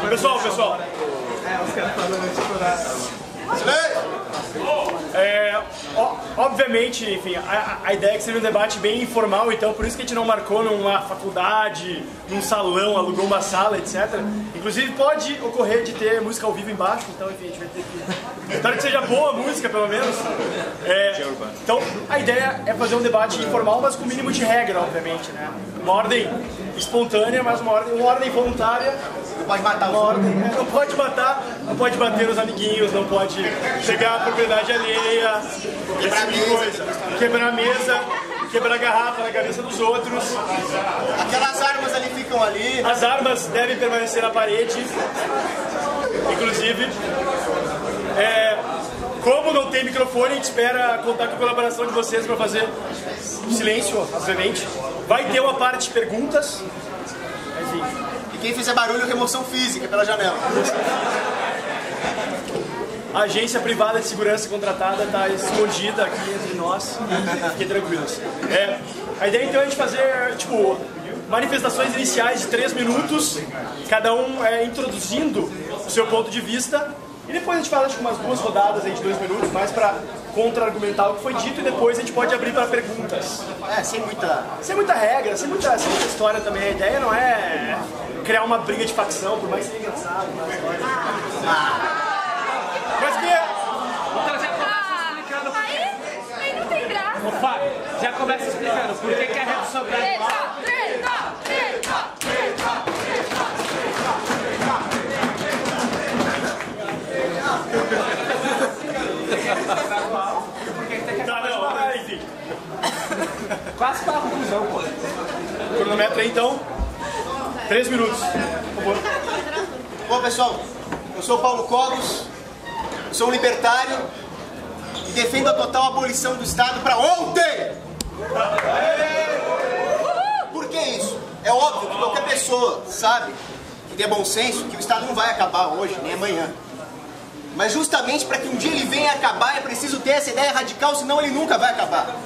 Pessoal. Obviamente, enfim, a ideia é que seja um debate bem informal, então por isso que a gente não marcou numa faculdade, num salão, alugou uma sala, etc. Inclusive pode ocorrer de ter música ao vivo embaixo, então enfim, a gente vai ter que... Espero que seja boa a música, pelo menos. Então a ideia é fazer um debate informal, mas com o mínimo de regra, obviamente, né? Uma ordem espontânea, mas uma ordem voluntária. Não pode matar os outros. Não pode matar, não pode bater nos amiguinhos, não pode pegar a propriedade alheia, quebrar a mesa, quebrar a garrafa na cabeça dos outros. Aquelas armas ali ficam ali. As armas devem permanecer na parede. Inclusive, como não tem microfone, a gente espera contar com a colaboração de vocês para fazer silêncio, obviamente. Vai ter uma parte de perguntas. Enfim. E quem fizer barulho, remoção física pela janela. A agência privada de segurança contratada está escondida aqui entre nós. Fiquem tranquilos. A ideia então é a gente fazer, tipo, manifestações iniciais de 3 minutos, cada um introduzindo o seu ponto de vista. E depois a gente faz, acho que umas 2 rodadas aí de 2 minutos, mais para contra-argumentar o que foi dito, e depois a gente pode abrir para perguntas. Sem muita regra, sem muita história também. A ideia não é criar uma briga de facção, por mais que seja engraçado. Mas que Então já começa explicando por quê. Aí não tem graça. Ô Fábio, já começa explicando por que a redução gradual... Quase para a conclusão, pô. Cronometra aí, então. 3 minutos, por favor. Bom, pessoal, eu sou o Paulo Cogos, eu sou um libertário e defendo a total abolição do Estado para ontem! Por que isso? É óbvio que qualquer pessoa sabe, que tem bom senso, que o Estado não vai acabar hoje, nem amanhã. Mas justamente para que um dia ele venha acabar é preciso ter essa ideia radical, senão ele nunca vai acabar.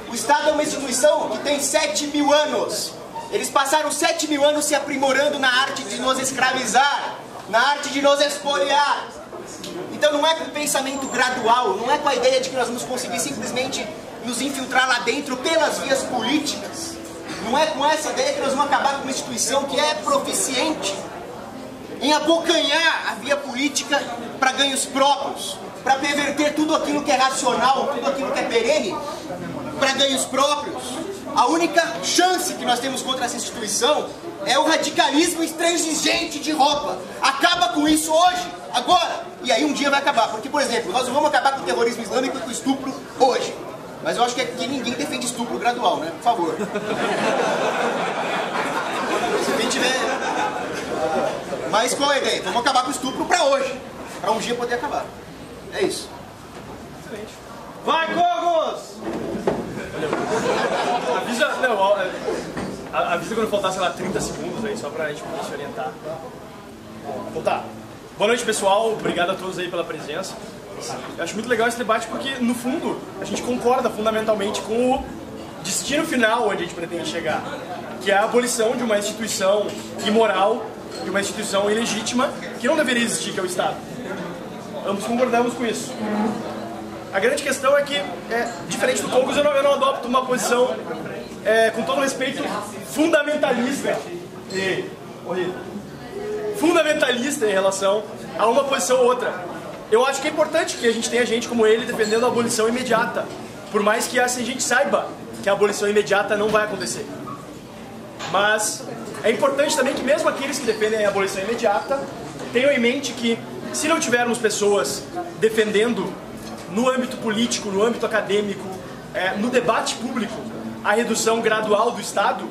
O Estado é uma instituição que tem 7.000 anos. Eles passaram 7.000 anos se aprimorando na arte de nos escravizar, na arte de nos expoliar. Então não é com pensamento gradual, não é com a ideia de que nós vamos conseguir simplesmente nos infiltrar lá dentro pelas vias políticas. Não é com essa ideia que nós vamos acabar com uma instituição que é proficiente em abocanhar a via política para ganhos próprios, para perverter tudo aquilo que é racional, tudo aquilo que é perene, para ganhos próprios. A única chance que nós temos contra essa instituição é o radicalismo intransigente de roupa. Acaba com isso hoje, agora, e aí um dia vai acabar. Porque, por exemplo, nós não vamos acabar com o terrorismo islâmico e com o estupro hoje. Mas eu acho que aqui ninguém defende estupro gradual, né? Por favor. Se a gente tiver... Mas qual é a ideia? Vamos acabar com o estupro para hoje, para um dia poder acabar. É isso. Excelente. Vai, Cogos! Avisa quando faltar, sei lá, 30 segundos aí, só pra gente poder se orientar. Bom, tá. Boa noite, pessoal. Obrigado a todos aí pela presença. Eu acho muito legal esse debate porque, no fundo, a gente concorda fundamentalmente com o destino final onde a gente pretende chegar, que é a abolição de uma instituição imoral, de uma instituição ilegítima, que não deveria existir, que é o Estado. Ambos concordamos com isso. A grande questão é que, diferente do Cogos, eu não adopto uma posição, com todo respeito, fundamentalista em relação a uma posição ou outra. Eu acho que é importante que a gente tenha gente como ele defendendo a abolição imediata, por mais que essa gente saiba que a abolição imediata não vai acontecer. Mas é importante também que mesmo aqueles que defendem a abolição imediata tenham em mente que, se não tivermos pessoas defendendo no âmbito político, no âmbito acadêmico, no debate público, a redução gradual do Estado,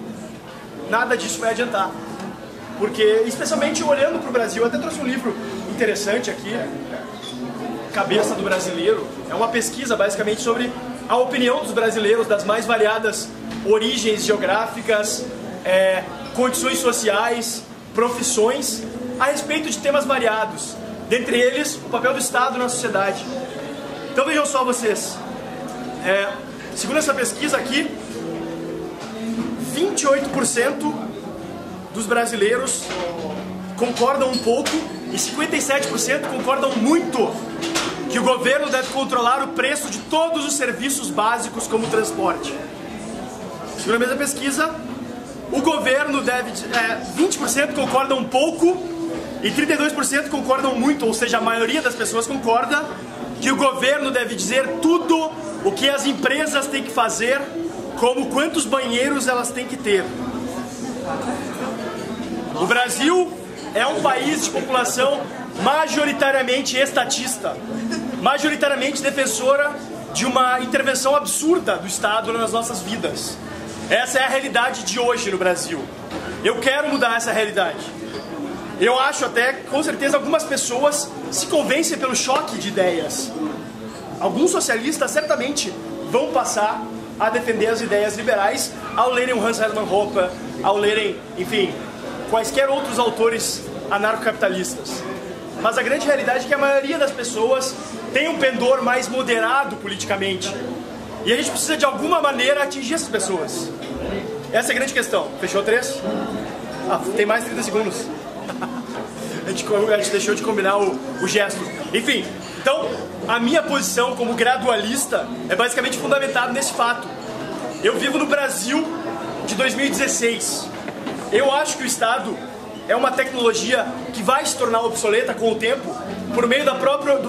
nada disso vai adiantar. Porque, especialmente olhando para o Brasil, eu até trouxe um livro interessante aqui, Cabeça do Brasileiro. É uma pesquisa basicamente sobre a opinião dos brasileiros das mais variadas origens geográficas, condições sociais, profissões, a respeito de temas variados. Dentre eles, o papel do Estado na sociedade. Então vejam só vocês, segundo essa pesquisa aqui, 28% dos brasileiros concordam um pouco e 57% concordam muito que o governo deve controlar o preço de todos os serviços básicos como o transporte. Segundo a mesma pesquisa, o governo deve... 20% concordam um pouco e 32% concordam muito, ou seja, a maioria das pessoas concorda que o governo deve dizer tudo o que as empresas têm que fazer, como quantos banheiros elas têm que ter. O Brasil é um país de população majoritariamente estatista, majoritariamente defensora de uma intervenção absurda do Estado nas nossas vidas. Essa é a realidade de hoje no Brasil. Eu quero mudar essa realidade. Eu acho até, com certeza, algumas pessoas se convencem pelo choque de ideias. Alguns socialistas certamente vão passar a defender as ideias liberais ao lerem o Hans Hermann Hoppe, ao lerem, enfim, quaisquer outros autores anarcocapitalistas. Mas a grande realidade é que a maioria das pessoas tem um pendor mais moderado politicamente. E a gente precisa, de alguma maneira, atingir essas pessoas. Essa é a grande questão. Fechou 3? Tem mais 30 segundos. A gente deixou de combinar o gesto. Enfim, então, a minha posição como gradualista é basicamente fundamentada nesse fato. Eu vivo no Brasil de 2016. Eu acho que o Estado é uma tecnologia que vai se tornar obsoleta com o tempo, por meio do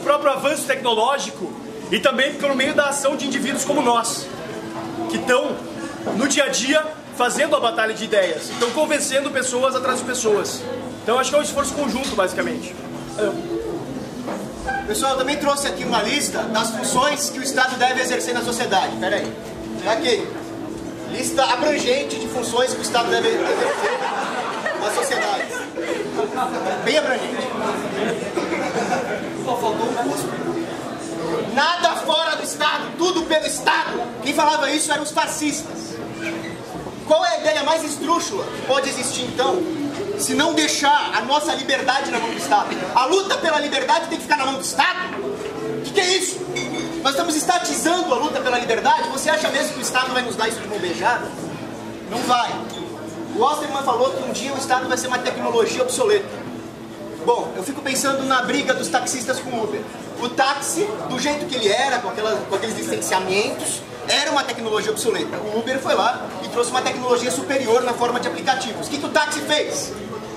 próprio avanço tecnológico e também por meio da ação de indivíduos como nós, que estão no dia a dia fazendo a batalha de ideias, estão convencendo pessoas atrás de pessoas. Então acho que é um esforço conjunto, basicamente. Pessoal, eu também trouxe aqui uma lista das funções que o Estado deve exercer na sociedade. Pera aí. Tá aqui. Lista abrangente de funções que o Estado deve exercer na sociedade. Bem abrangente. Só faltou um custo. Nada fora do Estado, tudo pelo Estado. Quem falava isso eram os fascistas. Qual é a ideia mais esdrúxula que pode existir, então, se não deixar a nossa liberdade na mão do Estado? A luta pela liberdade tem que ficar na mão do Estado? O que é isso? Nós estamos estatizando a luta pela liberdade? Você acha mesmo que o Estado vai nos dar isso de mão beijada? Não vai. O Osterman falou que um dia o Estado vai ser uma tecnologia obsoleta. Bom, eu fico pensando na briga dos taxistas com o Uber. O táxi, do jeito que ele era, com aqueles licenciamentos, era uma tecnologia obsoleta. O Uber foi lá e trouxe uma tecnologia superior na forma de aplicativos. O que o táxi fez?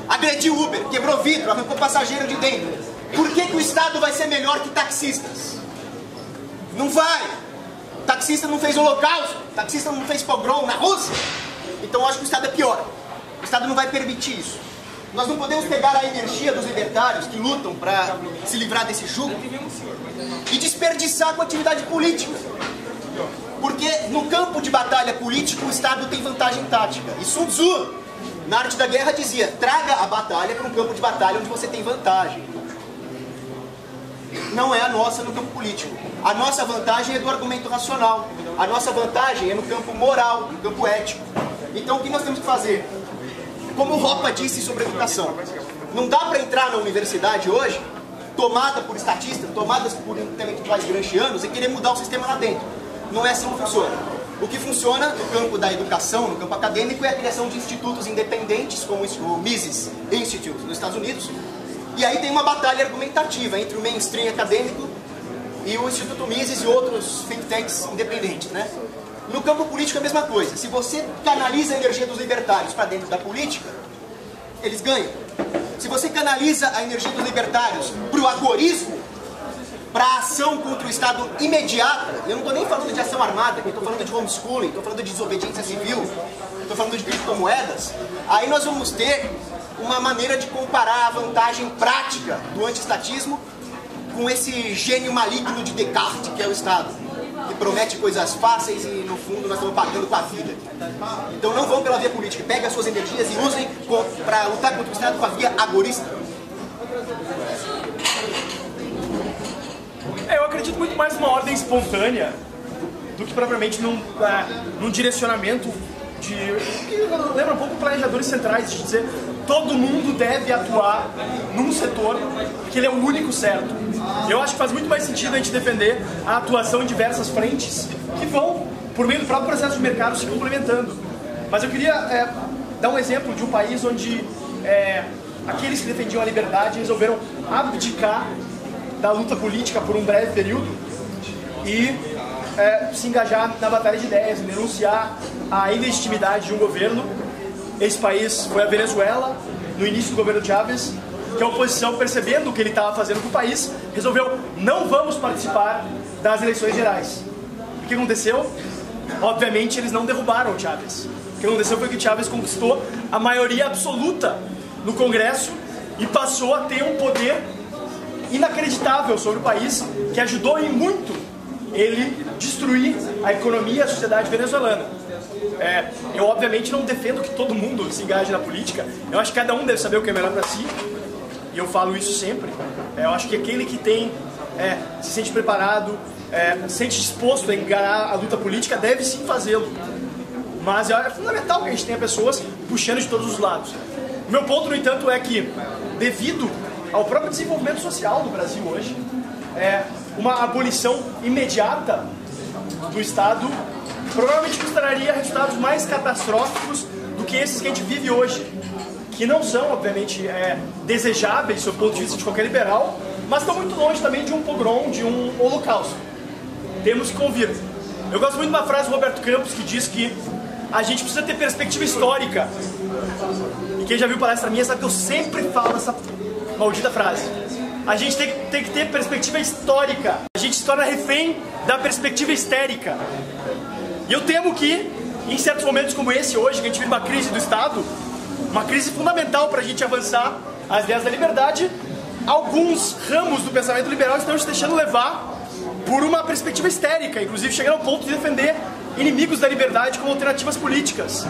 Agrediu o Uber, quebrou vidro, arrancou passageiro de dentro. Por que o Estado vai ser melhor que taxistas? Não vai! Taxista não fez holocausto, taxista não fez pogrom na Rússia. Então eu acho que o Estado é pior. O Estado não vai permitir isso. Nós não podemos pegar a energia dos libertários que lutam para se livrar desse jugo e desperdiçar com a atividade política. Porque no campo de batalha política o Estado tem vantagem tática. E Sun Tzu, na Arte da Guerra, dizia: traga a batalha para um campo de batalha onde você tem vantagem. Não é a nossa no campo político. A nossa vantagem é do argumento racional. A nossa vantagem é no campo moral, no campo ético. Então o que nós temos que fazer? Como o Hoppe disse sobre educação, não dá para entrar na universidade hoje, tomada por estatistas, tomadas por intelectuais gramscianos, e querer mudar o sistema lá dentro. Não é assim que funciona. O que funciona no campo da educação, no campo acadêmico, é a criação de institutos independentes, como o Mises Institute nos Estados Unidos. E aí tem uma batalha argumentativa entre o mainstream acadêmico e o Instituto Mises e outros think tanks independentes, né? No campo político é a mesma coisa. Se você canaliza a energia dos libertários para dentro da política, eles ganham. Se você canaliza a energia dos libertários para o agorismo, para a ação contra o Estado imediata, eu não estou nem falando de ação armada, eu estou falando de homeschooling, estou falando de desobediência civil, estou falando de criptomoedas, aí nós vamos ter uma maneira de comparar a vantagem prática do antiestatismo com esse gênio maligno de Descartes, que é o Estado, que promete coisas fáceis e no fundo nós estamos pagando com a vida. Então não vão pela via política, peguem as suas energias e usem para lutar contra o Estado com a via agorista. Eu acredito muito mais numa ordem espontânea do que propriamente num direcionamento que lembra um pouco planejadores centrais, de dizer todo mundo deve atuar num setor que ele é o único certo. Eu acho que faz muito mais sentido a gente defender a atuação em diversas frentes que vão, por meio do próprio processo de mercado, se complementando. Mas eu queria dar um exemplo de um país onde aqueles que defendiam a liberdade resolveram abdicar da luta política por um breve período e se engajar na batalha de ideias, denunciar a ilegitimidade de um governo. Esse país foi a Venezuela, no início do governo Chávez, que a oposição, percebendo o que ele estava fazendo com o país, resolveu: não vamos participar das eleições gerais. O que aconteceu? Obviamente eles não derrubaram o Chávez. O que aconteceu foi que o Chávez conquistou a maioria absoluta no Congresso e passou a ter um poder inacreditável sobre o país, que ajudou em muito ele destruir a economia e a sociedade venezuelana. Eu obviamente não defendo que todo mundo se engaje na política. Eu acho que cada um deve saber o que é melhor para si, e eu falo isso sempre. Eu acho que aquele que se sente preparado, se sente disposto a enganar a luta política, deve sim fazê-lo. Mas é fundamental que a gente tenha pessoas puxando de todos os lados. O meu ponto, no entanto, é que, devido ao próprio desenvolvimento social do Brasil hoje, uma abolição imediata do Estado provavelmente mostraria resultados mais catastróficos do que esses que a gente vive hoje, que não são, obviamente, desejáveis do ponto de vista de qualquer liberal, mas estão muito longe também de um pogrom, de um holocausto. Temos que convir. Eu gosto muito de uma frase do Roberto Campos que diz que a gente precisa ter perspectiva histórica. E quem já viu palestra minha sabe que eu sempre falo essa maldita frase. A gente tem que ter perspectiva histórica. A gente se torna refém da perspectiva histérica. E eu temo que, em certos momentos como esse hoje, que a gente vive uma crise do Estado, uma crise fundamental para a gente avançar as ideias da liberdade, alguns ramos do pensamento liberal estão se deixando levar por uma perspectiva histérica, inclusive chegando ao ponto de defender inimigos da liberdade como alternativas políticas.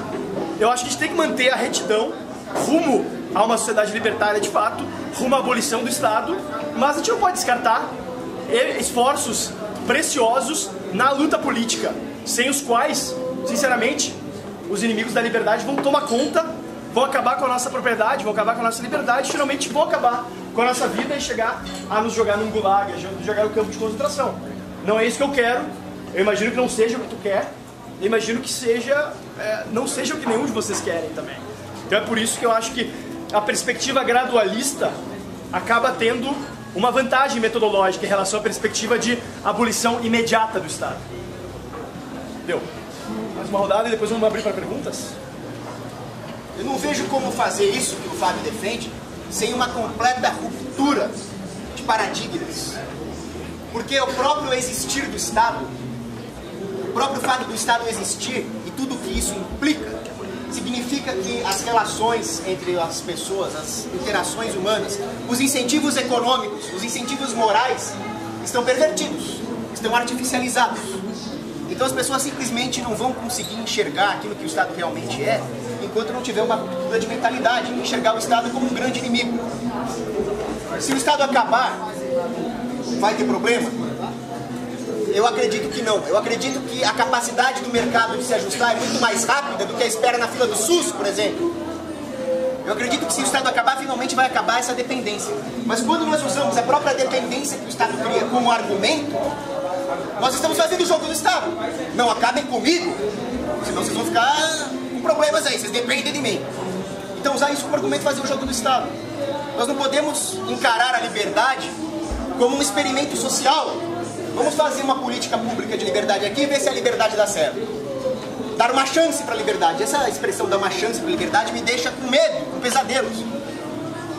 Eu acho que a gente tem que manter a retidão rumo a uma sociedade libertária de fato, rumo à abolição do Estado, mas a gente não pode descartar esforços preciosos na luta política, sem os quais, sinceramente, os inimigos da liberdade vão tomar conta, vão acabar com a nossa propriedade, vão acabar com a nossa liberdade, finalmente vão acabar com a nossa vida e chegar a nos jogar num gulag, a jogar no campo de concentração. Não é isso que eu quero, eu imagino que não seja o que tu quer, eu imagino que não seja o que nenhum de vocês querem também. Então é por isso que eu acho que a perspectiva gradualista acaba tendo uma vantagem metodológica em relação à perspectiva de abolição imediata do Estado. Deu. Mais uma rodada e depois vamos abrir para perguntas? Eu não vejo como fazer isso que o Fábio defende sem uma completa ruptura de paradigmas. Porque o próprio existir do Estado, o próprio fato do Estado existir e tudo que isso implica, significa que as relações entre as pessoas, as interações humanas, os incentivos econômicos, os incentivos morais estão pervertidos, estão artificializados. Então as pessoas simplesmente não vão conseguir enxergar aquilo que o Estado realmente é, enquanto não tiver uma cultura de mentalidade, enxergar o Estado como um grande inimigo. Se o Estado acabar, vai ter problema? Eu acredito que não. Eu acredito que a capacidade do mercado de se ajustar é muito mais rápida do que a espera na fila do SUS, por exemplo. Eu acredito que se o Estado acabar, finalmente vai acabar essa dependência. Mas quando nós usamos a própria dependência que o Estado cria como argumento, nós estamos fazendo o jogo do Estado. Não acabem comigo, senão vocês vão ficar com problemas aí, vocês dependem de mim. Então usar isso como argumento e fazer o jogo do Estado. Nós não podemos encarar a liberdade como um experimento social. Vamos fazer uma política pública de liberdade aqui e ver se a liberdade dá certo. Dar uma chance para a liberdade. Essa expressão dar uma chance para a liberdade me deixa com medo, com pesadelos.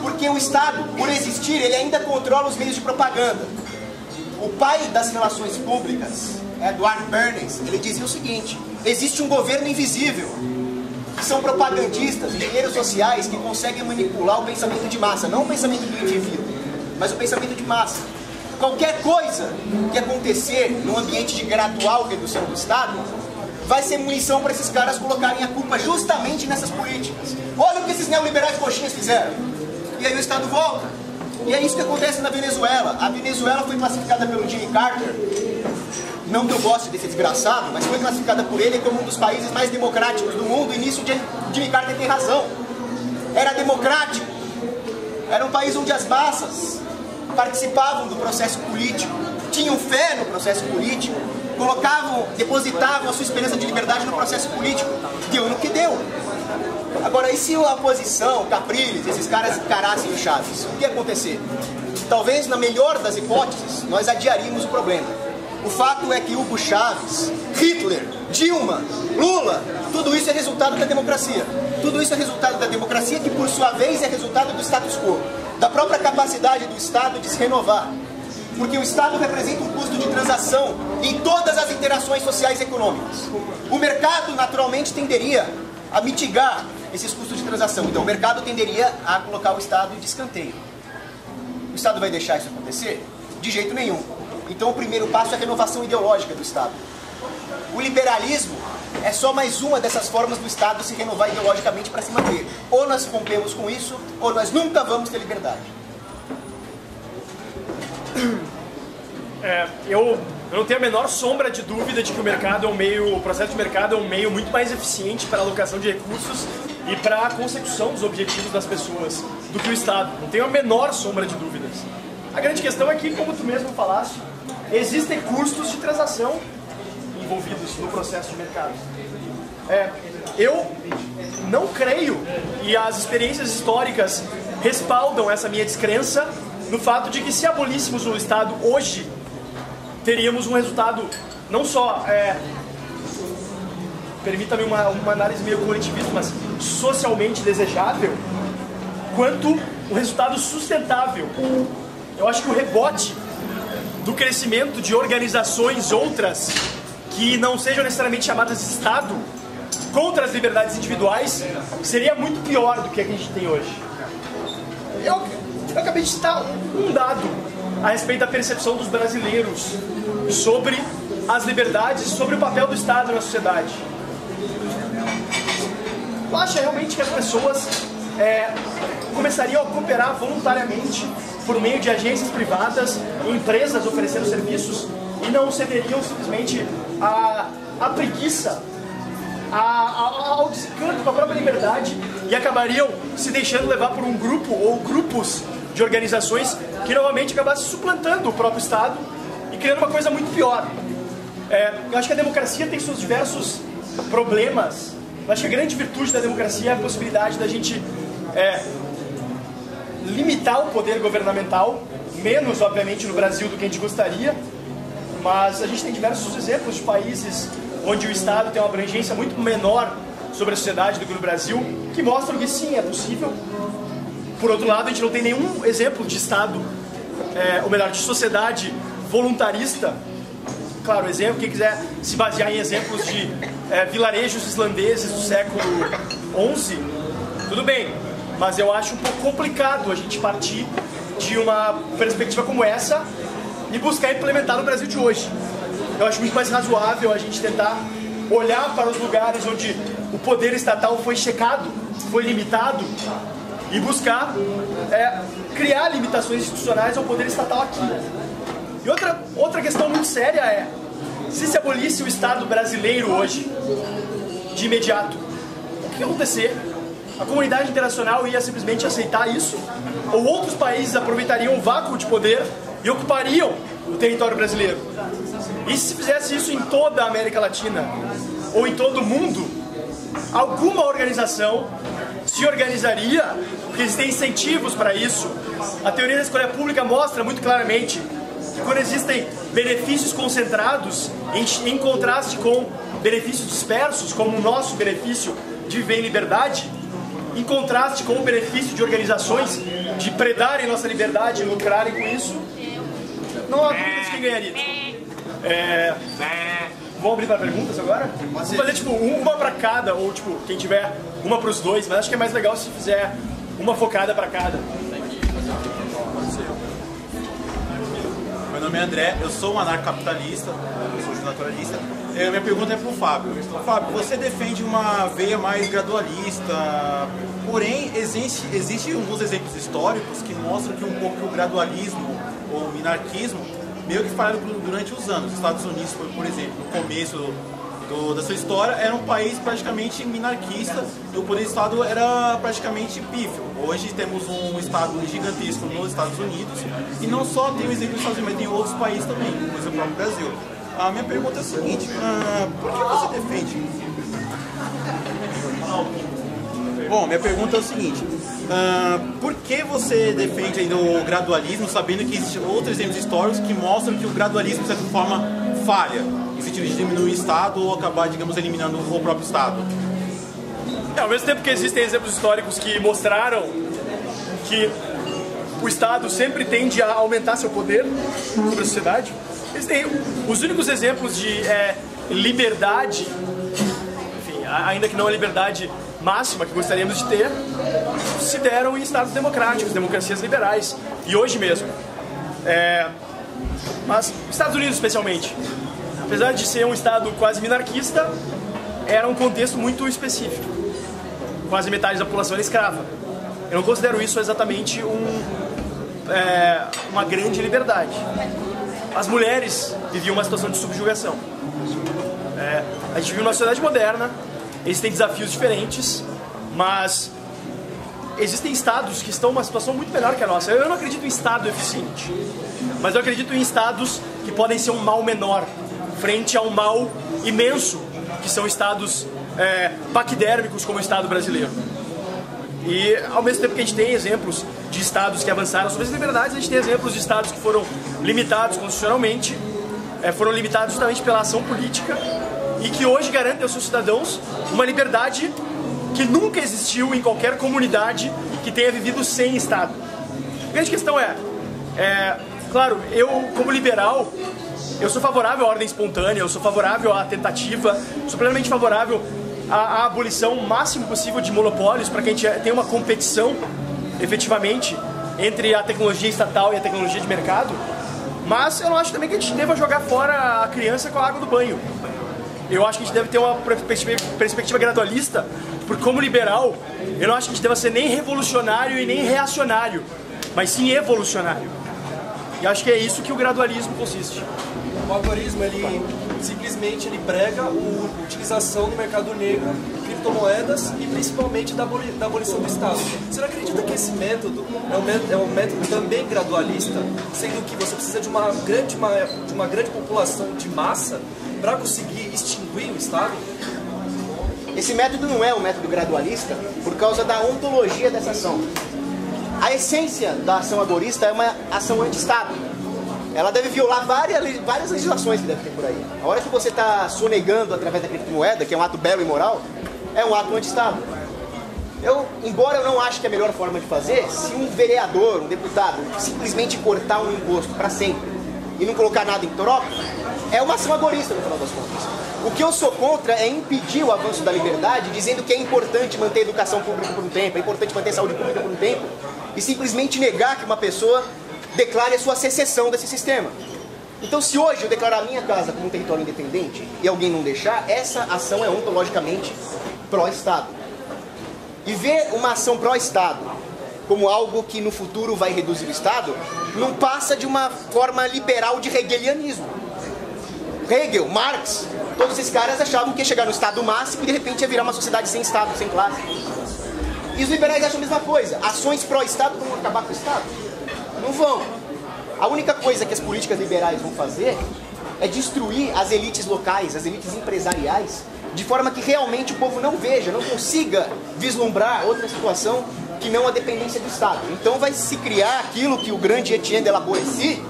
Porque o Estado, por existir, ele ainda controla os meios de propaganda. O pai das relações públicas, Edward Bernays, ele dizia o seguinte: existe um governo invisível, que são propagandistas, engenheiros sociais que conseguem manipular o pensamento de massa, não o pensamento do indivíduo, mas o pensamento de massa. Qualquer coisa que acontecer no ambiente de gradual redução do Estado vai ser munição para esses caras colocarem a culpa justamente nessas políticas. Olha o que esses neoliberais coxinhas fizeram. E aí o Estado volta. E é isso que acontece na Venezuela. A Venezuela foi classificada pelo Jimmy Carter, não que eu goste desse desgraçado, mas foi classificada por ele como um dos países mais democráticos do mundo, e nisso Jimmy Carter tem razão. Era democrático. Era um país onde as massas participavam do processo político, tinham fé no processo político, depositavam a sua esperança de liberdade no processo político. Deu no que deu. Agora, e se a oposição, Capriles, esses caras encarassem o Chaves? O que ia acontecer? Talvez, na melhor das hipóteses, nós adiaríamos o problema. O fato é que Hugo Chávez, Hitler, Dilma, Lula, tudo isso é resultado da democracia. Tudo isso é resultado da democracia que, por sua vez, é resultado do status quo. Da própria capacidade do Estado de se renovar. Porque o Estado representa um custo de transação em todas as interações sociais e econômicas. O mercado, naturalmente, tenderia a mitigar esses custos de transação. Então, o mercado tenderia a colocar o Estado de escanteio. O Estado vai deixar isso acontecer? De jeito nenhum. Então, o primeiro passo é a renovação ideológica do Estado. O liberalismo é só mais uma dessas formas do Estado se renovar ideologicamente para se manter. Ou nós rompemos com isso, ou nós nunca vamos ter liberdade. Eu não tenho a menor sombra de dúvida de que o processo de mercado é um meio muito mais eficiente para a alocação de recursos e para a consecução dos objetivos das pessoas do que o Estado. Não tenho a menor sombra de dúvidas. A grande questão é que, como tu mesmo falaste, existem custos de transação envolvidos no processo de mercado. Eu não creio, e as experiências históricas respaldam essa minha descrença, no fato de que se abolíssemos o Estado hoje, teríamos um resultado não só, permita-me uma análise meio coletivista, mas socialmente desejável, quanto um resultado sustentável. Eu acho que o rebote do crescimento de organizações outras que não sejam necessariamente chamadas de Estado contra as liberdades individuais seria muito pior do que a gente tem hoje. Eu acabei de citar um dado a respeito da percepção dos brasileiros sobre as liberdades, sobre o papel do Estado na sociedade. Tu acha realmente que as pessoas começariam a cooperar voluntariamente por meio de agências privadas, empresas oferecendo serviços, e não cederiam simplesmente à preguiça, ao desencanto com a própria liberdade, e acabariam se deixando levar por um grupo ou grupos de organizações que novamente acabassem suplantando o próprio Estado e criando uma coisa muito pior? Eu acho que a democracia tem seus diversos problemas. Eu acho que a grande virtude da democracia é a possibilidade da gente limitar o poder governamental, menos, obviamente, no Brasil do que a gente gostaria, mas a gente tem diversos exemplos de países onde o Estado tem uma abrangência muito menor sobre a sociedade do que no Brasil, que mostram que sim, é possível. Por outro lado, a gente não tem nenhum exemplo de Estado, ou melhor, de sociedade voluntarista. Claro, exemplo, quem quiser se basear em exemplos de vilarejos islandeses do século XI, tudo bem, mas eu acho um pouco complicado a gente partir de uma perspectiva como essa e buscar implementar no Brasil de hoje. Eu acho muito mais razoável a gente tentar olhar para os lugares onde o poder estatal foi checado, foi limitado, e buscar criar limitações institucionais ao poder estatal aqui. E outra questão muito séria é, se abolisse o Estado brasileiro hoje, de imediato, o que ia acontecer? A comunidade internacional ia simplesmente aceitar isso? Ou outros países aproveitariam o vácuo de poder e ocupariam o território brasileiro? E se fizesse isso em toda a América Latina, ou em todo o mundo, alguma organização se organizaria, porque existem incentivos para isso. A teoria da escolha pública mostra muito claramente que quando existem benefícios concentrados, em contraste com benefícios dispersos, como o nosso benefício de viver em liberdade, em contraste com o benefício de organizações de predarem nossa liberdade e lucrarem com isso, não há dúvida de quem ganharia. Vamos abrir para perguntas agora? Vamos fazer tipo uma para cada, ou tipo, quem tiver uma para os dois, mas acho que é mais legal se fizer uma focada para cada. Meu nome é André, eu sou um anarcocapitalista, eu sou naturalista. Minha pergunta é para o Fábio. Fábio, você defende uma veia mais gradualista, porém existem alguns exemplos históricos que mostram que um pouco o gradualismo ou o minarquismo meio que falharam durante os anos. Os Estados Unidos, por exemplo, no começo da sua história, era um país praticamente minarquista e o poder do Estado era praticamente pífio. Hoje temos um Estado gigantesco nos Estados Unidos e não só tem o exemplo dos Estados Unidos, mas tem outros países também, como o próprio Brasil. A minha pergunta é a seguinte, por que você defende? Bom, minha pergunta é o seguinte, por que você defende ainda o gradualismo, sabendo que existem outros exemplos históricos que mostram que o gradualismo, de certa forma, falha, no sentido de diminuir o Estado ou acabar, digamos, eliminando o próprio Estado? Ao mesmo tempo que existem exemplos históricos que mostraram que o Estado sempre tende a aumentar seu poder sobre a sociedade, existem os únicos exemplos de liberdade, enfim, ainda que não a liberdade máxima que gostaríamos de ter, se deram em estados democráticos, democracias liberais, e hoje mesmo. Mas Estados Unidos especialmente, apesar de ser um estado quase minarquista, era um contexto muito específico. Quase metade da população era escrava. Eu não considero isso exatamente uma grande liberdade. As mulheres viviam uma situação de subjugação. A gente vive numa sociedade moderna, eles têm desafios diferentes, mas existem estados que estão numa situação muito melhor que a nossa. Eu não acredito em estado eficiente, mas eu acredito em estados que podem ser um mal menor frente a um mal imenso, que são estados paquidérmicos como o Estado brasileiro. E ao mesmo tempo que a gente tem exemplos de estados que avançaram sobre as liberdades, a gente tem exemplos de estados que foram limitados constitucionalmente, foram limitados justamente pela ação política e que hoje garantem aos seus cidadãos uma liberdade que nunca existiu em qualquer comunidade que tenha vivido sem Estado. A grande questão claro, eu como liberal, eu sou favorável à ordem espontânea, eu sou favorável à tentativa, sou plenamente favorável à abolição o máximo possível de monopólios para que a gente tenha uma competição, efetivamente, entre a tecnologia estatal e a tecnologia de mercado, mas eu não acho também que a gente deva jogar fora a criança com a água do banho. Eu acho que a gente deve ter uma perspectiva gradualista, porque como liberal, eu não acho que a gente deva ser nem revolucionário e nem reacionário, mas sim evolucionário. E acho que é isso que o gradualismo consiste. O algoritmo, ele simplesmente prega a utilização no mercado negro de criptomoedas e principalmente da abolição do Estado. Você não acredita que esse método é um método também gradualista, sendo que você precisa de uma grande população de massa para conseguir extinguir o Estado? Esse método não é um método gradualista por causa da ontologia dessa ação. A essência da ação agorista é uma ação anti-Estado. Ela deve violar várias legislações que deve ter por aí. A hora que você está sonegando através da criptomoeda, que é um ato belo e moral, é um ato anti-Estado. Embora eu não ache que é a melhor forma de fazer, se um vereador, um deputado, simplesmente cortar um imposto para sempre e não colocar nada em troca, é uma ação agorista no final das contas. O que eu sou contra é impedir o avanço da liberdade, dizendo que é importante manter a educação pública por um tempo, é importante manter a saúde pública por um tempo, e simplesmente negar que uma pessoa declare a sua secessão desse sistema. Então, se hoje eu declarar a minha casa como um território independente e alguém não deixar, essa ação é ontologicamente pró-Estado. E ver uma ação pró-Estado como algo que no futuro vai reduzir o Estado, não passa de uma forma liberal de hegelianismo. Hegel, Marx, todos esses caras achavam que ia chegar no Estado máximo e de repente ia virar uma sociedade sem Estado, sem classe. E os liberais acham a mesma coisa. Ações pró-Estado vão acabar com o Estado? Não vão. A única coisa que as políticas liberais vão fazer é destruir as elites locais, as elites empresariais, de forma que realmente o povo não veja, não consiga vislumbrar outra situação que não a dependência do Estado. Então vai se criar aquilo que o grande Etienne de la Boétie,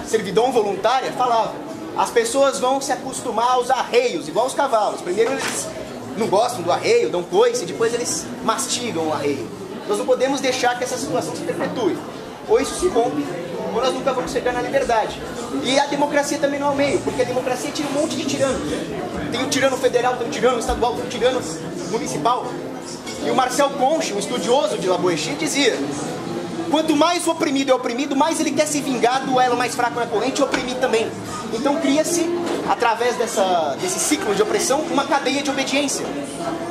servidão voluntária, falava. As pessoas vão se acostumar aos arreios, igual os cavalos. Primeiro eles não gostam do arreio, dão coice, depois eles mastigam o arreio. Nós não podemos deixar que essa situação se perpetue. Ou isso se rompe, ou nós nunca vamos chegar na liberdade. E a democracia também não é o meio, porque a democracia tira um monte de tirano. Tem um tirano federal, tem um tirano estadual, tem um tirano municipal. E o Marcel Conche, um estudioso de La Boétie, dizia: quanto mais o oprimido é oprimido, mais ele quer se vingar do elo mais fraco na corrente e oprimir também. Então cria-se, através desse ciclo de opressão, uma cadeia de obediência.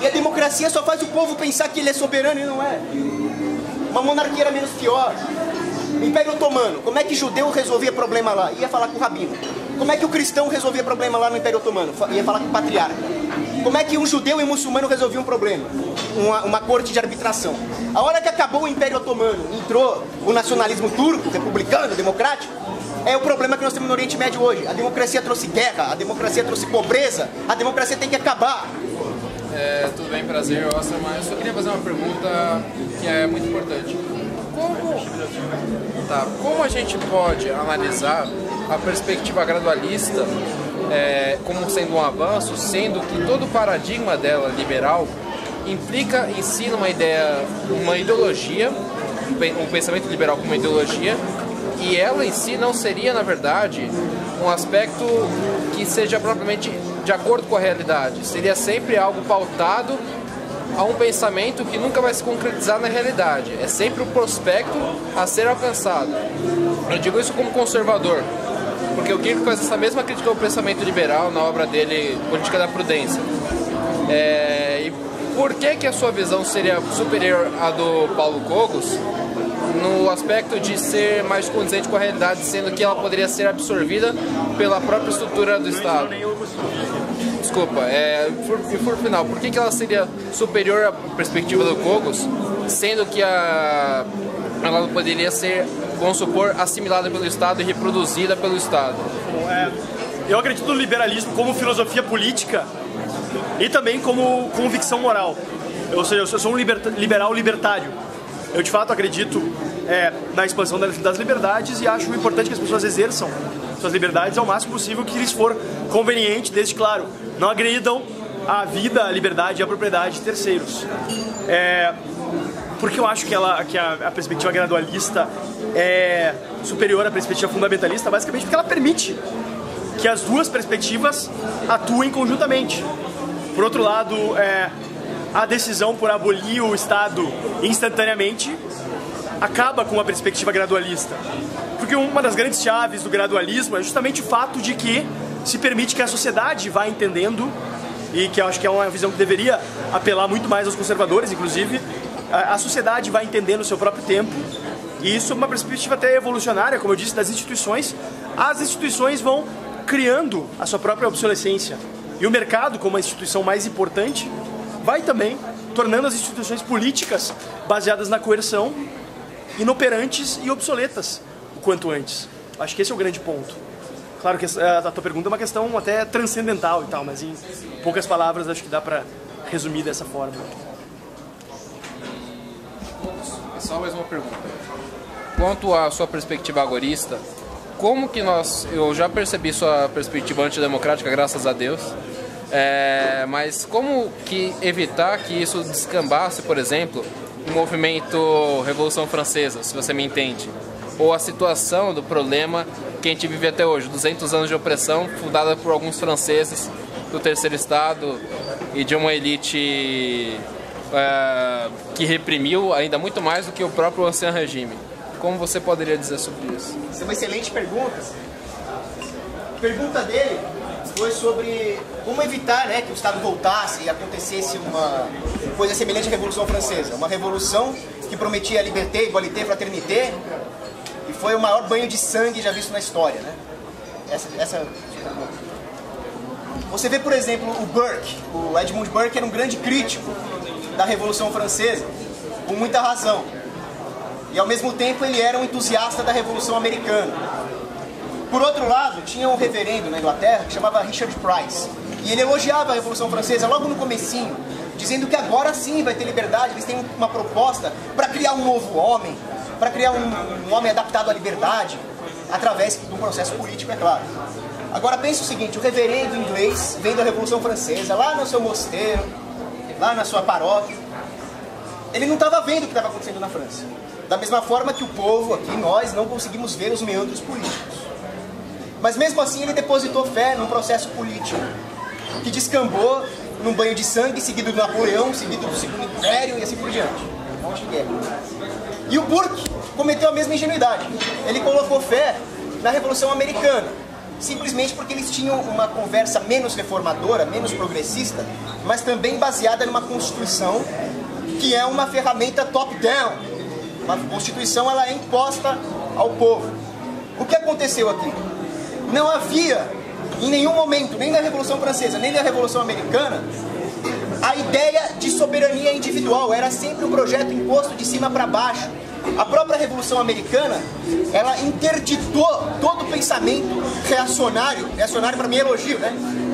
E a democracia só faz o povo pensar que ele é soberano e não é. Uma monarquia era menos pior. O Império Otomano, como é que judeu resolvia problema lá? Ia falar com o rabino. Como é que o cristão resolvia problema lá no Império Otomano? Ia falar com o patriarca. Como é que um judeu e um muçulmano resolviam um problema? Uma corte de arbitração. A hora que acabou o Império Otomano, entrou o nacionalismo turco, republicano, democrático, é o problema que nós temos no Oriente Médio hoje. A democracia trouxe guerra, a democracia trouxe pobreza, a democracia tem que acabar. Tudo bem, prazer, Oscar, mas eu só queria fazer uma pergunta que é muito importante. Como a gente pode analisar a perspectiva gradualista como sendo um avanço, sendo que todo o paradigma dela liberal implica em si numa ideia, uma ideologia, um pensamento liberal como uma ideologia, e ela em si não seria, na verdade, um aspecto que seja propriamente de acordo com a realidade. Seria sempre algo pautado a um pensamento que nunca vai se concretizar na realidade. É sempre um prospecto a ser alcançado. Eu digo isso como conservador, porque o Kierkegaard faz essa mesma crítica ao pensamento liberal na obra dele, Política da Prudência. E por que a sua visão seria superior à do Paulo Cogos no aspecto de ser mais condizente com a realidade, sendo que ela poderia ser absorvida pela própria estrutura do Estado? Desculpa, e por final, por que ela seria superior à perspectiva do Cogos, sendo que ela poderia ser, vamos supor, assimilada pelo Estado e reproduzida pelo Estado? Eu acredito no liberalismo como filosofia política e também como convicção moral. Ou seja, eu sou um liberal libertário. Eu de fato acredito na expansão das liberdades e acho importante que as pessoas exerçam suas liberdades ao máximo possível que lhes for conveniente, desde, claro, não agridam a vida, a liberdade e a propriedade de terceiros. Porque eu acho que a perspectiva gradualista é superior à perspectiva fundamentalista, basicamente porque ela permite que as duas perspectivas atuem conjuntamente. Por outro lado, a decisão por abolir o Estado instantaneamente acaba com a perspectiva gradualista. Porque uma das grandes chaves do gradualismo é justamente o fato de que se permite que a sociedade vá entendendo, e que eu acho que é uma visão que deveria apelar muito mais aos conservadores, inclusive, a sociedade vai entendendo o seu próprio tempo, e isso é uma perspectiva até evolucionária, como eu disse, das instituições. As instituições vão criando a sua própria obsolescência, e o mercado, como a instituição mais importante, vai também tornando as instituições políticas baseadas na coerção inoperantes e obsoletas o quanto antes. Acho que esse é o grande ponto. Claro que a tua pergunta é uma questão até transcendental e tal, mas em poucas palavras acho que dá para resumir dessa forma. Só mais uma pergunta. Quanto à sua perspectiva agorista, como que eu já percebi sua perspectiva antidemocrática, graças a Deus, mas como que evitar que isso descambasse, por exemplo, o movimento Revolução Francesa, se você me entende, ou a situação do problema que a gente vive até hoje, 200 anos de opressão fundada por alguns franceses do Terceiro Estado e de uma elite que reprimiu ainda muito mais do que o próprio Ancien Regime. Como você poderia dizer sobre isso? Essa é uma excelente pergunta. A pergunta dele foi sobre como evitar, que o Estado voltasse e acontecesse uma coisa semelhante à Revolução Francesa. Uma revolução que prometia liberté, égalité, fraternité, e foi o maior banho de sangue já visto na história. Essa você vê, por exemplo, o Burke. O Edmund Burke era um grande crítico da Revolução Francesa, com muita razão. E ao mesmo tempo ele era um entusiasta da Revolução Americana. Por outro lado, tinha um reverendo na Inglaterra que chamava Richard Price. E ele elogiava a Revolução Francesa logo no comecinho, dizendo que agora sim vai ter liberdade, eles têm uma proposta para criar um novo homem, para criar um homem adaptado à liberdade, através de um processo político, é claro. Agora pense o seguinte, o reverendo inglês vendo a Revolução Francesa lá no seu mosteiro, lá na sua paróquia, ele não estava vendo o que estava acontecendo na França. Da mesma forma que o povo aqui, nós, não conseguimos ver os meandros políticos. Mas mesmo assim ele depositou fé num processo político que descambou num banho de sangue, seguido do Napoleão, seguido do Segundo Império e assim por diante. Um monte de guerra. E o Burke cometeu a mesma ingenuidade. Ele colocou fé na Revolução Americana, simplesmente porque eles tinham uma conversa menos reformadora, menos progressista, mas também baseada numa Constituição que é uma ferramenta top-down. Uma Constituição, ela é imposta ao povo. O que aconteceu aqui? Não havia, em nenhum momento, nem da Revolução Francesa, nem da Revolução Americana, a ideia de soberania individual. Era sempre um projeto imposto de cima para baixo. A própria Revolução Americana, ela interditou todo o pensamento reacionário para mim é elogio,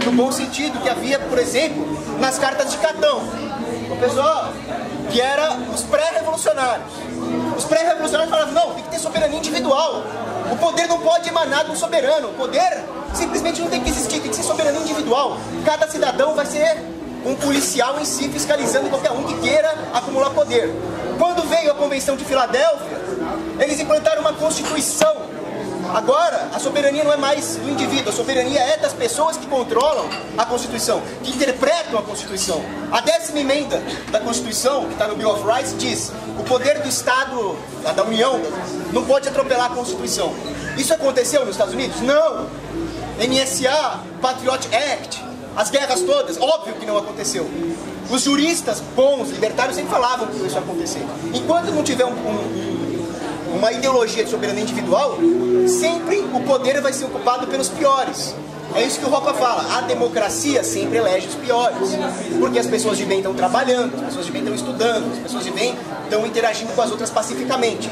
no bom sentido que havia, por exemplo, nas cartas de Catão. O pessoal que era os pré-revolucionários. Os pré-revolucionários falavam, não, tem que ter soberania individual. O poder não pode emanar de um soberano. O poder simplesmente não tem que existir, tem que ser soberania individual. Cada cidadão vai ser um policial em si, fiscalizando qualquer um que queira acumular poder. Quando veio a Convenção de Filadélfia, eles implantaram uma Constituição. Agora, a soberania não é mais do indivíduo, a soberania é das pessoas que controlam a Constituição, que interpretam a Constituição. A 10ª emenda da Constituição, que está no Bill of Rights, diz: o poder do Estado, da União, não pode atropelar a Constituição. Isso aconteceu nos Estados Unidos? Não! NSA, Patriot Act, as guerras todas, óbvio que não aconteceu. Os juristas bons, libertários, sempre falavam que isso ia acontecer. Enquanto não tiver uma ideologia de soberania individual, sempre o poder vai ser ocupado pelos piores. É isso que o Ropa fala, a democracia sempre elege os piores, porque as pessoas de bem estão trabalhando, as pessoas de bem estão estudando, as pessoas de bem estão interagindo com as outras pacificamente.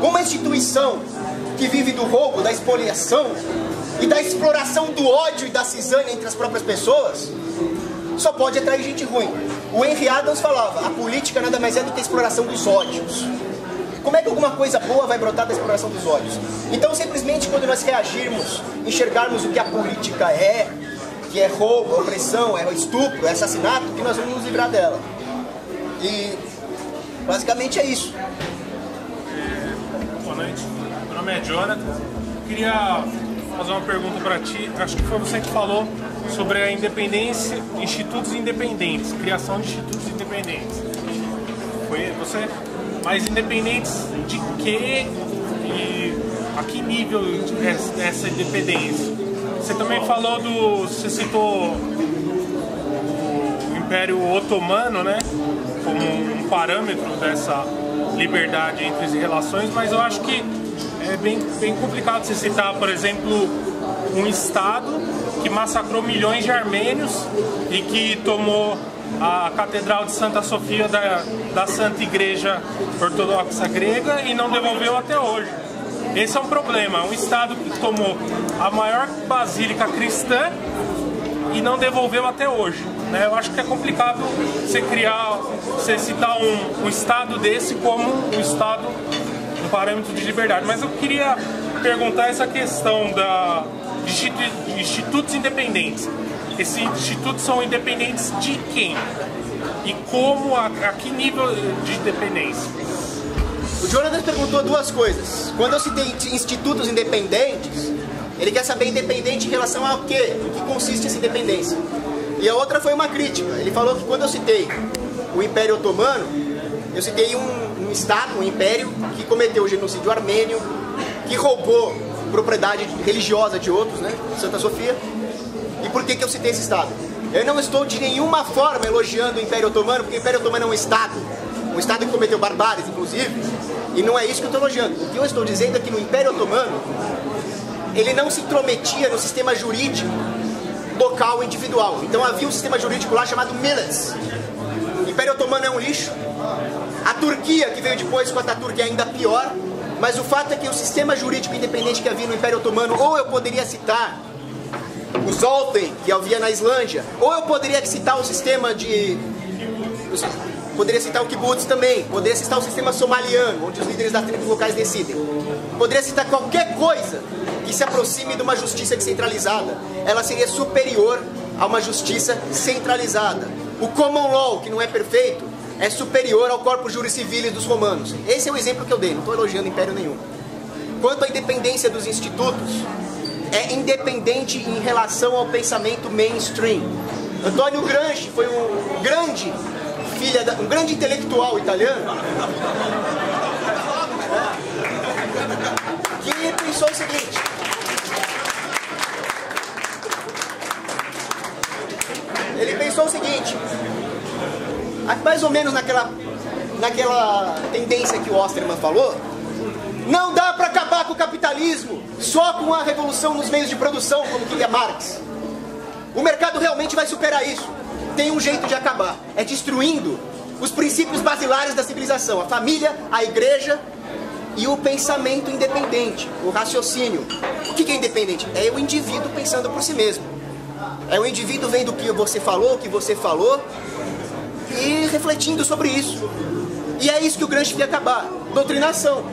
Uma instituição que vive do roubo, da expoliação e da exploração do ódio e da cisânia entre as próprias pessoas, só pode atrair gente ruim. O Henry Adams falava, a política nada mais é do que a exploração dos ódios. Como é que alguma coisa boa vai brotar da exploração dos ódios? Então, simplesmente, quando nós reagirmos, enxergarmos o que a política é, que é roubo, opressão, é estupro, é assassinato, que nós vamos nos livrar dela. E, basicamente, é isso. Boa noite. Meu nome é Jonathan. Queria fazer uma pergunta para ti. Acho que foi você que falou sobre a independência, institutos independentes, criação de institutos independentes. Foi você? Mas independentes de quê e a que nível é essa independência? Você também falou você citou o Império Otomano, né, como um parâmetro dessa liberdade entre as relações, mas eu acho que é bem complicado você citar, por exemplo, um Estado que massacrou milhões de armênios e que tomou a Catedral de Santa Sofia da Santa Igreja Ortodoxa Grega e não devolveu até hoje. Esse é um problema, um Estado que tomou a maior basílica cristã e não devolveu até hoje, né? Eu acho que é complicado você citar um Estado desse como um Estado, um parâmetro de liberdade. Mas eu queria perguntar essa questão de institutos independentes. Esses institutos são independentes de quem? E como, a que nível de independência? O Jonathan perguntou duas coisas. Quando eu citei institutos independentes, ele quer saber independente em relação ao quê? Em que consiste essa independência? E a outra foi uma crítica. Ele falou que quando eu citei o Império Otomano, eu citei um Estado, um império, que cometeu o genocídio armênio, que roubou propriedade religiosa de outros, né? Santa Sofia. E por que eu citei esse Estado? Eu não estou de nenhuma forma elogiando o Império Otomano, porque o Império Otomano é um Estado que cometeu barbáries, inclusive, e não é isso que eu estou elogiando. O que eu estou dizendo é que no Império Otomano, ele não se intrometia no sistema jurídico local individual. Então havia um sistema jurídico lá chamado Millets. O Império Otomano é um lixo. A Turquia, que veio depois com a Ataturk, é ainda pior. Mas o fato é que o sistema jurídico independente que havia no Império Otomano, ou eu poderia citar o Zoltan, que havia na Islândia, ou eu poderia citar o sistema de... Poderia citar o kibbutz também, poderia citar o sistema somaliano, onde os líderes das tribos locais decidem. Poderia citar qualquer coisa que se aproxime de uma justiça descentralizada. Ela seria superior a uma justiça centralizada. O common law, que não é perfeito, é superior ao corpus juris civilis dos romanos. Esse é o exemplo que eu dei, não estou elogiando império nenhum. Quanto à independência dos institutos, é independente em relação ao pensamento mainstream. Antônio Gramsci foi um grande intelectual italiano que pensou o seguinte: ele pensou o seguinte, mais ou menos naquela tendência que o Osterman falou, não dá para acabar com o capitalismo só com a revolução nos meios de produção, como queria Marx. O mercado realmente vai superar isso. Tem um jeito de acabar, é destruindo os princípios basilares da civilização, a família, a igreja e o pensamento independente, o raciocínio. O que é independente? É o indivíduo pensando por si mesmo. É o indivíduo vendo o que você falou e refletindo sobre isso. E é isso que o Gramsci quer acabar. Doutrinação.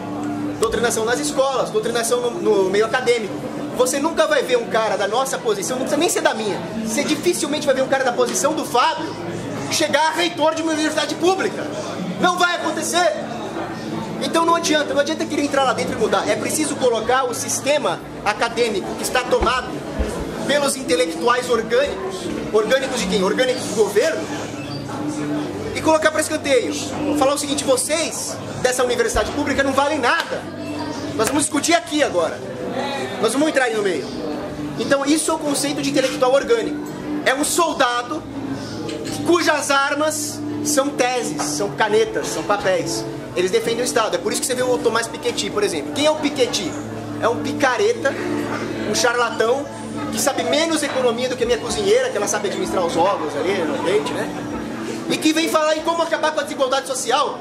Doutrinação nas escolas, doutrinação no meio acadêmico. Você nunca vai ver um cara da nossa posição, não precisa nem ser da minha, você dificilmente vai ver um cara da posição do Fábio chegar a reitor de uma universidade pública. Não vai acontecer. Então não adianta querer entrar lá dentro e mudar. É preciso colocar o sistema acadêmico que está tomado pelos intelectuais orgânicos. Orgânicos de quem? Orgânicos do governo. E colocar para escanteio. Falar o seguinte, vocês dessa universidade pública não valem nada. Nós vamos discutir aqui agora. Nós vamos entrar aí no meio. Então isso é o conceito de intelectual orgânico. É um soldado cujas armas são teses, são canetas, são papéis. Eles defendem o Estado. É por isso que você vê o Tomás Piketty, por exemplo. Quem é o Piketty? É um picareta, um charlatão, que sabe menos economia do que a minha cozinheira, que ela sabe administrar os ovos ali no leite, né? E que vem falar em como acabar com a desigualdade social,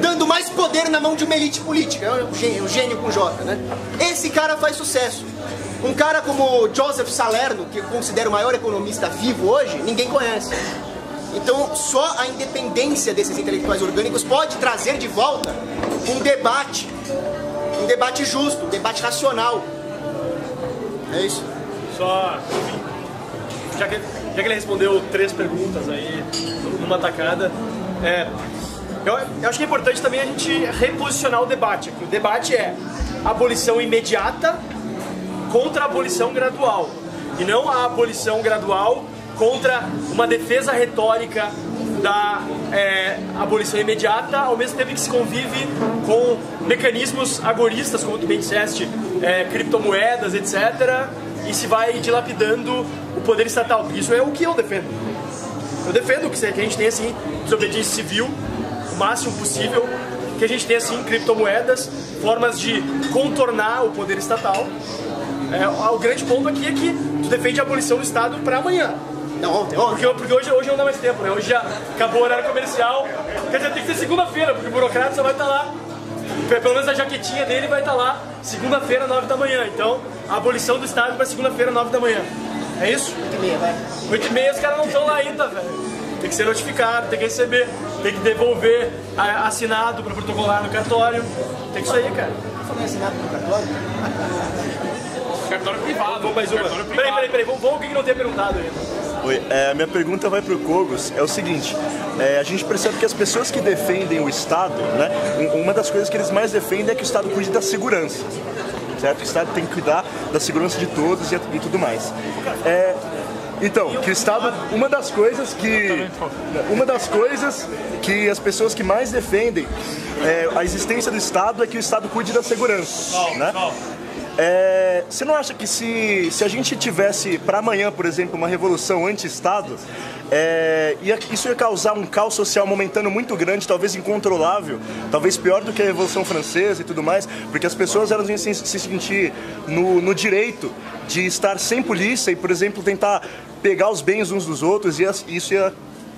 dando mais poder na mão de uma elite política. É um gênio com J, né? Esse cara faz sucesso. Um cara como Joseph Salerno, que eu considero o maior economista vivo hoje, ninguém conhece. Então, só a independência desses intelectuais orgânicos pode trazer de volta um debate justo, um debate racional. É isso. Só, já que ele respondeu 3 perguntas aí, numa tacada, eu acho que é importante também a gente reposicionar o debate aqui. O debate é abolição imediata contra a abolição gradual, e não a abolição gradual contra uma defesa retórica da abolição imediata, ao mesmo tempo que se convive com mecanismos agoristas, como tu bem disseste, criptomoedas, etc., e se vai dilapidando o poder estatal. Isso é o que eu defendo. Eu defendo que a gente tenha, assim, desobediência civil, o máximo possível, que a gente tenha, assim, criptomoedas, formas de contornar o poder estatal. O grande ponto aqui é que tu defende a abolição do Estado para amanhã. Não, ontem. Porque hoje não dá mais tempo, né? Hoje já acabou o horário comercial. Quer dizer, tem que ser segunda-feira, porque o burocrata só vai estar lá. Pelo menos a jaquetinha dele vai estar lá segunda-feira, 9 da manhã. Então, a abolição do Estado para segunda-feira, 9 da manhã. É isso? 8h30, vai. 8h30 os caras não estão lá ainda, velho. Tem que ser notificado, tem que receber, tem que devolver assinado para protocolar no cartório. Tem que isso aí, cara. Não foi assinado no cartório? Cartório privado. Vamos mais uma. Peraí, vamos o que não tem perguntado ainda. Oi, a minha pergunta vai para o Cogos, é o seguinte, a gente percebe que as pessoas que defendem o Estado, né, uma das coisas que eles mais defendem é que o Estado cuide da segurança, certo? O Estado tem que cuidar da segurança de todos e tudo mais. Então, que o Estado, uma das coisas que as pessoas que mais defendem a existência do Estado é que o Estado cuide da segurança, né? Você não acha que se a gente tivesse para amanhã, por exemplo, uma revolução anti-Estado, isso ia causar um caos social momentâneo muito grande, talvez incontrolável, talvez pior do que a Revolução Francesa e tudo mais, porque as pessoas elas iam se sentir no direito de estar sem polícia e, por exemplo, tentar pegar os bens uns dos outros, e isso ia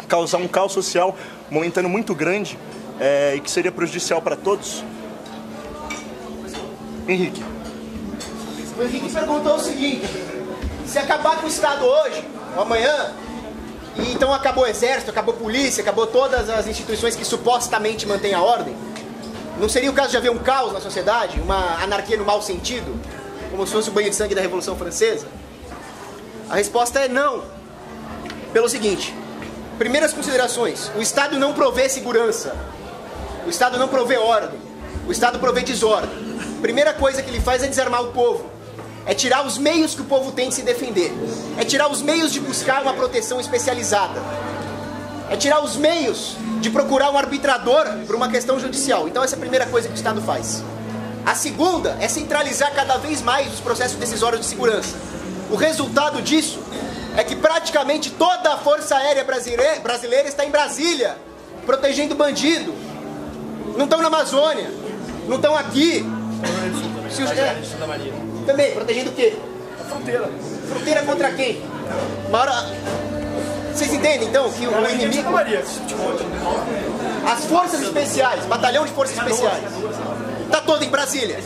causar um caos social momentâneo muito grande e que seria prejudicial para todos? Henrique. O Henrique perguntou o seguinte: se acabar com o Estado hoje, ou amanhã, e então acabou o exército, acabou a polícia, acabou todas as instituições que supostamente mantêm a ordem, não seria o caso de haver um caos na sociedade, uma anarquia no mau sentido, como se fosse o banho de sangue da Revolução Francesa? A resposta é não. Pelo seguinte: primeiras considerações, o Estado não provê segurança, o Estado não provê ordem, o Estado provê desordem. Primeira coisa que ele faz é desarmar o povo. É tirar os meios que o povo tem de se defender. É tirar os meios de buscar uma proteção especializada. É tirar os meios de procurar um arbitrador para uma questão judicial. Então essa é a primeira coisa que o Estado faz. A segunda é centralizar cada vez mais os processos decisórios de segurança. O resultado disso é que praticamente toda a Força Aérea brasileira está em Brasília, protegendo bandido. Não estão na Amazônia, não estão aqui. Também, protegendo o quê? A fronteira. Fronteira contra quem? Vocês entendem, então, que o inimigo... As forças especiais, batalhão de forças especiais, está todo em Brasília.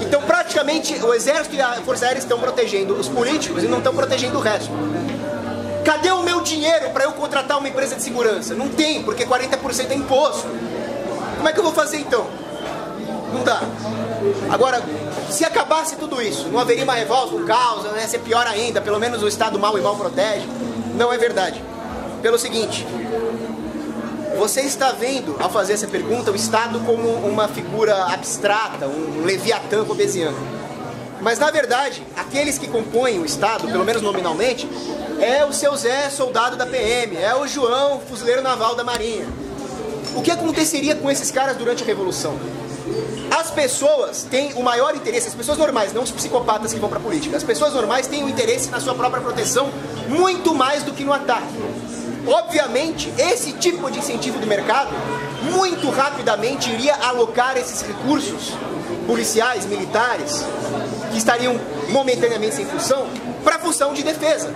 Então, praticamente, o Exército e a Força Aérea estão protegendo os políticos e não estão protegendo o resto. Cadê o meu dinheiro para eu contratar uma empresa de segurança? Não tem, porque 40% é imposto. Como é que eu vou fazer então? Não dá. Agora, se acabasse tudo isso, não haveria uma revolta, um caos, ia ser pior ainda, pelo menos o Estado mal e mal protege. Não é verdade. Pelo seguinte, você está vendo, ao fazer essa pergunta, o Estado como uma figura abstrata, um leviatã hobbesiano. Mas, na verdade, aqueles que compõem o Estado, pelo menos nominalmente, é o seu Zé, soldado da PM, é o João, fuzileiro naval da Marinha. O que aconteceria com esses caras durante a Revolução? As pessoas têm o maior interesse, as pessoas normais, não os psicopatas que vão para a política, as pessoas normais têm o interesse na sua própria proteção muito mais do que no ataque. Obviamente, esse tipo de incentivo do mercado muito rapidamente iria alocar esses recursos policiais, militares, que estariam momentaneamente sem função, para a função de defesa.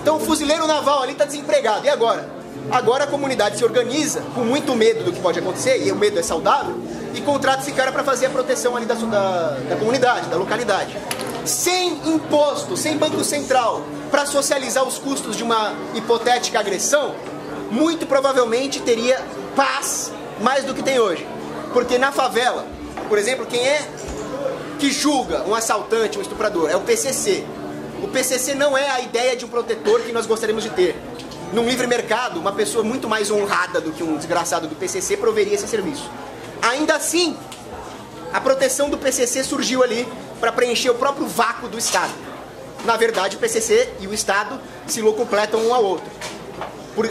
Então o fuzileiro naval ali está desempregado, e agora? Agora a comunidade se organiza com muito medo do que pode acontecer, e o medo é saudável, e contrata esse cara para fazer a proteção ali da comunidade, da localidade. Sem imposto, sem banco central, para socializar os custos de uma hipotética agressão, muito provavelmente teria paz mais do que tem hoje. Porque na favela, por exemplo, quem é que julga um assaltante, um estuprador? É o PCC. O PCC não é a ideia de um protetor que nós gostaríamos de ter. Num livre mercado, uma pessoa muito mais honrada do que um desgraçado do PCC proveria esse serviço. Ainda assim, a proteção do PCC surgiu ali para preencher o próprio vácuo do Estado. Na verdade, o PCC e o Estado se locupletam um ao outro,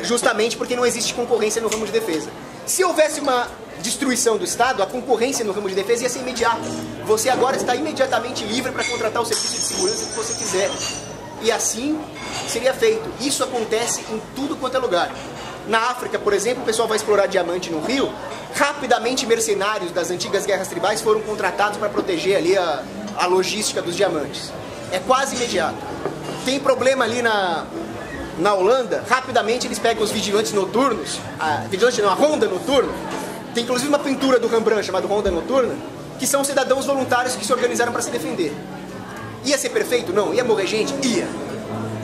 justamente porque não existe concorrência no ramo de defesa. Se houvesse uma destruição do Estado, a concorrência no ramo de defesa ia ser imediata. Você agora está imediatamente livre para contratar o serviço de segurança que você quiser. E assim seria feito. Isso acontece em tudo quanto é lugar. Na África, por exemplo, o pessoal vai explorar diamante no rio. Rapidamente, mercenários das antigas guerras tribais foram contratados para proteger ali a logística dos diamantes. É quase imediato. Tem problema ali na Holanda, rapidamente eles pegam os vigilantes noturnos, a ronda noturna. Tem inclusive uma pintura do Rembrandt chamada Ronda Noturna, que são cidadãos voluntários que se organizaram para se defender. Ia ser perfeito? Não. Ia morrer gente? Ia.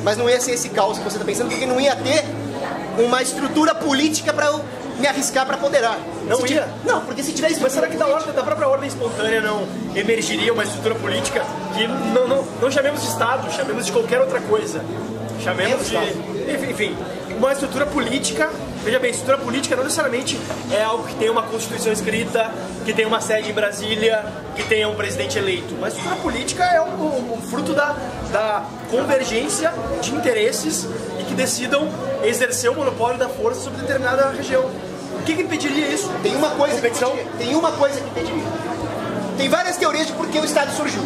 Mas não ia ser esse caos que você está pensando, porque não ia ter uma estrutura política para eu me arriscar para apoderar. Não ia? Não, porque se tivesse... Mas será que da própria ordem espontânea não emergiria uma estrutura política que não chamemos de Estado, chamemos de qualquer outra coisa? Chamemos de... Enfim, uma estrutura política... Veja bem, estrutura política não necessariamente é algo que tenha uma constituição escrita, que tenha uma sede em Brasília, que tenha um presidente eleito. Mas estrutura política é um fruto da convergência de interesses e que decidam exercer o monopólio da força sobre determinada região. O que impediria isso? Tem uma coisa que impediria. Tem várias teorias de por que o Estado surgiu.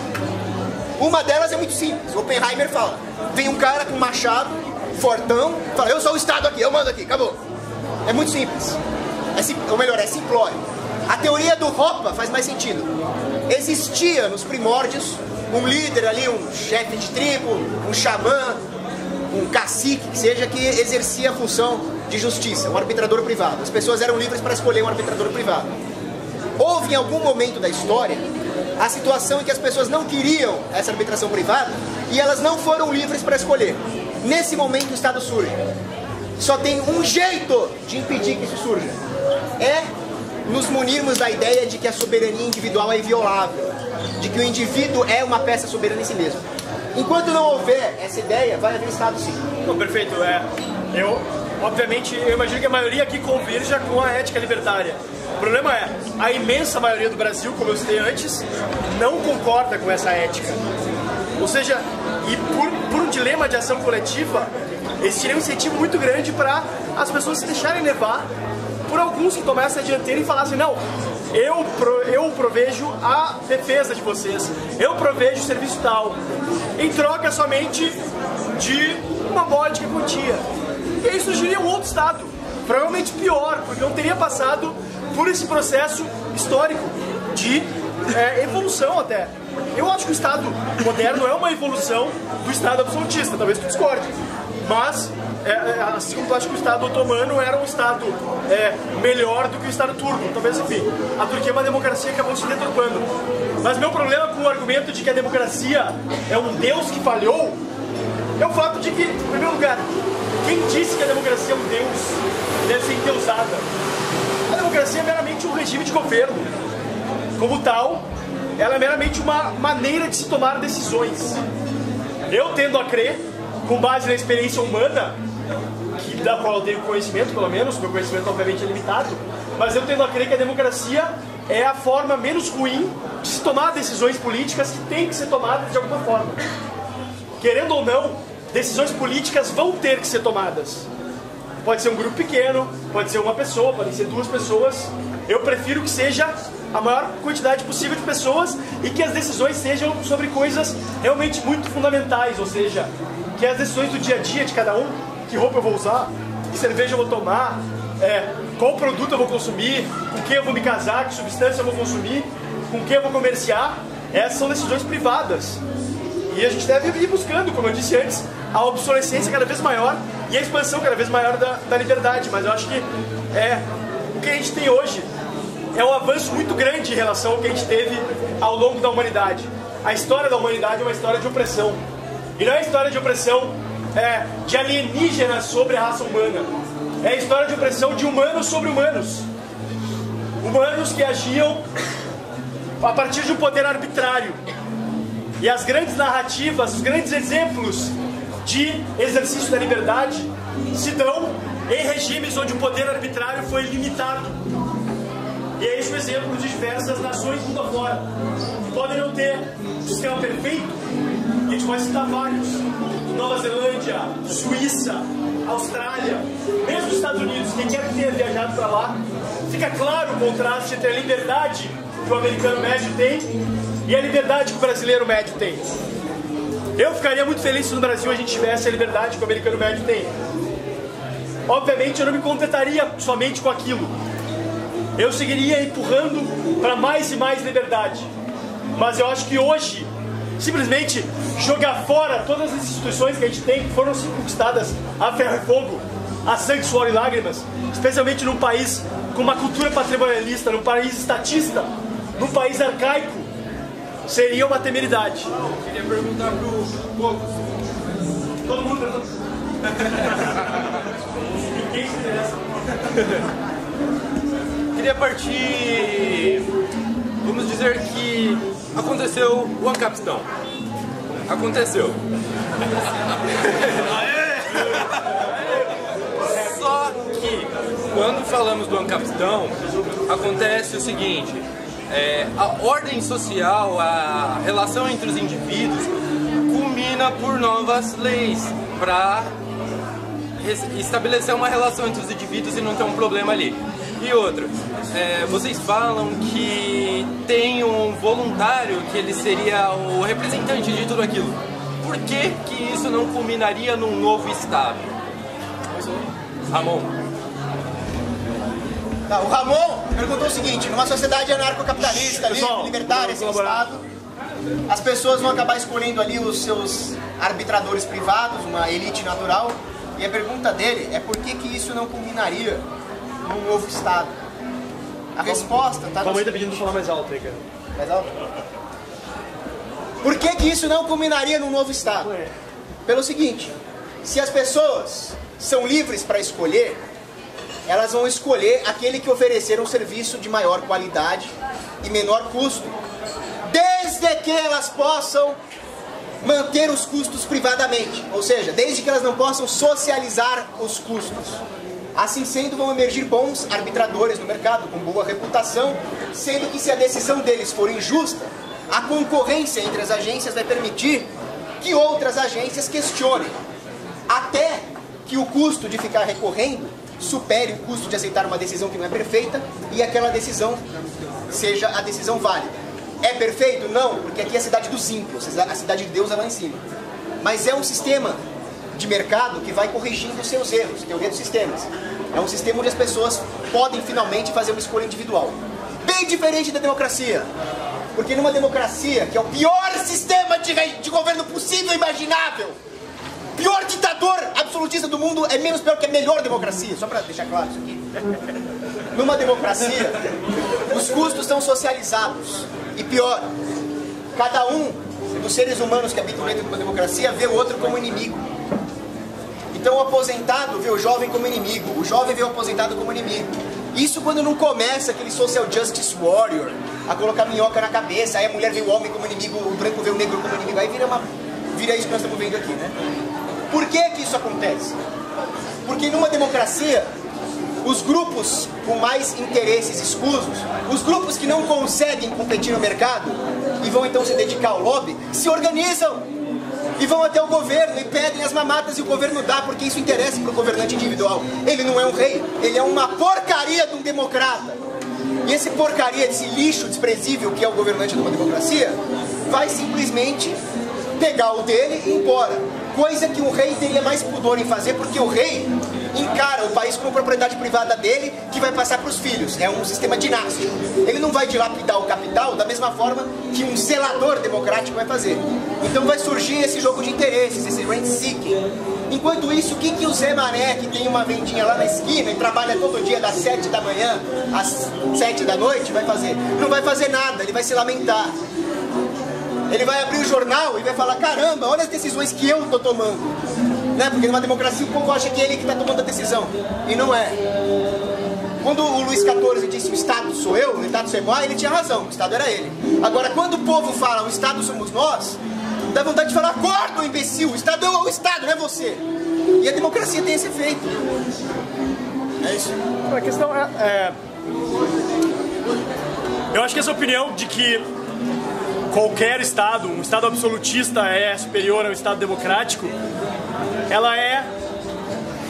Uma delas é muito simples. Oppenheimer fala, vem um cara com um machado, fortão, fala, eu sou o Estado aqui, eu mando aqui, acabou. É muito simples. Ou melhor, é simplório. A teoria do Hoppe faz mais sentido. Existia nos primórdios um líder ali, um chefe de tribo, um xamã, um cacique, que seja, que exercia a função de justiça, um arbitrador privado. As pessoas eram livres para escolher um arbitrador privado. Houve em algum momento da história a situação em que as pessoas não queriam essa arbitração privada e elas não foram livres para escolher. Nesse momento o Estado surge. Só tem um jeito de impedir que isso surja. É nos munirmos da ideia de que a soberania individual é inviolável, de que o indivíduo é uma peça soberana em si mesmo. Enquanto não houver essa ideia, vai haver Estado sim. Não, perfeito. Obviamente, eu imagino que a maioria aqui converja com a ética libertária. O problema é, a imensa maioria do Brasil, como eu citei antes, não concorda com essa ética. Ou seja, e por um dilema de ação coletiva, existiria um incentivo muito grande para as pessoas se deixarem levar por alguns que tomam essa dianteira e falassem, não, eu provejo a defesa de vocês, eu provejo o serviço tal, em troca somente de uma módica quantia. E aí surgiria um outro Estado, provavelmente pior, porque não teria passado por esse processo histórico de evolução até. Eu acho que o Estado moderno é uma evolução do Estado absolutista, talvez tu discorde. Mas, assim como eu acho que o Estado otomano era um Estado melhor do que o Estado turco. Talvez, enfim, a Turquia é uma democracia que acabou se deturpando. Mas meu problema com o argumento de que a democracia é um Deus que falhou é o fato de que, em primeiro lugar, quem disse que a democracia é um Deus deve ser endeusada? A democracia é meramente um regime de governo. Como tal, ela é meramente uma maneira de se tomar decisões. Eu tendo a crer, com base na experiência humana, da qual eu tenho conhecimento, pelo menos, meu conhecimento obviamente é limitado, mas eu tendo a crer que a democracia é a forma menos ruim de se tomar decisões políticas que têm que ser tomadas de alguma forma. Querendo ou não, decisões políticas vão ter que ser tomadas. Pode ser um grupo pequeno, pode ser uma pessoa, podem ser 2 pessoas. Eu prefiro que seja a maior quantidade possível de pessoas e que as decisões sejam sobre coisas realmente muito fundamentais, ou seja, que as decisões do dia a dia de cada um, que roupa eu vou usar, que cerveja eu vou tomar, qual produto eu vou consumir, com quem eu vou me casar, que substância eu vou consumir, com quem eu vou comerciar, essas são decisões privadas. E a gente deve ir buscando, como eu disse antes, a obsolescência cada vez maior e a expansão cada vez maior da liberdade. Mas eu acho que o que a gente tem hoje é um avanço muito grande em relação ao que a gente teve ao longo da humanidade. A história da humanidade é uma história de opressão. E não é a história de opressão de alienígenas sobre a raça humana. É a história de opressão de humanos sobre humanos. Humanos que agiam a partir de um poder arbitrário. E as grandes narrativas, os grandes exemplos de exercício da liberdade se dão em regimes onde o poder arbitrário foi limitado. E é esse o exemplo de diversas nações mundo afora. Podem não ter um sistema perfeito, e a gente pode citar vários. Nova Zelândia, Suíça, Austrália, mesmo os Estados Unidos, quem quer que tenha viajado para lá, fica claro o contraste entre a liberdade que o americano médio tem e a liberdade que o brasileiro médio tem. Eu ficaria muito feliz se no Brasil a gente tivesse a liberdade que o americano médio tem. Obviamente eu não me contentaria somente com aquilo. Eu seguiria empurrando para mais e mais liberdade. Mas eu acho que hoje, simplesmente jogar fora todas as instituições que a gente tem, que foram conquistadas a ferro e fogo, a sangue, suor e lágrimas, especialmente num país com uma cultura patrimonialista, num país estatista, num país arcaico, seria uma temeridade. Queria perguntar pro Poucos. Todo mundo pergunta. Ninguém se interessa. Queria partir, vamos dizer que aconteceu o Ancapistão. Aconteceu. Só que, quando falamos do Ancapistão, acontece o seguinte, a ordem social, a relação entre os indivíduos, culmina por novas leis para estabelecer uma relação entre os indivíduos e não ter um problema ali. E outra, vocês falam que tem um voluntário que ele seria o representante de tudo aquilo. Por que que isso não culminaria num novo Estado? Ramon. Tá, o Ramon perguntou o seguinte: numa sociedade anarcocapitalista, livre, libertária, sem Estado, as pessoas vão acabar escolhendo ali os seus arbitradores privados, uma elite natural, e a pergunta dele é por que que isso não culminaria num novo Estado? A resposta tá Tua mãe tá pedindo pra falar mais alto aí, cara. Mais alto? Por que que isso não culminaria num novo Estado? Pelo seguinte, se as pessoas são livres para escolher, elas vão escolher aquele que oferecer um serviço de maior qualidade e menor custo, desde que elas possam manter os custos privadamente, ou seja, desde que elas não possam socializar os custos. Assim sendo, vão emergir bons arbitradores no mercado, com boa reputação, sendo que se a decisão deles for injusta, a concorrência entre as agências vai permitir que outras agências questionem, até que o custo de ficar recorrendo supere o custo de aceitar uma decisão que não é perfeita e aquela decisão seja a decisão válida. É perfeito? Não, porque aqui é a cidade dos ímpios, a cidade de Deus é lá em cima. Mas é um sistema de mercado que vai corrigindo os seus erros, teoria dos sistemas. É um sistema onde as pessoas podem finalmente fazer uma escolha individual. Bem diferente da democracia. Porque numa democracia, que é o pior sistema de governo possível e imaginável, pior ditador absolutista do mundo, é menos pior que a melhor democracia, só para deixar claro isso aqui. Numa democracia, os custos são socializados. E pior, Cada um dos seres humanos que habitam dentro de uma democracia vê o outro como inimigo. Então o aposentado vê o jovem como inimigo, o jovem vê o aposentado como inimigo. Isso quando não começa aquele social justice warrior, a colocar minhoca na cabeça, aí a mulher vê o homem como inimigo, o branco vê o negro como inimigo, aí vira isso que nós estamos vendo aqui, né? Por que que isso acontece? Porque numa democracia, os grupos com mais interesses escusos, os grupos que não conseguem competir no mercado e vão então se dedicar ao lobby, se organizam e vão até o governo e pedem as mamatas e o governo dá, porque isso interessa para o governante individual. Ele não é um rei, ele é uma porcaria de um democrata. E esse porcaria, esse lixo desprezível que é o governante de uma democracia, vai simplesmente pegar o dele e ir embora. Coisa que o rei teria mais pudor em fazer, porque o rei encara o país como propriedade privada dele, que vai passar para os filhos. É um sistema dinástico. Ele não vai dilapidar o capital da mesma forma que um zelador democrático vai fazer. Então vai surgir esse jogo de interesses, esse rent seeking. Enquanto isso, o que o Zé Mané, que tem uma vendinha lá na esquina e trabalha todo dia das 7 da manhã às 7 da noite, vai fazer? Não vai fazer nada, ele vai se lamentar. Ele vai abrir o jornal e vai falar, caramba, olha as decisões que eu estou tomando. Né? Porque numa democracia o povo acha que é ele que está tomando a decisão. E não é. Quando o Luís XIV disse o Estado sou eu, o Estado sou moi, ele tinha razão, o Estado era ele. Agora, quando o povo fala o Estado somos nós, dá vontade de falar, acorda, imbecil, o Estado é o Estado, não é você. E a democracia tem esse efeito. É isso. A questão é... Eu acho que essa opinião de que qualquer Estado, um Estado absolutista é superior ao Estado democrático, ela é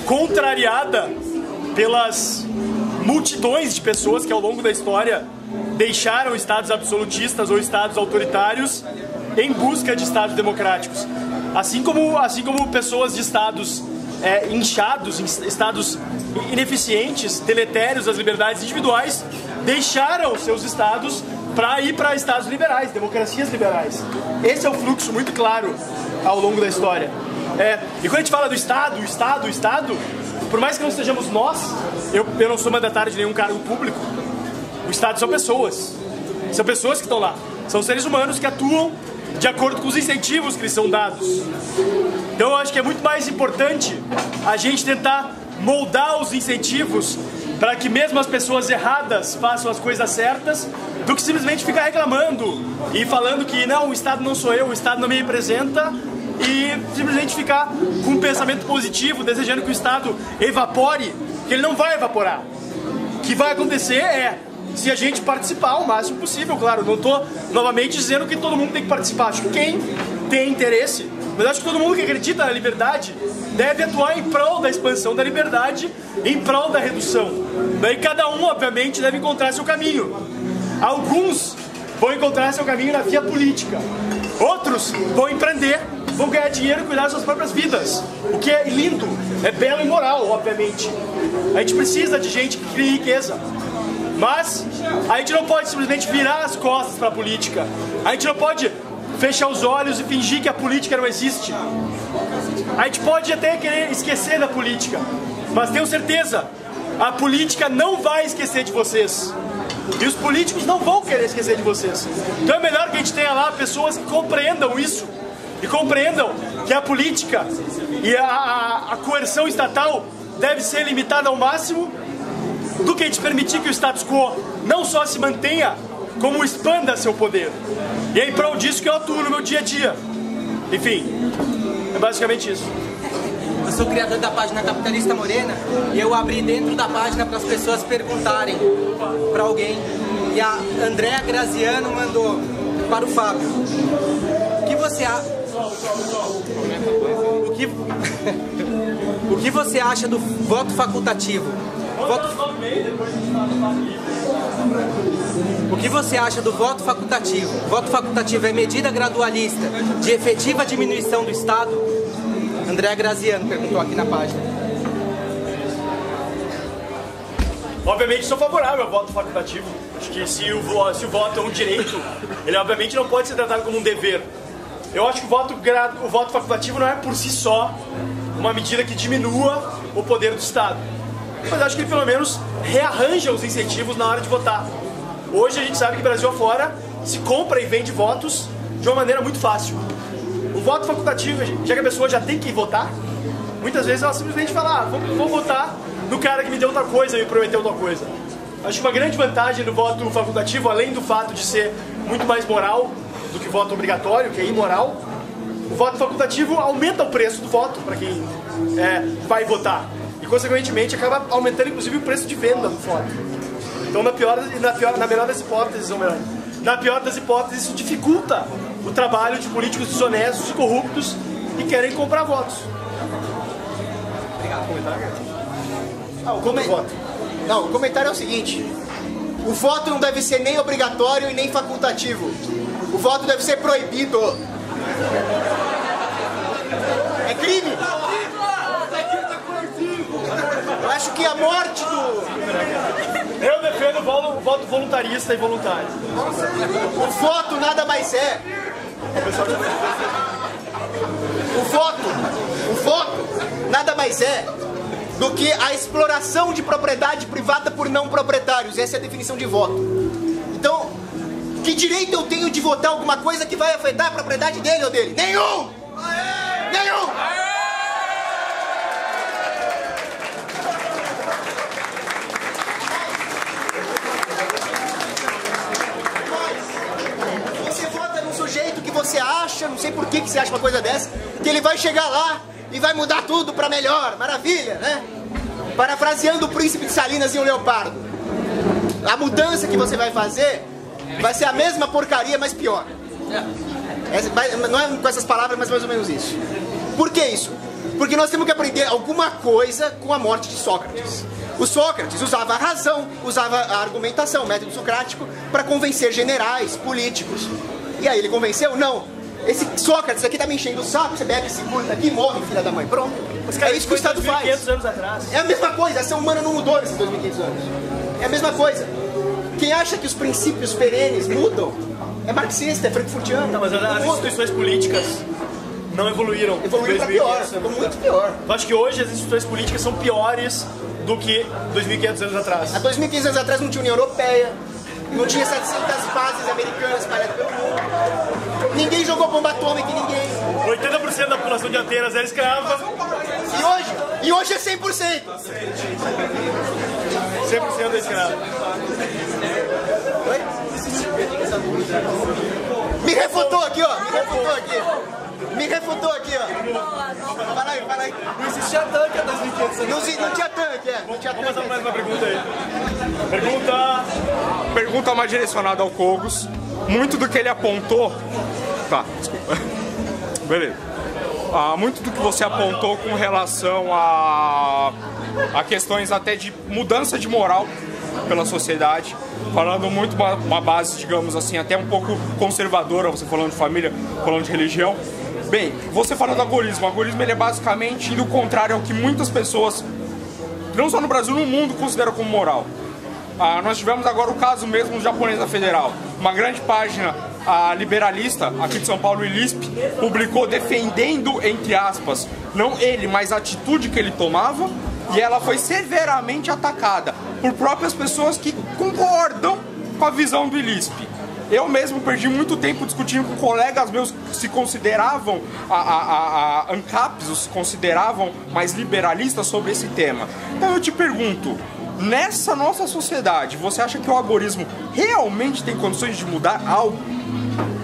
contrariada pelas multidões de pessoas que ao longo da história deixaram Estados absolutistas ou Estados autoritários em busca de Estados democráticos. Assim como pessoas de Estados inchados, Estados ineficientes, deletérios das liberdades individuais, deixaram seus Estados para ir para Estados liberais, democracias liberais. Esse é o fluxo muito claro ao longo da história. E quando a gente fala do Estado, por mais que não sejamos nós, eu não sou mandatário de nenhum cargo público, o Estado são pessoas que estão lá, são seres humanos que atuam de acordo com os incentivos que lhes são dados. Então eu acho que é muito mais importante a gente tentar moldar os incentivos para que mesmo as pessoas erradas façam as coisas certas, do que simplesmente ficar reclamando e falando que não, o Estado não sou eu, o Estado não me representa, e simplesmente ficar com um pensamento positivo, desejando que o Estado evapore, que ele não vai evaporar. O que vai acontecer é, se a gente participar o máximo possível, claro, não estou novamente dizendo que todo mundo tem que participar, acho que quem tem interesse, mas acho que todo mundo que acredita na liberdade deve atuar em prol da expansão da liberdade, em prol da redução. Daí cada um, obviamente, deve encontrar seu caminho. Alguns vão encontrar seu caminho na via política, outros vão empreender, vão ganhar dinheiro e cuidar das suas próprias vidas, o que é lindo, é belo e moral, obviamente. A gente precisa de gente que crie riqueza, mas a gente não pode simplesmente virar as costas para a política, a gente não pode fechar os olhos e fingir que a política não existe. A gente pode até querer esquecer da política, mas tenho certeza, a política não vai esquecer de vocês. E os políticos não vão querer esquecer de vocês. Então é melhor que a gente tenha lá pessoas que compreendam isso. E compreendam que a política e a coerção estatal deve ser limitada ao máximo, do que a gente permitir que o status quo não só se mantenha, como expanda seu poder. E é em prol disso que eu atuo no meu dia a dia. Enfim, é basicamente isso. Eu sou criador da página Capitalista Morena e eu abri dentro da página para as pessoas perguntarem para alguém. E a Andréa Graziano mandou para o Fábio: o que você o que você acha do voto facultativo? O que você acha do voto facultativo? Voto facultativo é medida gradualista de efetiva diminuição do Estado? André Graziano perguntou aqui na página. Obviamente sou favorável ao voto facultativo. Acho que se o voto é um direito, ele obviamente não pode ser tratado como um dever. Eu acho que o voto facultativo não é por si só uma medida que diminua o poder do Estado. Mas acho que ele pelo menos rearranja os incentivos na hora de votar. Hoje a gente sabe que Brasil afora se compra e vende votos de uma maneira muito fácil. O voto facultativo, já que a pessoa já tem que votar, muitas vezes ela simplesmente fala, vou votar no cara que me deu tal coisa e me prometeu tal coisa. Acho que uma grande vantagem do voto facultativo, além do fato de ser muito mais moral do que o voto obrigatório, que é imoral, o voto facultativo aumenta o preço do voto para quem vai votar. E, consequentemente, acaba aumentando, inclusive, o preço de venda do voto. Então, na melhor das hipóteses, ou melhor, na pior das hipóteses, isso dificulta o trabalho de políticos desonestos e corruptos que querem comprar votos. Obrigado. Comentário? Não, o comentário é o seguinte: o voto não deve ser nem obrigatório e nem facultativo. O voto deve ser proibido. É crime. Eu acho que a morte do... Eu defendo o voto voluntarista e voluntário. O voto nada mais é. O voto nada mais é do que a exploração de propriedade privada por não proprietários. Essa é a definição de voto. Então, que direito eu tenho de votar alguma coisa que vai afetar a propriedade dele ou dele? Nenhum! Nenhum! Você vota num sujeito que você acha, não sei por que você acha uma coisa dessa, que ele vai chegar lá e vai mudar tudo pra melhor. Maravilha, né? Parafraseando o Príncipe de Salinas em O Leopardo. A mudança que você vai fazer vai ser a mesma porcaria, mas pior. Não é com essas palavras, mas mais ou menos isso. Por que isso? Porque nós temos que aprender alguma coisa com a morte de Sócrates. O Sócrates usava a razão, usava a argumentação, o método socrático, para convencer generais, políticos. E aí ele convenceu? Não. Esse Sócrates aqui tá me enchendo o saco, você bebe, se curta aqui e morre, filha da mãe. Pronto. É isso que o Estado faz. 2.500 anos atrás. É a mesma coisa, a ação humana não mudou nesses 2.500 anos. É a mesma coisa. Quem acha que os princípios perenes mudam é marxista, é frankfurtiano. Não, mas as instituições políticas não evoluíram. Evoluíram pra pior, ficou muito pior. Eu acho que hoje as instituições políticas são piores do que 2.500 anos atrás. Há 2.500 anos atrás não tinha União Europeia, não tinha 700 bases americanas espalhadas pelo mundo. Ninguém jogou bomba atômica em ninguém. 80% da população de Atenas era escrava. E hoje é 100%. 100% é escravo. Oi? Me refutou aqui, ó. Me refutou aqui, ó. Fala aí. Não existia tanque há 2.500 anos. Não tinha tanque, Não tinha tanque. Vamos fazer mais uma pergunta aí. Pergunta mais direcionada ao Cogos. Muito do que ele apontou... Tá, desculpa. Beleza. Muito do que você apontou com relação a questões até de mudança de moral pela sociedade, falando muito uma base, digamos assim, até um pouco conservadora, você falando de família, falando de religião. Bem, você falando do algoritmo, o algoritmo ele é basicamente indo contrário ao que muitas pessoas, não só no Brasil, no mundo, consideram como moral. Nós tivemos agora o caso mesmo do Japonesa Federal, uma grande página liberalista aqui de São Paulo, o ILISP, publicou defendendo, entre aspas, não ele, mas a atitude que ele tomava, e ela foi severamente atacada por próprias pessoas que concordam com a visão do ILISP. Eu mesmo perdi muito tempo discutindo com colegas meus que se consideravam ANCAPs, ou se consideravam mais liberalistas sobre esse tema. Então eu te pergunto, nessa nossa sociedade, você acha que o algoritmo realmente tem condições de mudar algo?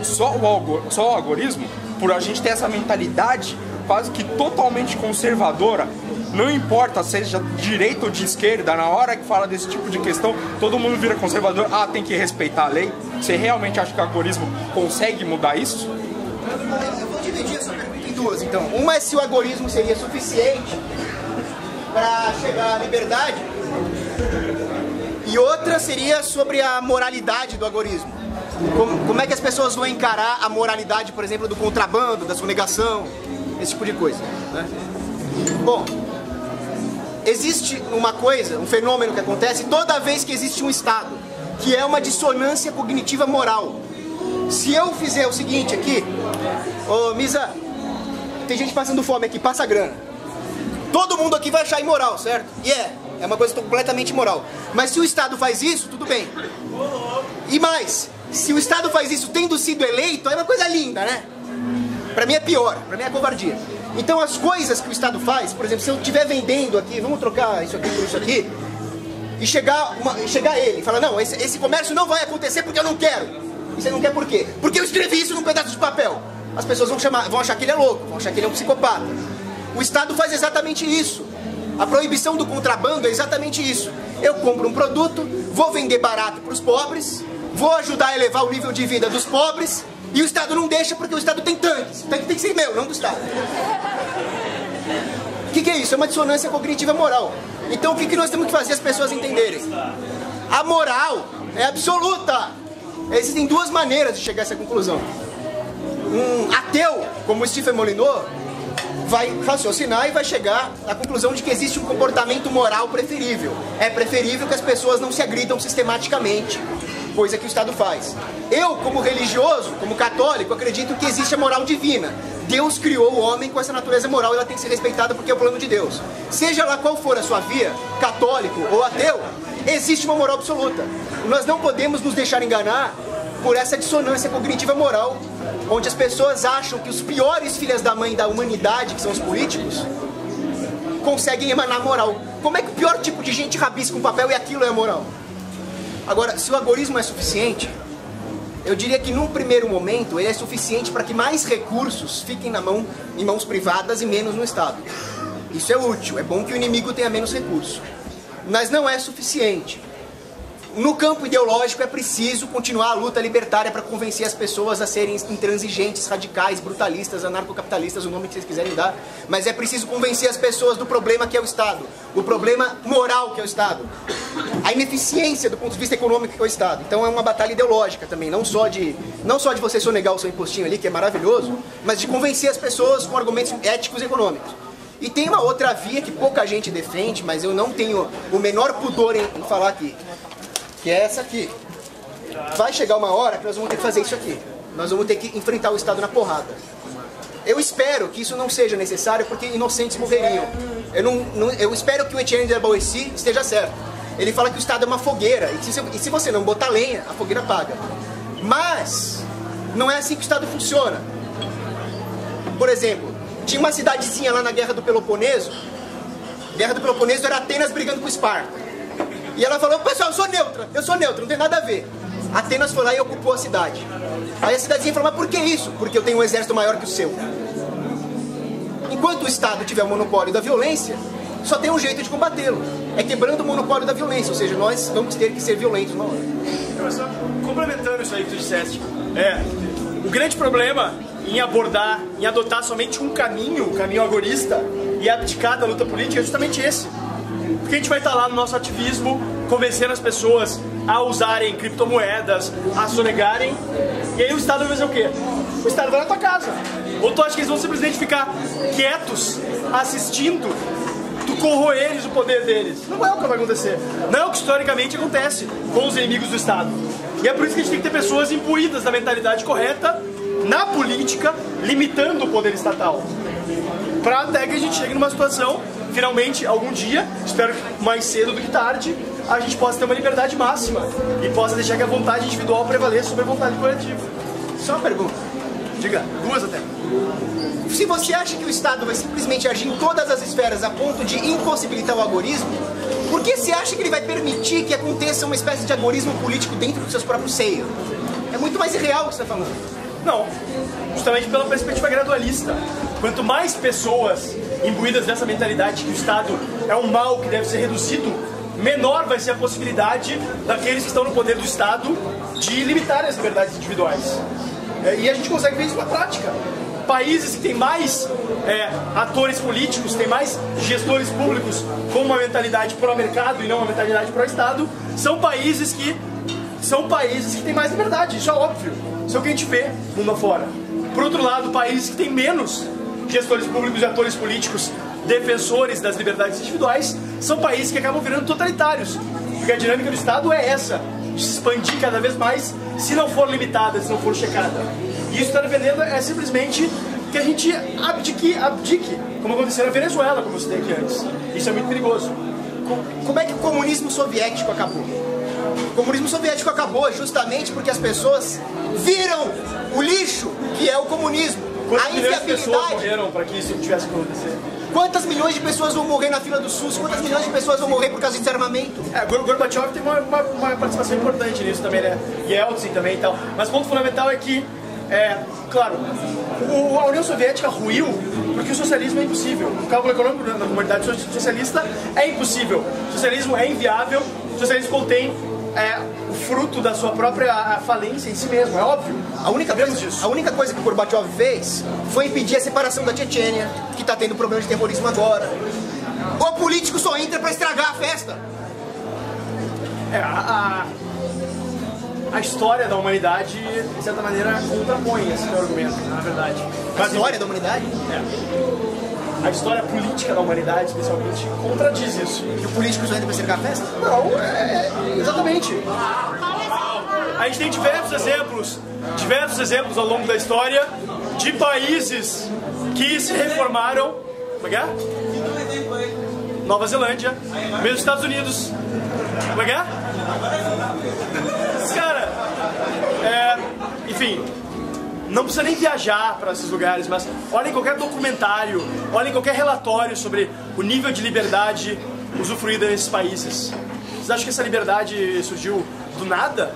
Só o algoritmo? Por a gente ter essa mentalidade quase que totalmente conservadora, não importa seja de direita ou de esquerda, na hora que fala desse tipo de questão, todo mundo vira conservador, tem que respeitar a lei. Você realmente acha que o algoritmo consegue mudar isso? Eu vou dividir essa pergunta em duas, então. Uma é se o algoritmo seria suficiente para chegar à liberdade, e outra seria sobre a moralidade do algoritmo. Como é que as pessoas vão encarar a moralidade, por exemplo, do contrabando, da sonegação, esse tipo de coisa, né? Bom, existe uma coisa, um fenômeno que acontece toda vez que existe um Estado, que é uma dissonância cognitiva moral. Se eu fizer o seguinte aqui, ô Misa, tem gente passando fome aqui, passa grana. Todo mundo aqui vai achar imoral, certo? E é uma coisa completamente imoral. Mas se o Estado faz isso, tudo bem. E mais, se o Estado faz isso tendo sido eleito, é uma coisa linda, né? Pra mim é pior, pra mim é covardia. Então as coisas que o Estado faz, por exemplo, se eu estiver vendendo aqui, vamos trocar isso aqui por isso aqui, e chegar ele e falar, não, esse comércio não vai acontecer porque eu não quero. E você não quer por quê? Porque eu escrevi isso num pedaço de papel. As pessoas vão achar que ele é louco, vão achar que ele é um psicopata. O Estado faz exatamente isso. A proibição do contrabando é exatamente isso. Eu compro um produto, vou vender barato para os pobres, vou ajudar a elevar o nível de vida dos pobres, e o Estado não deixa porque o Estado tem tanques. O tanque tem que ser meu, não do Estado. O que é isso? É uma dissonância cognitiva moral. Então o que nós temos que fazer as pessoas entenderem? A moral é absoluta. Existem duas maneiras de chegar a essa conclusão. Um ateu, como o Stephen Molyneux, vai raciocinar e vai chegar à conclusão de que existe um comportamento moral preferível. É preferível que as pessoas não se agridam sistematicamente, coisa que o Estado faz. Eu, como religioso, como católico, acredito que existe a moral divina. Deus criou o homem com essa natureza moral e ela tem que ser respeitada porque é o plano de Deus. Seja lá qual for a sua via, católico ou ateu, existe uma moral absoluta. Nós não podemos nos deixar enganar por essa dissonância cognitiva moral, onde as pessoas acham que os piores filhas da mãe da humanidade, que são os políticos, conseguem emanar moral. Como é que o pior tipo de gente rabisca um papel e aquilo é moral? Agora, se o agorismo é suficiente, eu diria que num primeiro momento ele é suficiente para que mais recursos fiquem em mãos privadas e menos no Estado. Isso é útil, é bom que o inimigo tenha menos recursos. Mas não é suficiente. No campo ideológico é preciso continuar a luta libertária para convencer as pessoas a serem intransigentes, radicais, brutalistas, anarcocapitalistas, o nome que vocês quiserem dar. Mas é preciso convencer as pessoas do problema que é o Estado, o problema moral que é o Estado, a ineficiência do ponto de vista econômico que é o Estado. Então é uma batalha ideológica também, não só de você sonegar o seu impostinho ali, que é maravilhoso, mas de convencer as pessoas com argumentos éticos e econômicos. E tem uma outra via que pouca gente defende, mas eu não tenho o menor pudor em falar aqui, que é essa aqui. Vai chegar uma hora que nós vamos ter que fazer isso aqui. Nós vamos ter que enfrentar o Estado na porrada. Eu espero que isso não seja necessário, porque inocentes morreriam. Eu espero que o Etienne de Boissy esteja certo. Ele fala que o Estado é uma fogueira, e se você não botar lenha, a fogueira apaga. Mas não é assim que o Estado funciona. Por exemplo, tinha uma cidadezinha lá na Guerra do Peloponeso. A Guerra do Peloponeso era Atenas brigando com Esparta. E ela falou, pessoal, eu sou neutra, não tem nada a ver. Atenas foi lá e ocupou a cidade. Aí a cidadezinha falou, mas por que isso? Porque eu tenho um exército maior que o seu. Enquanto o Estado tiver o monopólio da violência, só tem um jeito de combatê-lo. É quebrando o monopólio da violência, ou seja, nós vamos ter que ser violentos na hora. Professor, complementando isso aí que tu disseste, o grande problema em adotar somente um caminho, o caminho agorista, e abdicar da luta política é justamente esse. Porque a gente vai estar lá no nosso ativismo, convencendo as pessoas a usarem criptomoedas, a sonegarem, e aí o Estado vai fazer o quê? O Estado vai na tua casa. Ou tu acha que eles vão simplesmente ficar quietos, assistindo, tu corroeres o poder deles? Não é o que vai acontecer. Não é o que historicamente acontece com os inimigos do Estado. E é por isso que a gente tem que ter pessoas imbuídas da mentalidade correta na política, limitando o poder estatal. Para até que a gente chegue numa situação, finalmente, algum dia, espero que mais cedo do que tarde, a gente possa ter uma liberdade máxima e possa deixar que a vontade individual prevaleça sobre a vontade coletiva. Só uma pergunta. Diga, duas até. Se você acha que o Estado vai simplesmente agir em todas as esferas a ponto de impossibilitar o agorismo, por que você acha que ele vai permitir que aconteça uma espécie de agorismo político dentro dos seus próprios seios? É muito mais irreal o que você está falando. Não, justamente pela perspectiva gradualista. Quanto mais pessoas imbuídas dessa mentalidade que o Estado é um mal que deve ser reduzido, menor vai ser a possibilidade daqueles que estão no poder do Estado de limitar as liberdades individuais. E a gente consegue ver isso na prática. Países que têm mais atores políticos, têm mais gestores públicos com uma mentalidade pró-mercado e não uma mentalidade pró-Estado, são países que têm mais liberdade, isso é óbvio. Isso é o que a gente vê mundo afora. Por outro lado, países que têm menos gestores públicos e atores políticos defensores das liberdades individuais são países que acabam virando totalitários. Porque a dinâmica do Estado é essa, de se expandir cada vez mais, se não for limitada, se não for checada. E isso está defendendo é simplesmente que a gente abdique, como aconteceu na Venezuela, como eu citei aqui antes. Isso é muito perigoso. Como é que o comunismo soviético acabou? O comunismo soviético acabou justamente porque as pessoas viram o lixo que é o comunismo. Quantas A milhões de pessoas inviabilidade. morreram para que isso tivesse que acontecer? Quantas milhões de pessoas vão morrer na fila do SUS? Quantas milhões de pessoas vão morrer por causa de desarmamento? Gorbachev tem uma participação importante nisso também, né? E Yeltsin também e tal. Mas o ponto fundamental é que, claro, a União Soviética ruiu porque o socialismo é impossível. O cálculo econômico na comunidade socialista é impossível. O socialismo é inviável. O socialismo contém o fruto da sua própria falência em si mesmo, é óbvio. A única coisa que o Gorbachev fez foi impedir a separação da Chechênia, que está tendo problema de terrorismo agora. O político só entra para estragar a festa. A história da humanidade, de certa maneira, contrapõe esse teu argumento, na verdade. A história da humanidade? A história política da humanidade, especialmente, contradiz isso. Que o político só entra para estragar a festa? Não, exatamente. A gente tem diversos exemplos ao longo da história de países que se reformaram. Como é que é? Nova Zelândia, mesmo Estados Unidos. Como é que é? Cara, enfim, não precisa nem viajar para esses lugares, mas olhem qualquer documentário, olhem qualquer relatório sobre o nível de liberdade usufruída nesses países. Vocês acham que essa liberdade surgiu do nada?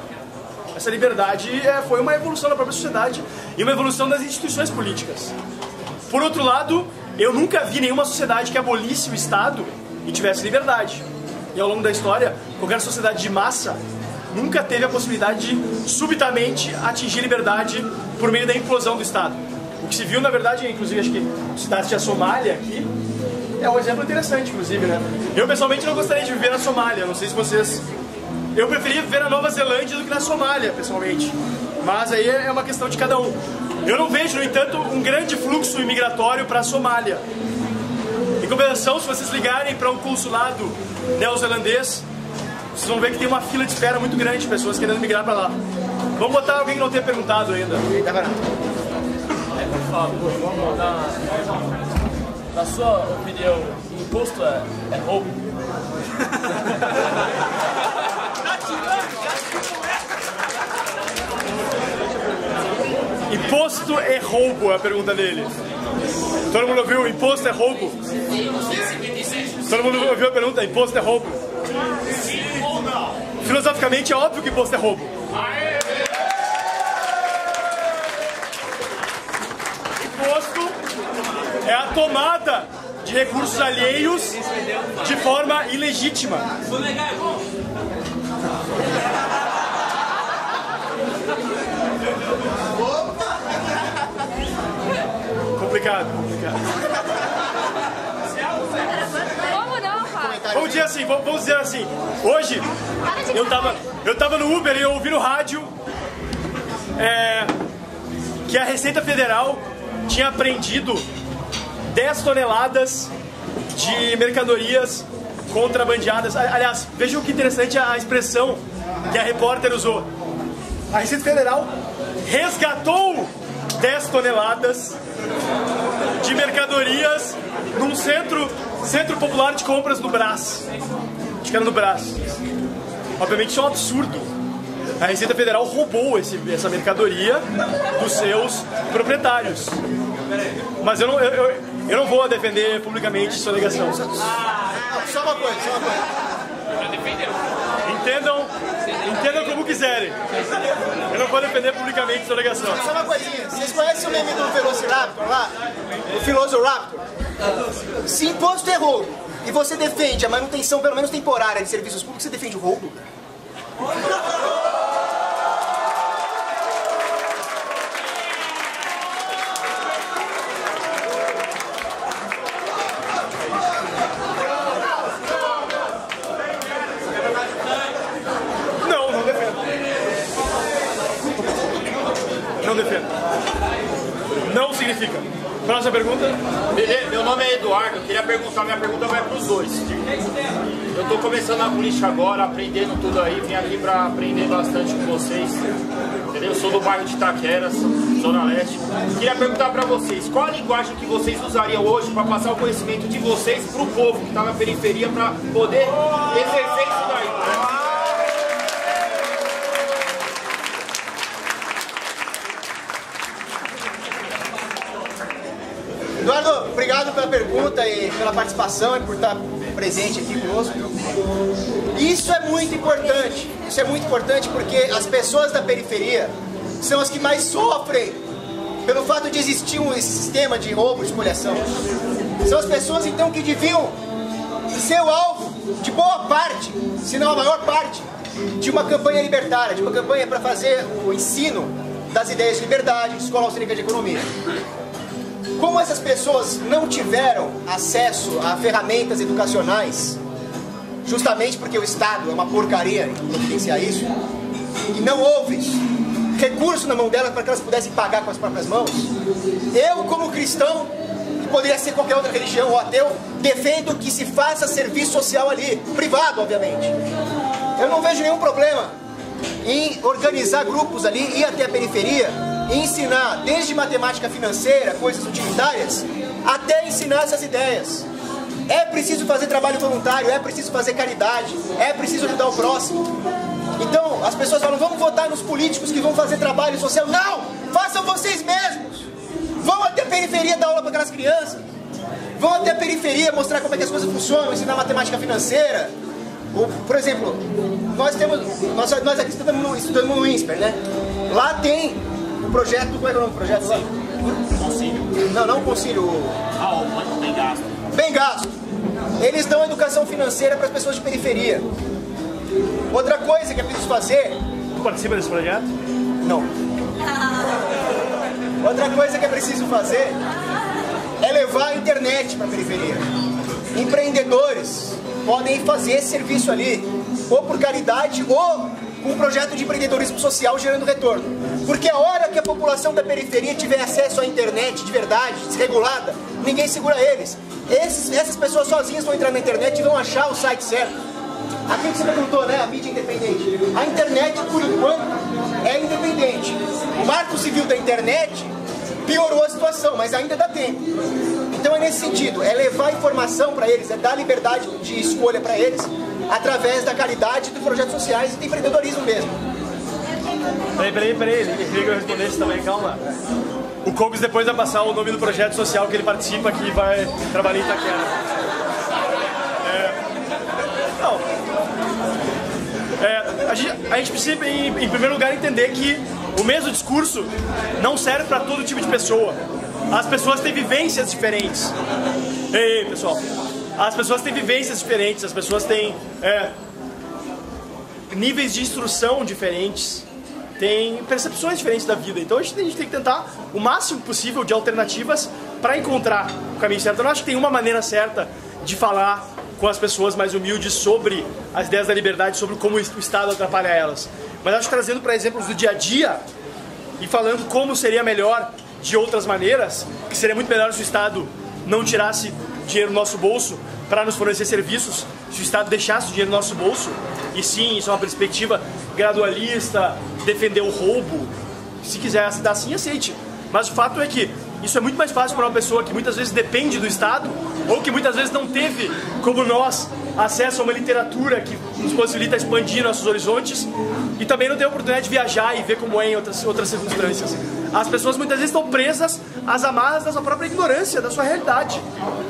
Essa liberdade foi uma evolução da própria sociedade e uma evolução das instituições políticas. Por outro lado, eu nunca vi nenhuma sociedade que abolisse o Estado e tivesse liberdade. E ao longo da história, qualquer sociedade de massa nunca teve a possibilidade de subitamente atingir liberdade por meio da implosão do Estado. O que se viu, na verdade, inclusive, acho que citaste a Somália aqui, é um exemplo interessante, inclusive, né? Eu, pessoalmente, não gostaria de viver na Somália, não sei se vocês... Eu preferia viver na Nova Zelândia do que na Somália, pessoalmente. Mas aí é uma questão de cada um. Eu não vejo, no entanto, um grande fluxo imigratório para a Somália. Em compensação, se vocês ligarem para um consulado neozelandês, vocês vão ver que tem uma fila de espera muito grande de pessoas querendo migrar para lá. Vamos botar alguém que não tenha perguntado ainda. Por favor, vamos dar... Na sua opinião, imposto é roubo? Imposto é roubo, é a pergunta dele. Todo mundo ouviu? Imposto é roubo? Todo mundo ouviu a pergunta? Imposto é roubo? Filosoficamente é óbvio que imposto é roubo. Imposto é a tomada de recursos alheios de forma ilegítima. Complicado. Como não, pai? Vamos dizer assim. Hoje eu tava no Uber e eu ouvi no rádio que a Receita Federal tinha apreendido 10 toneladas de mercadorias contrabandeadas. Aliás, vejam que interessante a expressão que a repórter usou. A Receita Federal resgatou 10 toneladas de mercadorias num centro popular de compras no Brás. Acho que era no Brás. Obviamente isso é um absurdo. A Receita Federal roubou essa mercadoria dos seus proprietários. Mas eu não vou defender publicamente sua alegação. Só uma coisa. Entendam como quiserem. Eu não vou defender publicamente sua alegação. Só uma coisinha. Vocês conhecem o meme do Velociraptor lá? O Filosiraptor? Se imposto é roubo e você defende a manutenção, pelo menos temporária, de serviços públicos, você defende o roubo? Não defendo. Não significa. Próxima pergunta. Meu nome é Eduardo, eu queria perguntar, minha pergunta vai para os dois. Eu estou começando na política agora, aprendendo tudo aí, vim aqui para aprender bastante com vocês. Entendeu? Eu sou do bairro de Itaqueras, Zona Leste. Queria perguntar para vocês, qual a linguagem que vocês usariam hoje para passar o conhecimento de vocês para o povo que está na periferia para poder exercer isso daí? Eduardo, obrigado pela pergunta e pela participação e por estar presente aqui conosco. Isso é muito importante. Isso é muito importante porque as pessoas da periferia são as que mais sofrem pelo fato de existir esse sistema de roubo e espoliação. São as pessoas, então, que deviam ser o alvo de boa parte, se não a maior parte, de uma campanha libertária, de uma campanha para fazer o ensino das ideias de liberdade, escola austríaca de economia. Como essas pessoas não tiveram acesso a ferramentas educacionais, justamente porque o Estado é uma porcaria em providenciar isso, e não houve recurso na mão delas para que elas pudessem pagar com as próprias mãos, eu, como cristão, que poderia ser qualquer outra religião ou ateu, defendo que se faça serviço social ali, privado, obviamente. Eu não vejo nenhum problema em organizar grupos ali, ir até a periferia e ensinar desde matemática financeira, coisas utilitárias, até ensinar essas ideias. É preciso fazer trabalho voluntário, é preciso fazer caridade, é preciso ajudar o próximo. Então, as pessoas falam, vamos votar nos políticos que vão fazer trabalho social. Não! Façam vocês mesmos! Vão até a periferia dar aula para aquelas crianças. Vão até a periferia mostrar como é que as coisas funcionam, ensinar matemática financeira. Ou, por exemplo, nós aqui estudamos no INSPER, né? Lá tem um projeto, como é que é o nome do projeto lá? Concílio. Não o concílio. O Bem Gasto. Bem Gasto. Eles dão educação financeira para as pessoas de periferia. Outra coisa que é preciso fazer... Tu participa desse projeto? Não. Outra coisa que é preciso fazer é levar a internet para a periferia. Empreendedores podem fazer esse serviço ali, ou por caridade, ou com um projeto de empreendedorismo social gerando retorno. Porque a hora que a população da periferia tiver acesso à internet de verdade, desregulada, ninguém segura eles. Essas pessoas sozinhas vão entrar na internet e vão achar o site certo. Aquilo que você perguntou, né? A mídia independente. A internet, por enquanto, é independente. O marco civil da internet piorou a situação, mas ainda dá tempo. Então é nesse sentido, é levar informação para eles, é dar liberdade de escolha para eles, através da caridade, de projetos sociais e do empreendedorismo mesmo. Peraí, ele queria que eu respondesse também, calma. O Cogos depois vai passar o nome do projeto social que ele participa, que vai trabalhar em Itaquera. A gente precisa, em primeiro lugar, entender que o mesmo discurso não serve para todo tipo de pessoa. As pessoas têm vivências diferentes. Ei, pessoal, as pessoas têm vivências diferentes, as pessoas têm níveis de instrução diferentes, têm percepções diferentes da vida. Então a gente tem que tentar o máximo possível de alternativas para encontrar o caminho certo. Eu não acho que tem uma maneira certa de falar com as pessoas mais humildes sobre as ideias da liberdade, sobre como o Estado atrapalha elas. Mas acho que trazendo para exemplos do dia a dia e falando como seria melhor de outras maneiras, que seria muito melhor se o Estado não tirasse dinheiro do nosso bolso para nos fornecer serviços, se o Estado deixasse o dinheiro no nosso bolso, e sim, isso é uma perspectiva gradualista, defender o roubo, se quiser aceitar assim, aceite. Mas o fato é que isso é muito mais fácil para uma pessoa que muitas vezes depende do Estado, ou que muitas vezes não teve, como nós, acesso a uma literatura que nos possibilita expandir nossos horizontes, e também não tem a oportunidade de viajar e ver como é em outras circunstâncias. As pessoas muitas vezes estão presas às amarras da sua própria ignorância, da sua realidade.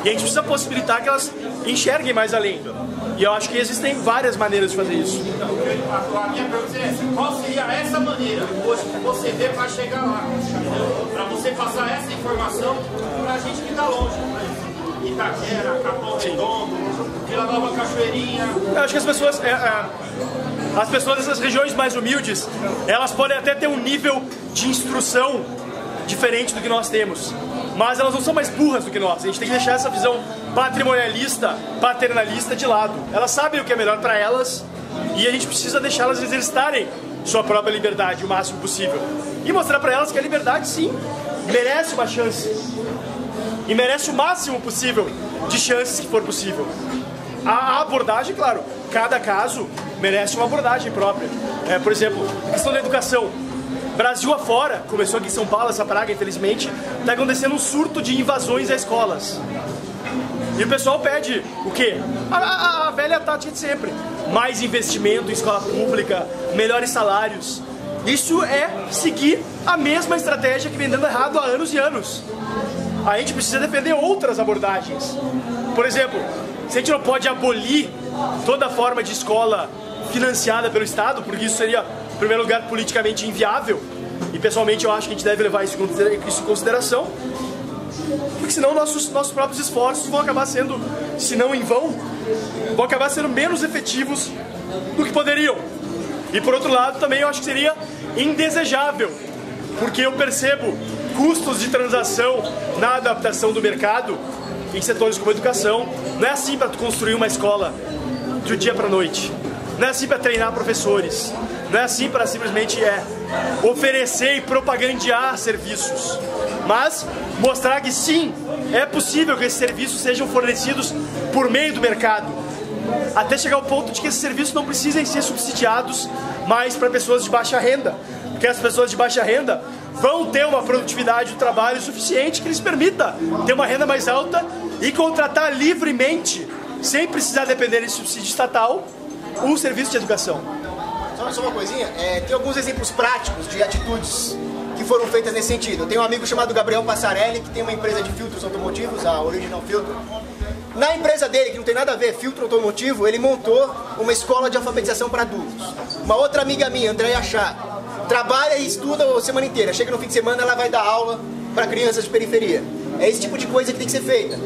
E a gente precisa possibilitar que elas enxerguem mais além. E eu acho que existem várias maneiras de fazer isso. A minha pergunta é essa: qual seria essa maneira hoje que você vê para chegar lá? Para você passar essa informação para a gente que está longe. Itaquera, Capão Redondo, Vila Nova Cachoeirinha. Eu acho que as pessoas dessas regiões mais humildes, elas podem até ter um nível de instrução diferente do que nós temos, mas elas não são mais burras do que nós. A gente tem que deixar essa visão patrimonialista, paternalista de lado. Elas sabem o que é melhor para elas e a gente precisa deixá-las exercitarem sua própria liberdade o máximo possível e mostrar para elas que a liberdade, sim, merece uma chance e merece o máximo possível de chances que for possível. A abordagem, claro, cada caso merece uma abordagem própria. Por exemplo, a questão da educação. Brasil afora, começou aqui em São Paulo essa praga, infelizmente, está acontecendo um surto de invasões a escolas. E o pessoal pede o quê? A velha tática de sempre. Mais investimento em escola pública, melhores salários. Isso é seguir a mesma estratégia que vem dando errado há anos e anos. a gente precisa defender outras abordagens. Por exemplo, se a gente não pode abolir toda forma de escola financiada pelo Estado, porque isso seria, em primeiro lugar, politicamente inviável, e pessoalmente eu acho que a gente deve levar isso em consideração, porque senão nossos próprios esforços vão acabar sendo, se não em vão, vão acabar sendo menos efetivos do que poderiam. E por outro lado, também eu acho que seria indesejável, porque eu percebo custos de transação na adaptação do mercado em setores como a educação. Não é assim para tu construir uma escola do dia para a noite. Não é assim para treinar professores. Não é assim para simplesmente oferecer e propagandear serviços. Mas mostrar que sim, é possível que esses serviços sejam fornecidos por meio do mercado. Até chegar ao ponto de que esses serviços não precisem ser subsidiados mais para pessoas de baixa renda. Porque as pessoas de baixa renda vão ter uma produtividade do trabalho suficiente que lhes permita ter uma renda mais alta e contratar livremente, sem precisar depender de subsídio estatal, um serviço de educação. Só uma coisinha, tem alguns exemplos práticos de atitudes que foram feitas nesse sentido. Eu tenho um amigo chamado Gabriel Passarelli, que tem uma empresa de filtros automotivos, a Original Filter. Na empresa dele, que não tem nada a ver, filtro automotivo, ele montou uma escola de alfabetização para adultos. Uma outra amiga minha, Andréia Chá, trabalha e estuda a semana inteira. Chega no fim de semana, ela vai dar aula para crianças de periferia. É esse tipo de coisa que tem que ser feita.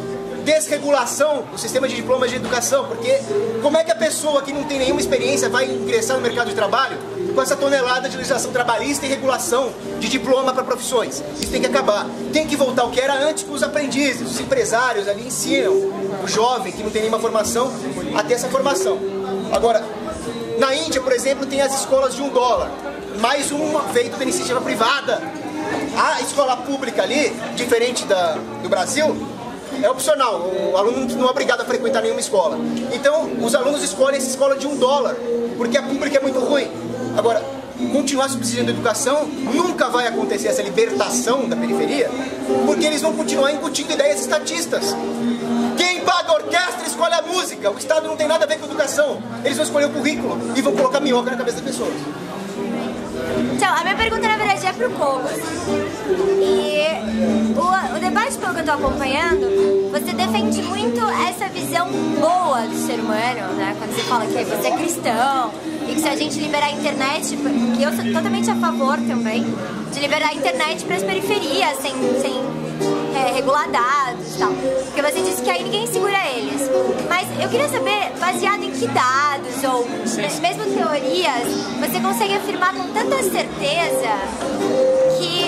Desregulação do sistema de diplomas de educação, porque como é que a pessoa que não tem nenhuma experiência vai ingressar no mercado de trabalho com essa tonelada de legislação trabalhista e regulação de diploma para profissões? Isso tem que acabar. Tem que voltar ao que era antes, que os aprendizes, os empresários ali ensinam o jovem que não tem nenhuma formação a ter essa formação. Agora, na Índia, por exemplo, tem as escolas de $1, mais uma feita da iniciativa privada. A escola pública ali, diferente do Brasil, é opcional, o aluno não é obrigado a frequentar nenhuma escola. Então, os alunos escolhem essa escola de $1, porque a pública é muito ruim. Agora, continuar subsidiando a educação, nunca vai acontecer essa libertação da periferia, porque eles vão continuar incutindo ideias estatistas. Quem paga a orquestra escolhe a música, o Estado não tem nada a ver com a educação. Eles vão escolher o currículo e vão colocar minhoca na cabeça das pessoas. Então, a minha pergunta na verdade é pro Cogos. E o debate pelo que eu tô acompanhando, você defende muito essa visão boa do ser humano, né? Quando você fala que você é cristão e que se a gente liberar a internet, que eu sou totalmente a favor também, de liberar a internet para as periferias, sem regular dados e tal. Porque você disse que aí ninguém segura eles. Mas eu queria saber, baseado em que dados ou mesmo teorias, você consegue afirmar com tanta certeza que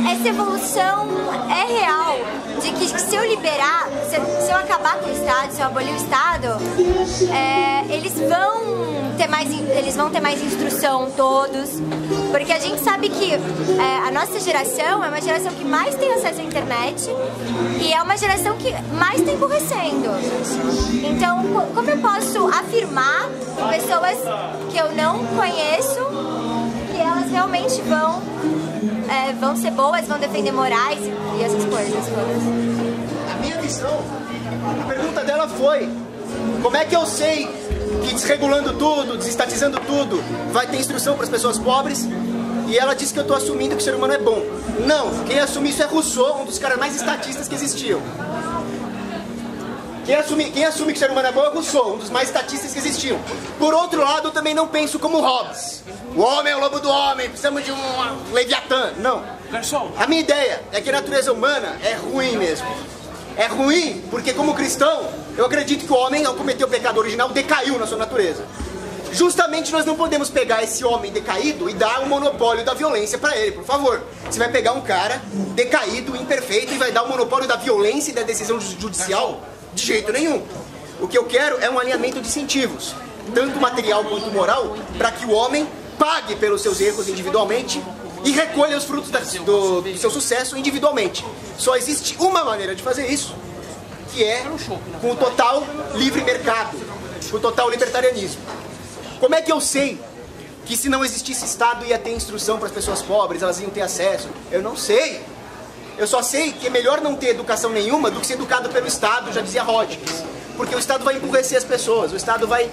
essa evolução é real, de que se eu liberar, se eu acabar com o Estado, se eu abolir o Estado, eles vão ter mais instrução todos, porque a gente sabe que a nossa geração é uma geração que mais tem acesso à internet e é uma geração que mais está emburrecendo. Então, como eu posso afirmar pessoas que eu não conheço que elas realmente vão ser boas, vão defender morais e essas coisas todas? A minha visão, a pergunta dela foi: como é que eu sei que desregulando tudo, desestatizando tudo, vai ter instrução para as pessoas pobres? E ela disse que eu estou assumindo que o ser humano é bom. Não, quem assume isso é Rousseau, um dos caras mais estatistas que existiam. Quem assume que o ser humano é bom é Rousseau, um dos mais estatistas que existiam. Por outro lado, eu também não penso como Hobbes. O homem é o lobo do homem, precisamos de um Leviatã. Não. A minha ideia é que a natureza humana é ruim mesmo. É ruim porque, como cristão, eu acredito que o homem, ao cometer o pecado original, decaiu na sua natureza. Justamente nós não podemos pegar esse homem decaído e dar o monopólio da violência para ele, por favor. Você vai pegar um cara decaído, imperfeito, e vai dar o monopólio da violência e da decisão judicial? De jeito nenhum. O que eu quero é um alinhamento de incentivos, tanto material quanto moral, para que o homem pague pelos seus erros individualmente e recolha os frutos do seu sucesso individualmente. Só existe uma maneira de fazer isso, que é com o total livre mercado, com o total libertarianismo. Como é que eu sei que se não existisse Estado ia ter instrução para as pessoas pobres, elas iam ter acesso? Eu não sei. Eu só sei que é melhor não ter educação nenhuma do que ser educado pelo Estado, já dizia Rodgers. Porque o Estado vai empurrecer as pessoas, o Estado vai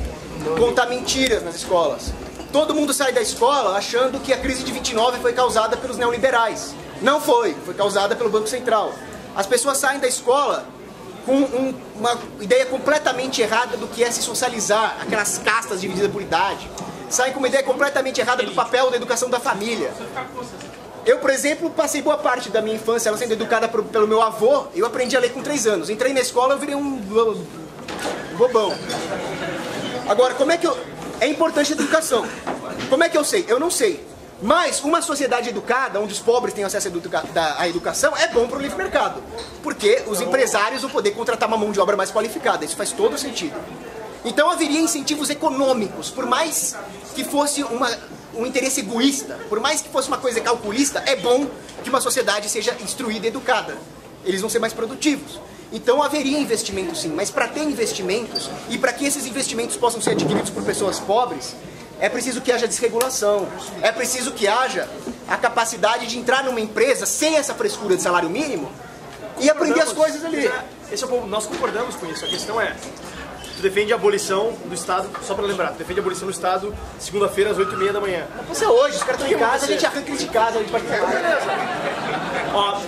contar mentiras nas escolas. Todo mundo sai da escola achando que a crise de 29 foi causada pelos neoliberais. Não foi, foi causada pelo Banco Central. As pessoas saem da escola com uma ideia completamente errada do que é se socializar, aquelas castas divididas por idade. Saem com uma ideia completamente errada do papel da educação da família. Eu, por exemplo, passei boa parte da minha infância ela sendo educada pelo meu avô. Eu aprendi a ler com 3 anos. Entrei na escola, eu virei um bobão. Agora, como é que eu... É importante a educação. Como é que eu sei? Eu não sei. Mas uma sociedade educada, onde os pobres têm acesso à educação, é bom para o livre mercado. Porque os empresários vão poder contratar uma mão de obra mais qualificada. Isso faz todo sentido. Então haveria incentivos econômicos, por mais que fosse um interesse egoísta, por mais que fosse uma coisa calculista, é bom que uma sociedade seja instruída e educada. Eles vão ser mais produtivos. Então haveria investimento sim, mas para ter investimentos e para que esses investimentos possam ser adquiridos por pessoas pobres, é preciso que haja desregulação, é preciso que haja a capacidade de entrar numa empresa sem essa frescura de salário mínimo e aprender as coisas ali. Nós concordamos com isso, a questão é, tu defende a abolição do Estado, só para lembrar, tu defende a abolição do Estado segunda-feira às 8h30 da manhã. Não pode ser hoje, os caras estão em casa, a gente arranca eles de casa, a gente pode falar. Beleza. Ó,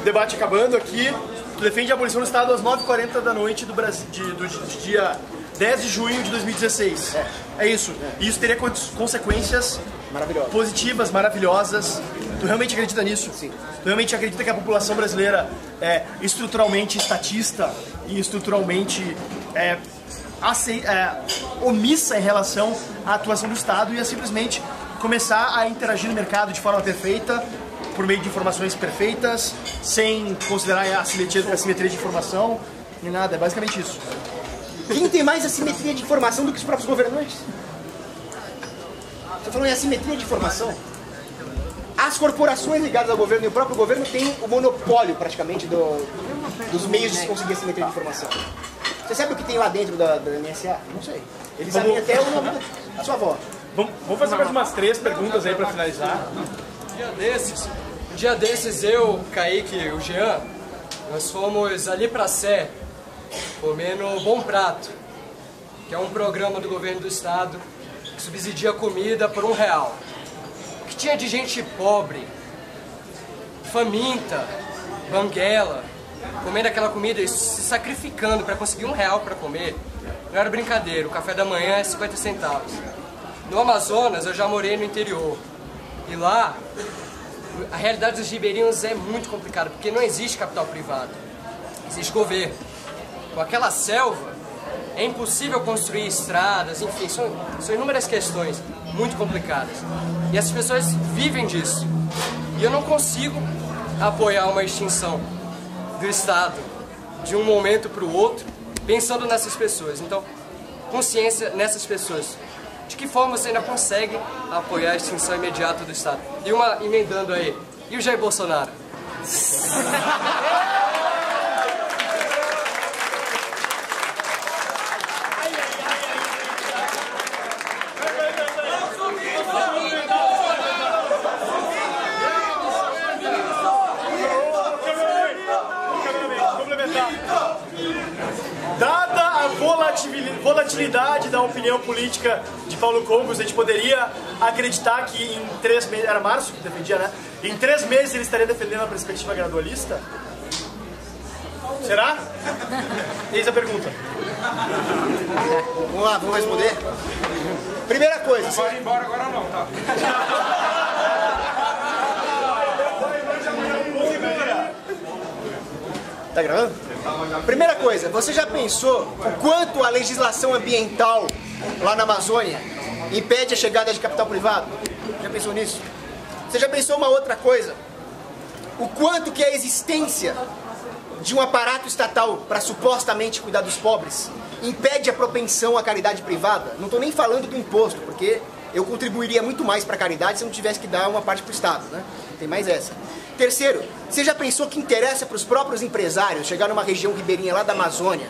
debate acabando aqui, tu defende a abolição do Estado às 9h40 da noite do Brasil, do dia 10 de junho de 2016. É isso. E isso teria consequências positivas, maravilhosas. Tu realmente acredita nisso? Sim. Tu realmente acredita que a população brasileira é estruturalmente estatista e estruturalmente omissa em relação à atuação do Estado e a simplesmente começar a interagir no mercado de forma perfeita, por meio de informações perfeitas, sem considerar a assimetria de informação, nem nada. É basicamente isso. Quem tem mais assimetria de informação do que os próprios governantes? Você falou em assimetria de informação? As corporações ligadas ao governo e o próprio governo têm o monopólio, praticamente, dos meios de se conseguir assimetria de informação. Você sabe o que tem lá dentro da NSA? Não sei. Eles sabem até o nome da sua avó. Vamos fazer mais umas 3 perguntas aí para finalizar. Um dia desses, eu, Kaique e o Jean, nós fomos ali pra Sé, comendo Bom Prato, que é um programa do governo do estado que subsidia comida por R$1. O que tinha de gente pobre, faminta, banguela, comendo aquela comida e se sacrificando para conseguir R$1 para comer, não era brincadeira, o café da manhã é 50 centavos. No Amazonas eu já morei no interior, e lá a realidade dos ribeirinhos é muito complicada, porque não existe capital privado, existe governo. Com aquela selva, é impossível construir estradas, enfim, são inúmeras questões muito complicadas. E as pessoas vivem disso. E eu não consigo apoiar uma extinção do Estado de um momento para o outro, pensando nessas pessoas. Então, consciência nessas pessoas. De que forma você ainda consegue apoiar a extinção imediata do Estado? E uma emendando aí, e o Jair Bolsonaro? Dada a volatilidade da opinião política de Paulo Cogos, a gente poderia acreditar que em 3 meses, era março que defendia, né? Em 3 meses ele estaria defendendo a perspectiva gradualista? Será? Eis a pergunta. Vamos lá, vamos responder? Primeira coisa... Não pode ir embora agora não, tá? Tá gravando? Primeira coisa, você já pensou o quanto a legislação ambiental lá na Amazônia impede a chegada de capital privado? Já pensou nisso? Você já pensou uma outra coisa? O quanto que a existência de um aparato estatal para supostamente cuidar dos pobres impede a propensão à caridade privada? Não estou nem falando do imposto, porque eu contribuiria muito mais para a caridade se eu não tivesse que dar uma parte para o Estado, né? Tem mais essa. Terceiro, você já pensou que interessa para os próprios empresários chegar numa região ribeirinha lá da Amazônia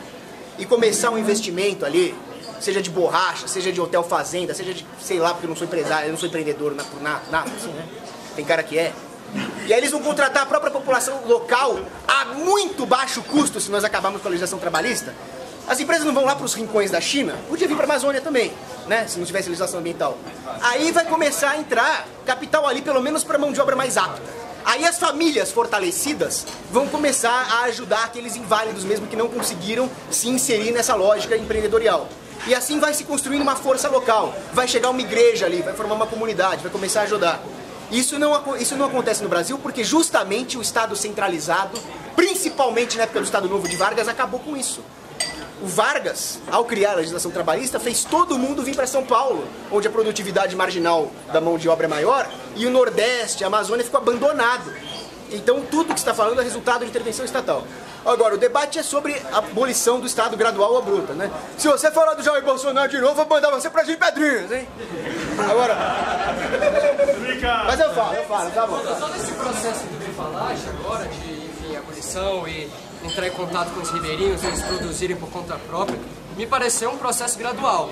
e começar um investimento ali, seja de borracha, seja de hotel fazenda, seja de, sei lá, porque eu não sou empresário, eu não sou empreendedor, nada assim, né? Tem cara que é. E aí eles vão contratar a própria população local a muito baixo custo se nós acabarmos com a legislação trabalhista. As empresas não vão lá para os rincões da China, podia vir para a Amazônia também, né? Se não tivesse legislação ambiental. Aí vai começar a entrar capital ali, pelo menos para mão de obra mais apta. Aí as famílias fortalecidas vão começar a ajudar aqueles inválidos mesmo que não conseguiram se inserir nessa lógica empreendedorial. E assim vai se construindo uma força local. Vai chegar uma igreja ali, vai formar uma comunidade, vai começar a ajudar. Isso não acontece no Brasil porque justamente o Estado centralizado, principalmente na época do Estado Novo de Vargas, acabou com isso. O Vargas, ao criar a legislação trabalhista, fez todo mundo vir para São Paulo, onde a produtividade marginal da mão de obra é maior, e o Nordeste, a Amazônia, ficou abandonado. Então tudo que você está falando é resultado de intervenção estatal. Agora, o debate é sobre a abolição do Estado gradual ou bruta, né? Se você falar do Jair Bolsonaro de novo, eu vou mandar você pra Gil Pedrinhas, hein? Agora... Mas eu falo, tá bom. Só nesse processo de falagem agora, de, enfim, abolição e entrar em contato com os ribeirinhos, eles produzirem por conta própria, me pareceu um processo gradual,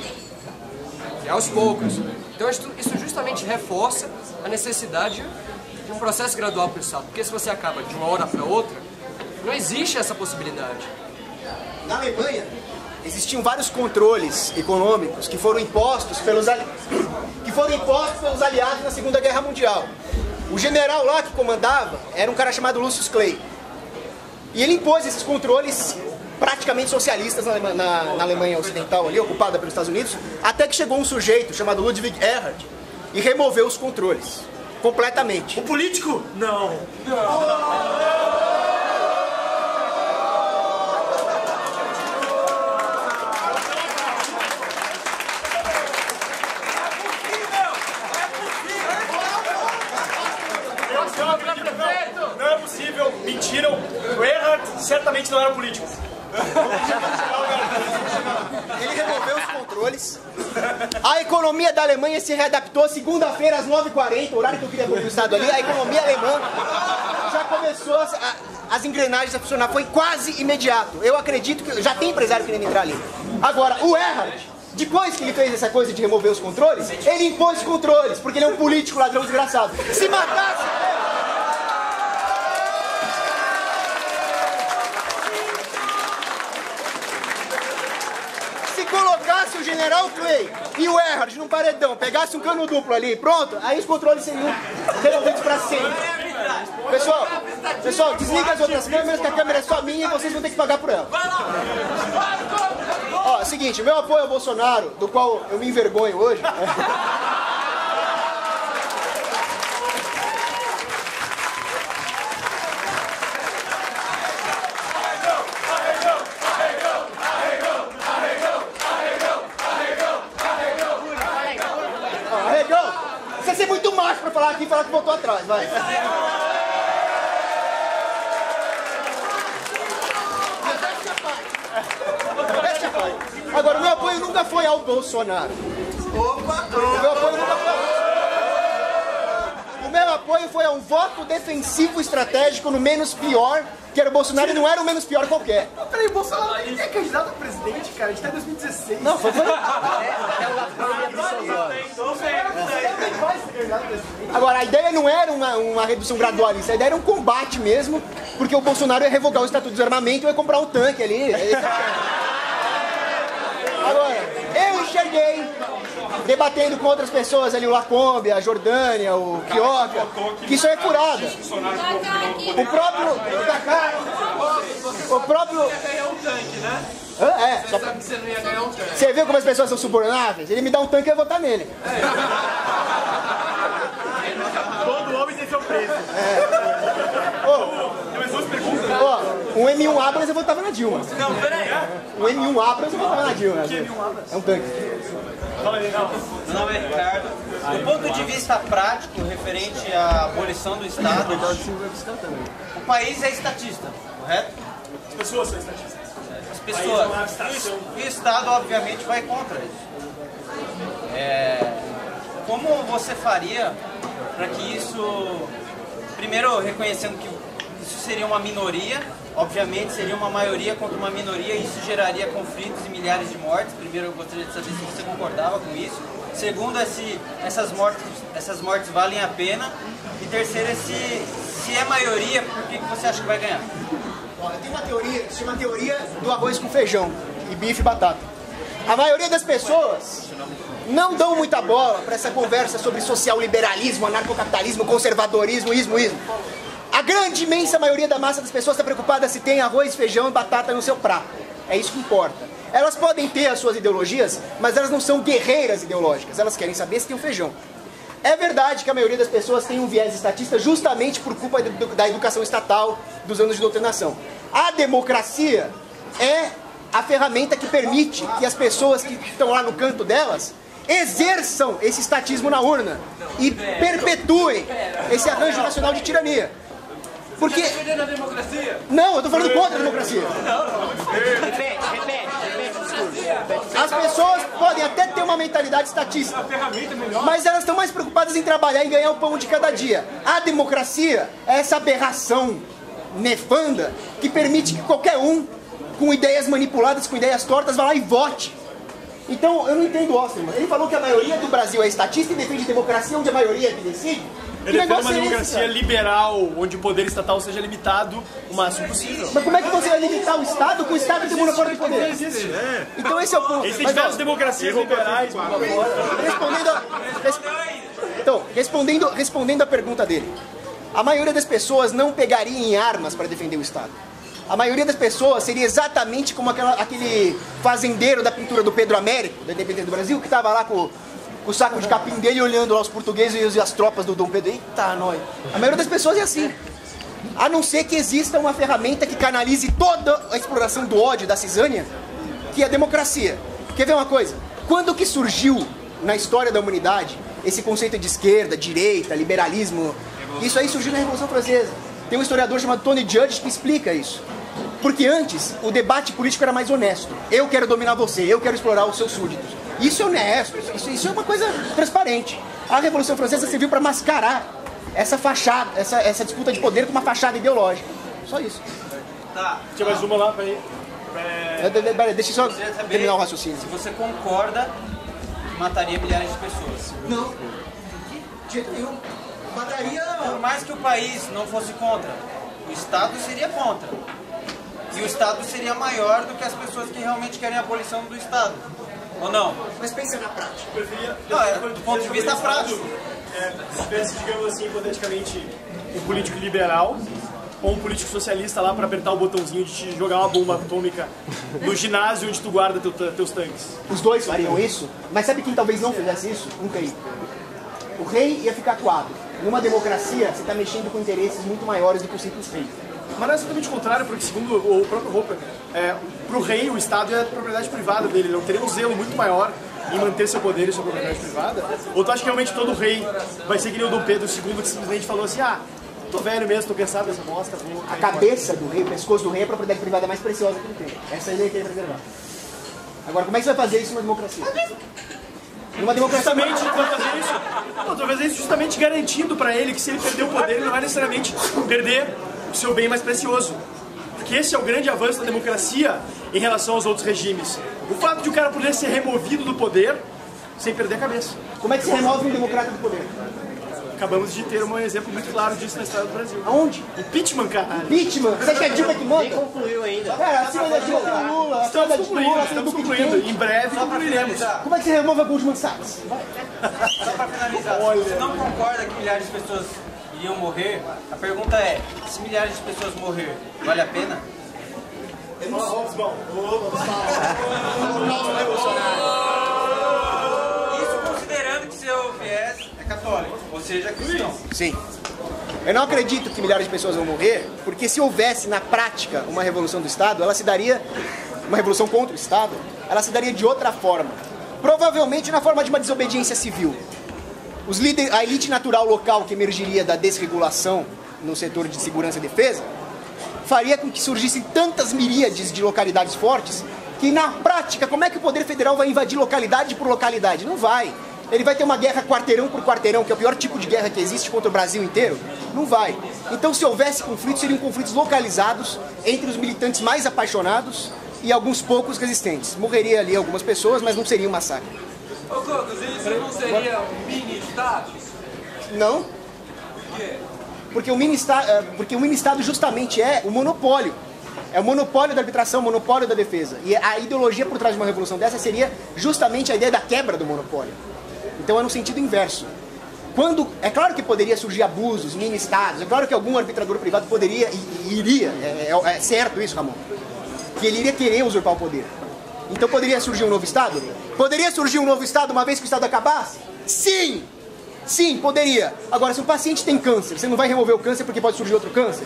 e aos poucos. Então isso justamente reforça a necessidade de um processo gradual para o Estado, porque se você acaba de uma hora para outra, não existe essa possibilidade. Na Alemanha, existiam vários controles econômicos que foram impostos pelos aliados na Segunda Guerra Mundial. O general lá que comandava era um cara chamado Lucius Clay. E ele impôs esses controles praticamente socialistas na Alemanha Ocidental, ali, ocupada pelos Estados Unidos, até que chegou um sujeito chamado Ludwig Erhard e removeu os controles completamente. O político? Não. Não é possível, mentiram. O Erhard certamente não era político. Ele removeu os controles. A economia da Alemanha se readaptou. Segunda-feira às 9h40, o horário que eu queria pôr no Estado ali, a economia alemã já começou as engrenagens a funcionar. Foi quase imediato. Eu acredito que já tem empresário querendo entrar ali. Agora, o Erhard, depois que ele fez essa coisa de remover os controles, ele impôs controles, porque ele é um político ladrão desgraçado. Se matasse... colocasse o general Clay e o Erhard num paredão, pegasse um cano duplo ali, pronto, aí os controles seriam resolvidos pra sempre. Pessoal, desliga as outras câmeras, que a câmera é só minha e vocês vão ter que pagar por ela. Ó, seguinte, meu apoio ao Bolsonaro, do qual eu me envergonho hoje... Você é muito macho pra falar aqui e falar que voltou atrás, vai. Agora, o meu apoio nunca foi ao Bolsonaro. O meu apoio foi a um voto defensivo estratégico no menos pior, que era o Bolsonaro, e não era o menos pior qualquer. Peraí, o Bolsonaro é candidato a presidente, cara, a gente tá em 2016. Não, foi... Agora, a ideia não era uma redução gradualista, a ideia era um combate mesmo, porque o Bolsonaro ia revogar o Estatuto de Desarmamento e ia comprar um tanque ali. Agora, eu enxerguei, debatendo com outras pessoas ali, o Lacombe, a Jordânia, o Quioca, que isso é furada. O próprio... É, só... Você viu como as pessoas são subornáveis? Ele me dá um tanque e eu vou votar nele. Todo homem tem seu preço. Ó, um M1 Abrams eu votava na Dilma. Não, peraí. Um M1 Abrams eu votava na Dilma. Que M1 Abrams? É um tanque. Meu nome é Ricardo. Do ponto de vista prático, referente à abolição do Estado, o país é estatista, correto? As pessoas são estatistas. As pessoas. E o Estado, obviamente, vai contra isso. Como você faria para que isso... Primeiro, reconhecendo que isso seria uma minoria, obviamente seria uma maioria contra uma minoria, e isso geraria conflitos e milhares de mortes. Primeiro, eu gostaria de saber se você concordava com isso. Segundo, essas mortes valem a pena. E terceiro, se é maioria, por que você acha que vai ganhar? Olha, tem uma teoria que se chama teoria do arroz com feijão e bife e batata. A maioria das pessoas não dão muita bola para essa conversa sobre social liberalismo, anarcocapitalismo, conservadorismo, ismo. A grande, imensa maioria da massa das pessoas está preocupada se tem arroz, feijão e batata no seu prato. É isso que importa. Elas podem ter as suas ideologias, mas elas não são guerreiras ideológicas. Elas querem saber se tem o feijão. É verdade que a maioria das pessoas tem um viés estatista justamente por culpa da educação estatal, dos anos de doutrinação. A democracia é a ferramenta que permite que as pessoas que estão lá no canto delas exerçam esse estatismo na urna e perpetuem esse arranjo nacional de tirania. Porque... Não, eu tô falando contra a democracia. As pessoas podem até ter uma mentalidade estatista, mas elas estão mais preocupadas em trabalhar e ganhar o pão de cada dia. A democracia é essa aberração nefanda que permite que qualquer um, com ideias manipuladas, com ideias tortas, vá lá e vote. Então, eu não entendo o Osterman. Ele falou que a maioria do Brasil é estatista e defende democracia onde a maioria é que decide. Ele defende uma democracia liberal, onde o poder estatal seja limitado o máximo possível. Mas como é que você vai limitar o Estado com o Estado tem monopólio de poder? Então esse é o ponto. Existem diversas democracias liberais. Respondendo a pergunta dele. A maioria das pessoas não pegaria em armas para defender o Estado. A maioria das pessoas seria exatamente como aquele fazendeiro da pintura do Pedro Américo, da Independência do Brasil, que estava lá com o saco de capim dele olhando lá os portugueses e as tropas do Dom Pedro. Eita, nós. A maioria das pessoas é assim. A não ser que exista uma ferramenta que canalize toda a exploração do ódio da cisânia, que é a democracia. Quer ver uma coisa? Quando que surgiu na história da humanidade esse conceito de esquerda, direita, liberalismo? Isso aí surgiu na Revolução Francesa. Tem um historiador chamado Tony Judge que explica isso. Porque antes, o debate político era mais honesto. Eu quero dominar você, eu quero explorar os seus súditos. Isso é honesto, isso é uma coisa transparente. A Revolução Francesa serviu para mascarar essa fachada, essa disputa de poder com uma fachada ideológica. Só isso. Tá. Tinha mais uma lá pra ir. Deixa eu só terminar o raciocínio. Se você concorda que mataria milhares de pessoas. Não. De jeito nenhum. Mataria... Por mais que o país não fosse contra, o Estado seria contra. E o Estado seria maior do que as pessoas que realmente querem a abolição do Estado. Ou não? Mas pensa na prática. Não, é do ponto de vista prático. Se tivesse, digamos assim, hipoteticamente, um político liberal ou um político socialista lá para apertar o botãozinho de te jogar uma bomba atômica no ginásio onde tu guarda teus tanques. Os dois fariam isso, mas sabe quem talvez não fizesse isso? Um rei. O rei ia ficar coado. Numa democracia, você está mexendo com interesses muito maiores do que o simples rei. Mas não é exatamente o contrário, porque segundo o próprio Hopper, para o rei o Estado é a propriedade privada dele, ele não teria um zelo muito maior em manter seu poder e sua propriedade privada. Ou tu acha que realmente todo rei vai ser que nem o Dom Pedro II, que simplesmente falou assim, tô velho mesmo, tô cansado dessa bosta. A cabeça do rei, o pescoço do rei é a propriedade privada mais preciosa que ele tem. Essa ele quer preservar. Agora, como é que você vai fazer isso numa democracia? Numa democracia... Justamente, tu vai fazer isso justamente garantindo para ele que se ele perder o poder, ele não vai necessariamente perder o seu bem mais precioso. Porque esse é o grande avanço da democracia em relação aos outros regimes. O fato de o cara poder ser removido do poder sem perder a cabeça. Como é que se remove um democrata do poder? Acabamos de ter um exemplo muito claro disso na história do Brasil. Aonde? Impeachment, caralho. Impeachment? Você acha que é Dilma que manda? Nem concluiu ainda. Cara, acima da Dilma tem o Lula, acima da Lula, estamos concluindo. Em breve concluiremos. Como é que você remove a Goldman Sachs? Só para finalizar, se você não concorda que milhares de pessoas iriam morrer, a pergunta é, se milhares de pessoas morrer, vale a pena? Isso considerando que seu viés é católico, ou seja, cristão. Sim. Eu não acredito que milhares de pessoas vão morrer, porque se houvesse na prática uma revolução do Estado, ela se daria, uma revolução contra o Estado, ela se daria de outra forma. Provavelmente na forma de uma desobediência civil. A elite natural local que emergiria da desregulação no setor de segurança e defesa faria com que surgissem tantas miríades de localidades fortes que na prática, como é que o poder federal vai invadir localidade por localidade? Não vai. Ele vai ter uma guerra quarteirão por quarteirão, que é o pior tipo de guerra que existe contra o Brasil inteiro? Não vai. Então, se houvesse conflitos, seriam conflitos localizados entre os militantes mais apaixonados e alguns poucos resistentes. Morreria ali algumas pessoas, mas não seria um massacre. Ô, Cocos, isso não seria um mini-estado? Não. Por quê? Porque o mini-estado justamente é o monopólio. É o monopólio da arbitração, o monopólio da defesa. E a ideologia por trás de uma revolução dessa seria justamente a ideia da quebra do monopólio. Então é no sentido inverso. É claro que poderia surgir abusos, mini-estados, é claro que algum arbitrador privado poderia e iria, é certo isso, Ramon, que ele iria querer usurpar o poder. Então poderia surgir um novo Estado? Poderia surgir um novo Estado uma vez que o Estado acabasse? Sim! Sim, poderia. Agora, se um paciente tem câncer, você não vai remover o câncer porque pode surgir outro câncer?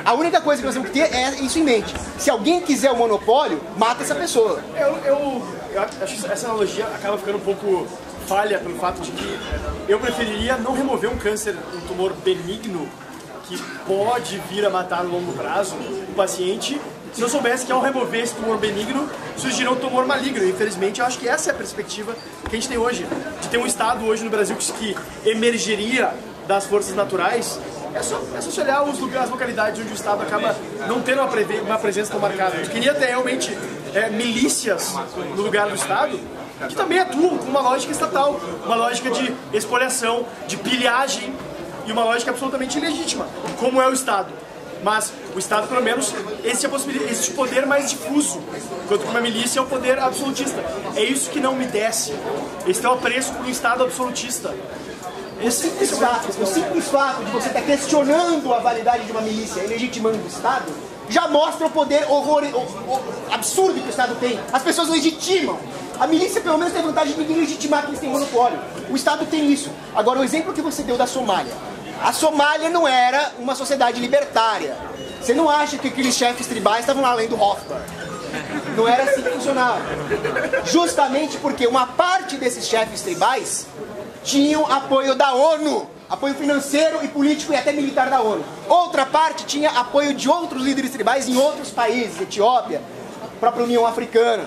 A única coisa que nós temos que ter é isso em mente. Se alguém quiser o monopólio, mata essa pessoa. Eu acho que essa analogia acaba ficando um pouco falha pelo fato de que eu preferiria não remover um câncer, um tumor benigno que pode vir a matar no longo prazo o paciente, se eu soubesse que ao remover esse tumor benigno surgirá um tumor maligno. Infelizmente, eu acho que essa é a perspectiva que a gente tem hoje, de ter um Estado hoje no Brasil que emergeria das forças naturais. É só se olhar as localidades onde o Estado acaba não tendo uma presença tão marcada. Eu queria ter realmente milícias no lugar do Estado, que também atuam com uma lógica estatal, uma lógica de expoliação, de pilhagem e uma lógica absolutamente ilegítima, como é o Estado. Mas o Estado, pelo menos, existe o poder mais difuso, enquanto que uma milícia é o poder absolutista. É isso que não me desce. Esse é o apreço por um Estado absolutista. O simples fato de você estar questionando a validade de uma milícia e legitimando o Estado já mostra o poder absurdo que o Estado tem. As pessoas legitimam. A milícia pelo menos tem a vantagem de legitimar que eles têm monopólio. O Estado tem isso. Agora, o exemplo que você deu da Somália. A Somália não era uma sociedade libertária. Você não acha que aqueles chefes tribais estavam lá lendo Rothbard? Não era assim que funcionava. Justamente porque uma parte desses chefes tribais tinham apoio da ONU, apoio financeiro e político e até militar da ONU. Outra parte tinha apoio de outros líderes tribais em outros países, Etiópia, própria União Africana.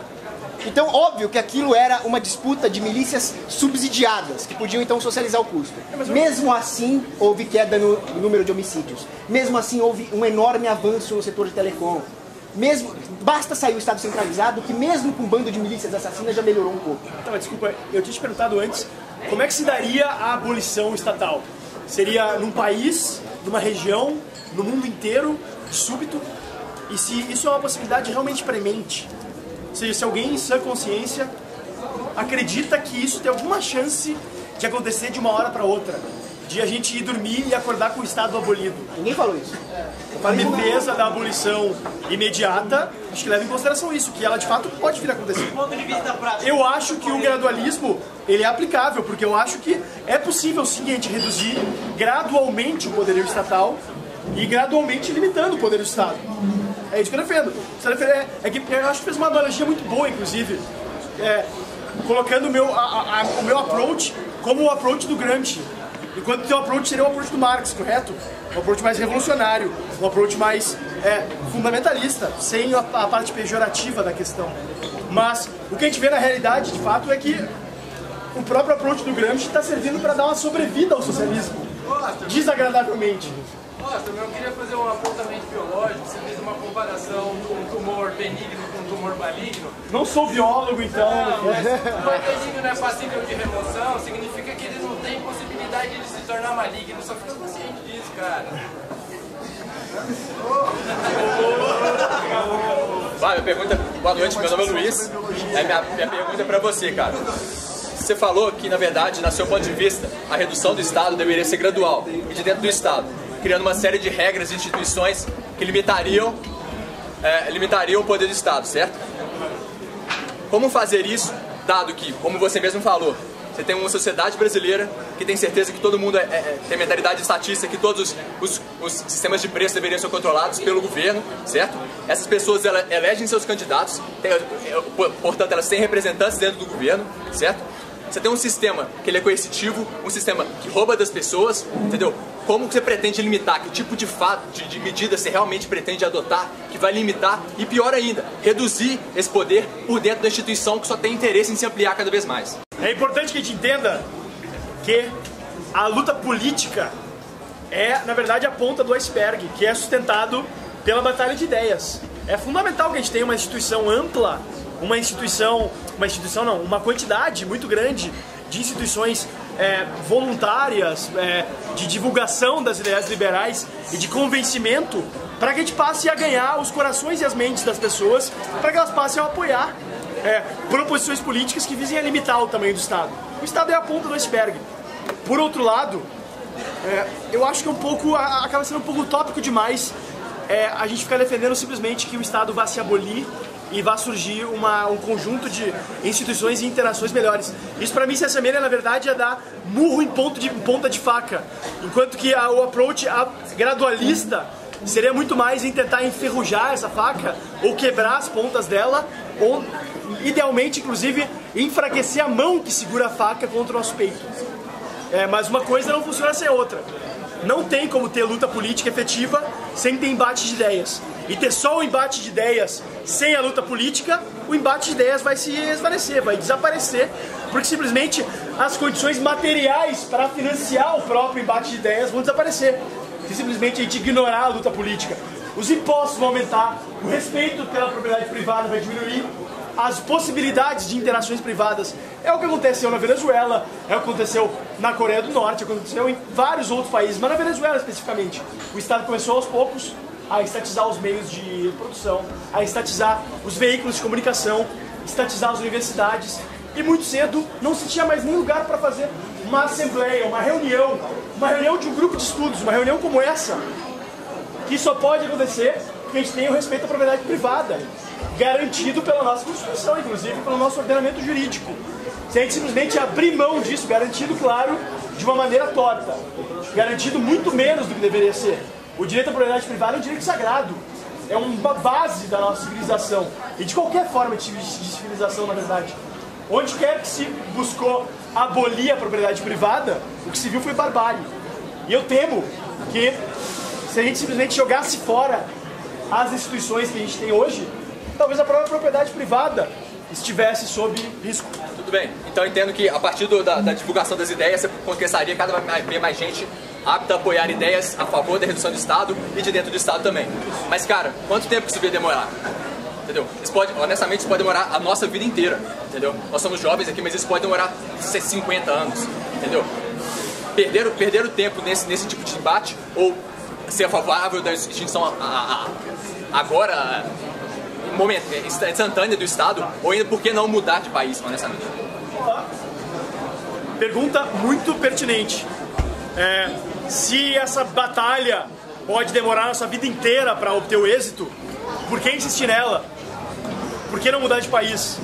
Então, óbvio que aquilo era uma disputa de milícias subsidiadas, que podiam então socializar o custo. Mesmo assim, houve queda no número de homicídios. Mesmo assim, houve um enorme avanço no setor de telecom. Basta sair o Estado centralizado, que mesmo com um bando de milícias assassinas já melhorou um pouco. Então, mas desculpa, eu tinha te perguntado antes, como é que se daria a abolição estatal? Seria num país, numa região, no mundo inteiro, súbito? E se isso é uma possibilidade realmente premente? Ou seja, se alguém em sã consciência acredita que isso tem alguma chance de acontecer de uma hora para outra, de a gente ir dormir e acordar com o Estado abolido. Ninguém falou isso. A defesa da abolição imediata, acho que leva em consideração isso, que ela de fato pode vir a acontecer. Eu acho que o gradualismo, ele é aplicável, porque eu acho que é possível sim a gente reduzir gradualmente o poderio estatal e gradualmente limitando o poder do Estado. É isso que eu defendo. Eu acho que fez uma analogia muito boa, inclusive, colocando o meu approach como o approach do Gramsci. Enquanto o teu approach seria o approach do Marx, correto? Um approach mais revolucionário, um approach mais fundamentalista, sem a parte pejorativa da questão. Mas o que a gente vê na realidade, de fato, é que o próprio approach do Gramsci está servindo para dar uma sobrevida ao socialismo, desagradavelmente. Eu queria fazer um apontamento biológico. Você fez uma comparação de um tumor benigno com um tumor maligno. Não sou biólogo, então. Não, mas o tumor benigno não é passível de remoção, significa que ele não tem possibilidade de se tornar maligno. Só fica consciente disso, cara. Minha pergunta, boa noite, meu nome é Luiz. Minha pergunta é pra você, cara. Você falou que, na verdade, no seu ponto de vista, a redução do Estado deveria ser gradual e de dentro do Estado, criando uma série de regras e instituições que limitariam o poder do Estado, certo? Como fazer isso, dado que, como você mesmo falou, você tem uma sociedade brasileira que tem certeza que todo mundo tem mentalidade estatista, que todos os sistemas de preço deveriam ser controlados pelo governo, certo? Essas pessoas elegem seus candidatos, portanto elas têm representantes dentro do governo, certo? Você tem um sistema que ele é coercitivo, um sistema que rouba das pessoas, entendeu? Como você pretende limitar? Que tipo de medida você realmente pretende adotar que vai limitar e, pior ainda, reduzir esse poder por dentro da instituição que só tem interesse em se ampliar cada vez mais? É importante que a gente entenda que a luta política é, na verdade, a ponta do iceberg, que é sustentado pela batalha de ideias. É fundamental que a gente tenha uma instituição ampla, uma quantidade muito grande de instituições voluntárias, de divulgação das ideias liberais e de convencimento, para que a gente passe a ganhar os corações e as mentes das pessoas, para que elas passem a apoiar proposições políticas que visem a limitar o tamanho do Estado. O Estado é a ponta do iceberg. Por outro lado, eu acho que acaba sendo um pouco utópico demais a gente ficar defendendo simplesmente que o Estado vá se abolir e vai surgir um conjunto de instituições e interações melhores. Isso para mim se assemelha, na verdade, a dar murro em ponta de faca, enquanto que o approach gradualista seria muito mais em tentar enferrujar essa faca ou quebrar as pontas dela, ou idealmente, inclusive, enfraquecer a mão que segura a faca contra o nosso peito. Mas uma coisa não funciona sem a outra. Não tem como ter luta política efetiva sem ter embate de ideias. E ter só o embate de ideias sem a luta política, o embate de ideias vai se esvanecer, vai desaparecer, porque simplesmente as condições materiais para financiar o próprio embate de ideias vão desaparecer. Se simplesmente a gente ignorar a luta política. Os impostos vão aumentar, o respeito pela propriedade privada vai diminuir, as possibilidades de interações privadas. É o que aconteceu na Venezuela, é o que aconteceu na Coreia do Norte, é o que aconteceu em vários outros países, mas na Venezuela especificamente. O Estado começou aos poucos a estatizar os meios de produção, a estatizar os veículos de comunicação, estatizar as universidades, e muito cedo não se tinha mais nem lugar para fazer uma assembleia, uma reunião de um grupo de estudos, uma reunião como essa, que só pode acontecer porque a gente tem o respeito à propriedade privada, garantido pela nossa Constituição, inclusive pelo nosso ordenamento jurídico. Se a gente simplesmente abrir mão disso, garantido, claro, de uma maneira torta, garantido muito menos do que deveria ser. O direito à propriedade privada é um direito sagrado, é uma base da nossa civilização, e de qualquer forma de civilização, na verdade. Onde quer que se buscou abolir a propriedade privada, o que se viu foi barbárie. E eu temo que, se a gente simplesmente jogasse fora as instituições que a gente tem hoje, talvez a própria propriedade privada estivesse sob risco. Tudo bem. Então eu entendo que a partir da divulgação das ideias, você conquistaria cada vez mais gente apta a apoiar ideias a favor da redução do Estado e de dentro do Estado também. Mas, cara, quanto tempo que isso vai demorar? Entendeu? Honestamente, isso pode demorar a nossa vida inteira, entendeu? Nós somos jovens aqui, mas isso pode demorar 50 anos, entendeu? Perder o tempo nesse tipo de debate, ou ser favorável da extinção agora, instantânea do Estado, ou ainda por que não mudar de país, honestamente? Pergunta muito pertinente. Se essa batalha pode demorar a nossa vida inteira para obter o êxito, por que insistir nela? Por que não mudar de país?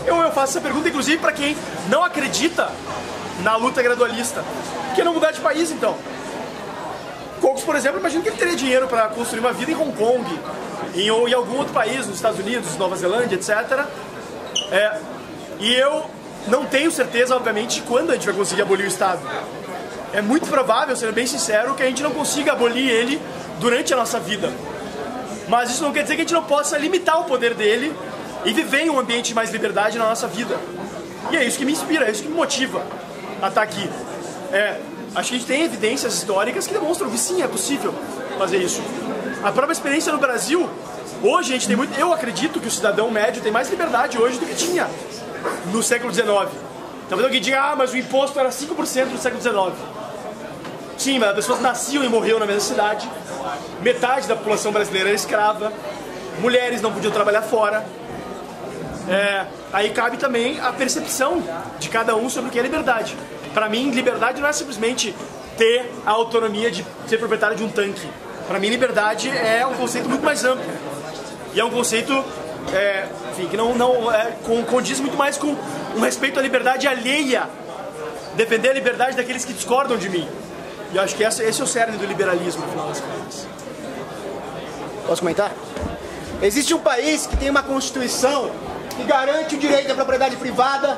Eu faço essa pergunta, inclusive, para quem não acredita na luta gradualista. Por que não mudar de país, então? Cogos, por exemplo, imagino que ele teria dinheiro para construir uma vida em Hong Kong, em algum outro país, nos Estados Unidos, Nova Zelândia, etc. E eu não tenho certeza, obviamente, de quando a gente vai conseguir abolir o Estado. É muito provável, sendo bem sincero, que a gente não consiga abolir ele durante a nossa vida. Mas isso não quer dizer que a gente não possa limitar o poder dele e viver em um ambiente de mais liberdade na nossa vida. E é isso que me inspira, é isso que me motiva a estar aqui. Acho que a gente tem evidências históricas que demonstram que sim, é possível fazer isso. A própria experiência no Brasil, hoje a gente tem muito... Eu acredito que o cidadão médio tem mais liberdade hoje do que tinha no século XIX. Talvez alguém diga, mas o imposto era 5% no século XIX. Sim, mas as pessoas nasciam e morriam na mesma cidade. Metade da população brasileira era escrava. Mulheres não podiam trabalhar fora. Aí cabe também a percepção de cada um sobre o que é liberdade. Para mim, liberdade não é simplesmente ter a autonomia de ser proprietário de um tanque. Para mim, liberdade é um conceito muito mais amplo. E é um conceito que não condiz muito mais com um respeito à liberdade alheia. Defender a liberdade daqueles que discordam de mim. E eu acho que esse é o cerne do liberalismo, no final das contas. Posso comentar? Existe um país que tem uma Constituição que garante o direito à propriedade privada,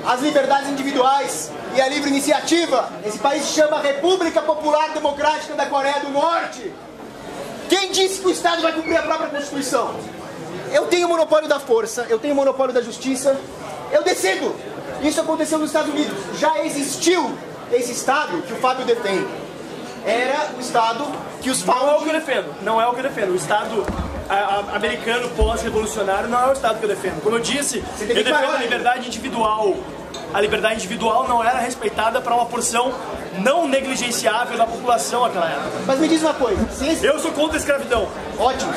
as liberdades individuais e a livre iniciativa. Esse país se chama República Popular Democrática da Coreia do Norte. Quem disse que o Estado vai cumprir a própria Constituição? Eu tenho o monopólio da força, eu tenho o monopólio da justiça, eu decido. Isso aconteceu nos Estados Unidos. Já existiu esse Estado que o Fábio defende. Era o Estado que os Não é o que eu defendo. Não é o que eu defendo. O Estado americano pós-revolucionário não é o Estado que eu defendo. Como eu disse, eu defendo a liberdade individual. A liberdade individual não era respeitada para uma porção não negligenciável da população naquela época. Mas me diz uma coisa. Eu sou contra a escravidão. Ótimo.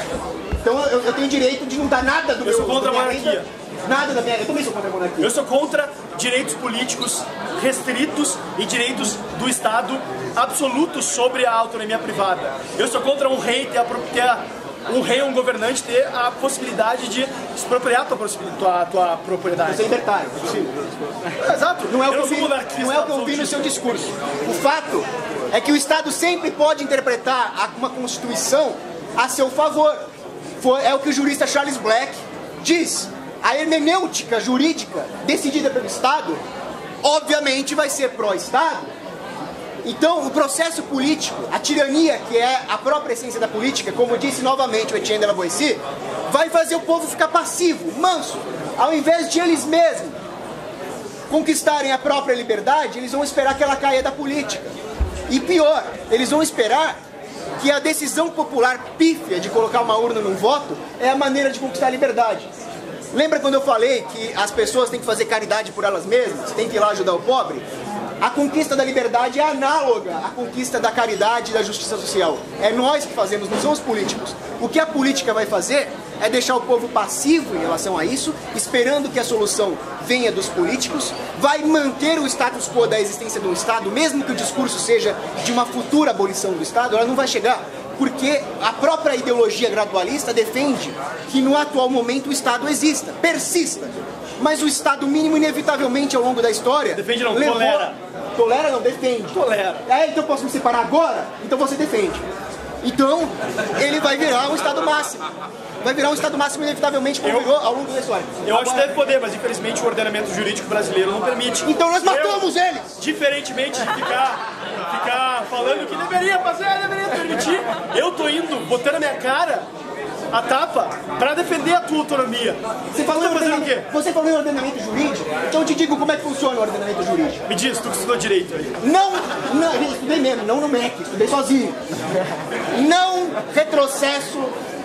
Então eu tenho direito de não dar nada do meu... Eu sou contra a monarquia. Nada da minha... Eu também sou contra a monarquia. Eu sou contra direitos políticos restritos e direitos do Estado absolutos sobre a autonomia privada. Eu sou contra um rei um rei ou um governante ter a possibilidade de expropriar a tua propriedade. Você é libertário. Exato. Não é o que eu vi no seu discurso. O fato é que o Estado sempre pode interpretar uma Constituição a seu favor. É o que o jurista Charles Black diz. A hermenêutica jurídica decidida pelo Estado, obviamente vai ser pró-Estado. Então, o processo político, a tirania, que é a própria essência da política, como disse novamente o Etienne de la Boétie, vai fazer o povo ficar passivo, manso. Ao invés de eles mesmos conquistarem a própria liberdade, eles vão esperar que ela caia da política. E pior, eles vão esperar que a decisão popular pífia de colocar uma urna num voto é a maneira de conquistar a liberdade. Lembra quando eu falei que as pessoas têm que fazer caridade por elas mesmas, têm que ir lá ajudar o pobre? A conquista da liberdade é análoga à conquista da caridade e da justiça social. É nós que fazemos, não são os políticos. O que a política vai fazer é deixar o povo passivo em relação a isso, esperando que a solução venha dos políticos, vai manter o status quo da existência do Estado, mesmo que o discurso seja de uma futura abolição do Estado, ela não vai chegar. Porque a própria ideologia gradualista defende que no atual momento o Estado exista, persista. Mas o Estado mínimo, inevitavelmente, ao longo da história... Defende não, tolera. Tolera não, defende. Tolera. Então eu posso me separar agora? Então você defende. Então, ele vai virar um Estado máximo. Vai virar um Estado máximo, inevitavelmente, como virou ao longo da história. Eu acho que deve poder, mas infelizmente o ordenamento jurídico brasileiro não permite. Então nós matamos eles! Diferentemente de ficar falando que deveria fazer, deveria permitir, eu tô indo, botando a minha cara a tapa para defender a tua autonomia. Você falou em ordenamento jurídico? Então eu te digo como é que funciona o ordenamento jurídico. Me diz, tu que estudou direito aí. Não, eu estudei mesmo, não no MEC, estudei sozinho. Não retrocesso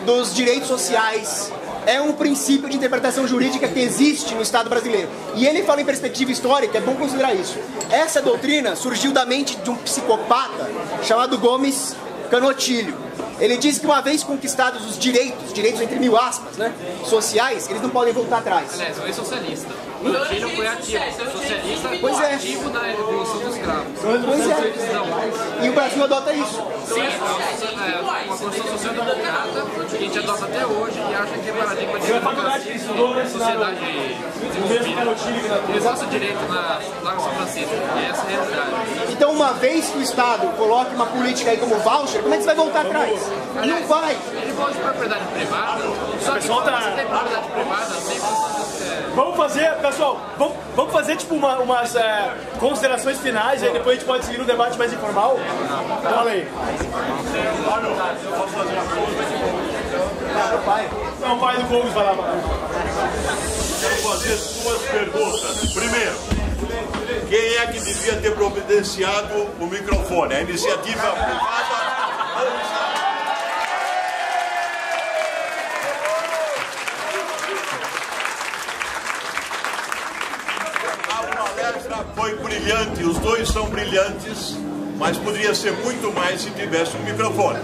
dos direitos sociais é um princípio de interpretação jurídica que existe no Estado brasileiro. E ele fala em perspectiva histórica, é bom considerar isso. Essa doutrina surgiu da mente de um psicopata chamado Gomes Canotilho. Ele diz que uma vez conquistados os direitos entre mil aspas, né, sociais, eles não podem voltar atrás. Aliás, não é socialista. Canotilho foi ativo. Socialista pois é. Ativo da Revolução dos Escravos. Pois é. E o Brasil adota isso. Sim, é uma construção social-democrata que a gente adota até hoje e acha que é paradigma de democracia, sociedade desenvolvida. Eles gostam direito lá no São Francisco. E essa é a realidade. Então, uma vez que o Estado coloque uma política aí como voucher, como é que você vai voltar atrás? Não vai. Ele pode de propriedade privada, só que quando você tem propriedade privada, sempre... Vamos fazer, pessoal, vamos fazer tipo umas considerações finais, aí depois a gente pode seguir um debate mais informal. Fala aí. Posso fazer uma coisa? O pai. Não, o pai do Cogos vai lá. Quero fazer duas perguntas. Primeiro, quem é que devia ter providenciado o microfone? A iniciativa privada. Foi brilhante, os dois são brilhantes, mas poderia ser muito mais se tivesse um microfone.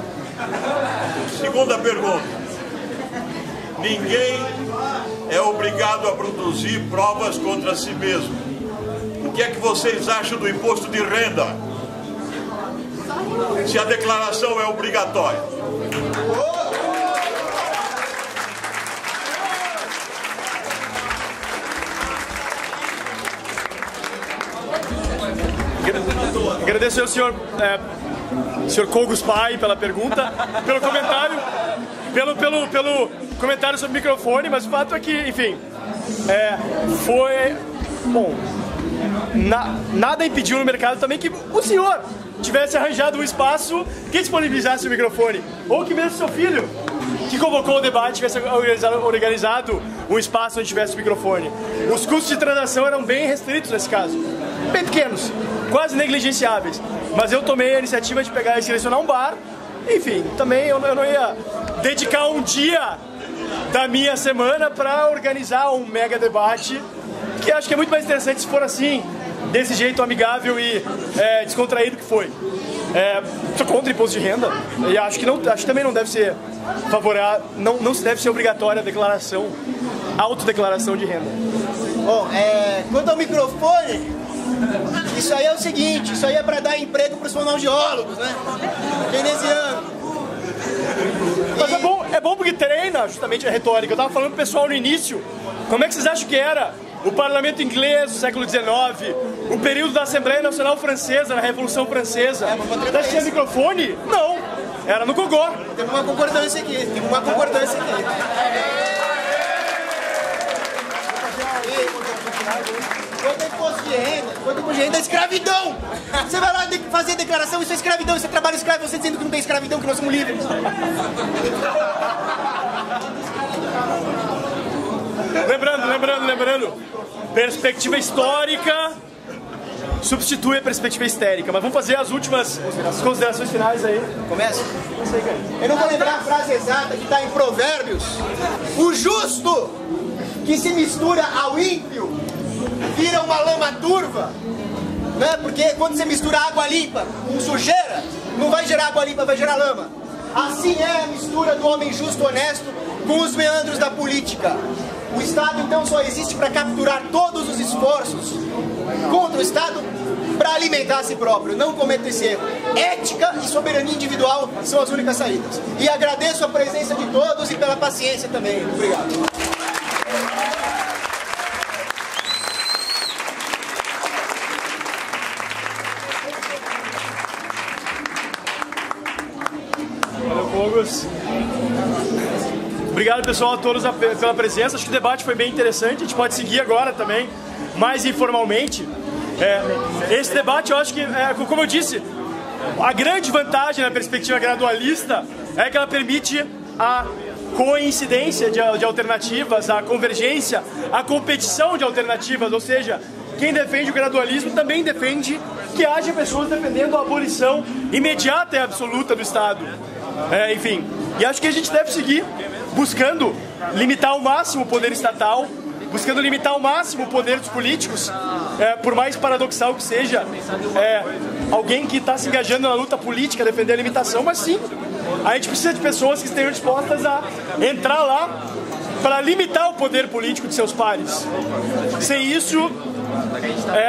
Segunda pergunta: ninguém é obrigado a produzir provas contra si mesmo. O que é que vocês acham do imposto de renda? Se a declaração é obrigatória. Agradeço ao senhor Cogos Pai pela pergunta, pelo comentário, pelo comentário sobre o microfone, mas o fato é que, enfim, foi... Bom, nada impediu no mercado também que o senhor tivesse arranjado um espaço que disponibilizasse o microfone, ou que mesmo seu filho, que convocou o debate, tivesse organizado um espaço onde tivesse o microfone. Os custos de transação eram bem restritos nesse caso, bem pequenos, quase negligenciáveis, mas eu tomei a iniciativa de pegar e selecionar um bar. Enfim, também eu não ia dedicar um dia da minha semana para organizar um mega debate, que acho que é muito mais interessante se for assim, desse jeito amigável e descontraído que foi. Sou contra imposto de renda e acho que também não deve ser não se deve ser obrigatória a autodeclaração de renda. Bom, quanto ao microfone, isso aí é o seguinte, isso aí é para dar emprego para os fonoaudiólogos, né? Keynesiano. Mas é bom porque treina justamente a retórica. Eu estava falando pro pessoal no início, como é que vocês acham que era o parlamento inglês do século XIX, o período da Assembleia Nacional Francesa, na Revolução Francesa? Você tinha microfone? Não, era no gogó. Tem uma concordância aqui, Quanto imposto de renda, é escravidão! Você vai lá fazer declaração, isso é escravidão, isso é trabalho escravo, você dizendo que não tem escravidão, que nós somos livres. Lembrando, perspectiva histórica substitui a perspectiva histérica, mas vamos fazer as últimas considerações finais aí. Começa? Eu não vou lembrar a frase exata que está em Provérbios. O justo que se mistura ao ímpio vira uma lama turva, né? Porque quando você mistura água limpa com sujeira, não vai gerar água limpa, vai gerar lama. Assim é a mistura do homem justo honesto com os meandros da política. O Estado então só existe para capturar todos os esforços contra o Estado para alimentar a si próprio. Não cometa esse erro. Ética e soberania individual são as únicas saídas. E agradeço a presença de todos e pela paciência também. Obrigado. Obrigado, pessoal, a todos pela presença. Acho que o debate foi bem interessante. A gente pode seguir agora também, mais informalmente. Esse debate, eu acho que, como eu disse, a grande vantagem na perspectiva gradualista é que ela permite a coincidência de alternativas, a convergência, a competição de alternativas, ou seja, quem defende o gradualismo também defende que haja pessoas defendendo a abolição imediata e absoluta do Estado. Enfim, e acho que a gente deve seguir buscando limitar ao máximo o poder estatal, buscando limitar ao máximo o poder dos políticos, por mais paradoxal que seja, alguém que está se engajando na luta política, defender a limitação, mas sim, a gente precisa de pessoas que estejam dispostas a entrar lá para limitar o poder político de seus pares. Sem isso,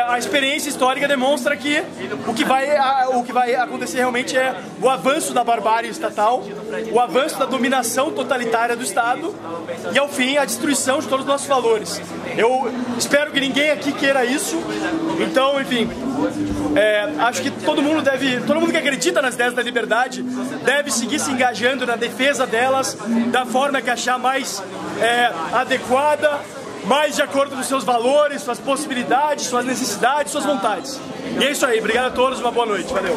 a experiência histórica demonstra que o que vai acontecer realmente é o avanço da barbárie estatal, o avanço da dominação totalitária do Estado e, ao fim, a destruição de todos os nossos valores. Eu espero que ninguém aqui queira isso. Então, enfim, acho que todo mundo que acredita nas ideias da liberdade deve seguir se engajando na defesa delas da forma que achar mais adequada, mais de acordo com os seus valores, suas possibilidades, suas necessidades, suas vontades. E é isso aí. Obrigado a todos, uma boa noite. Valeu.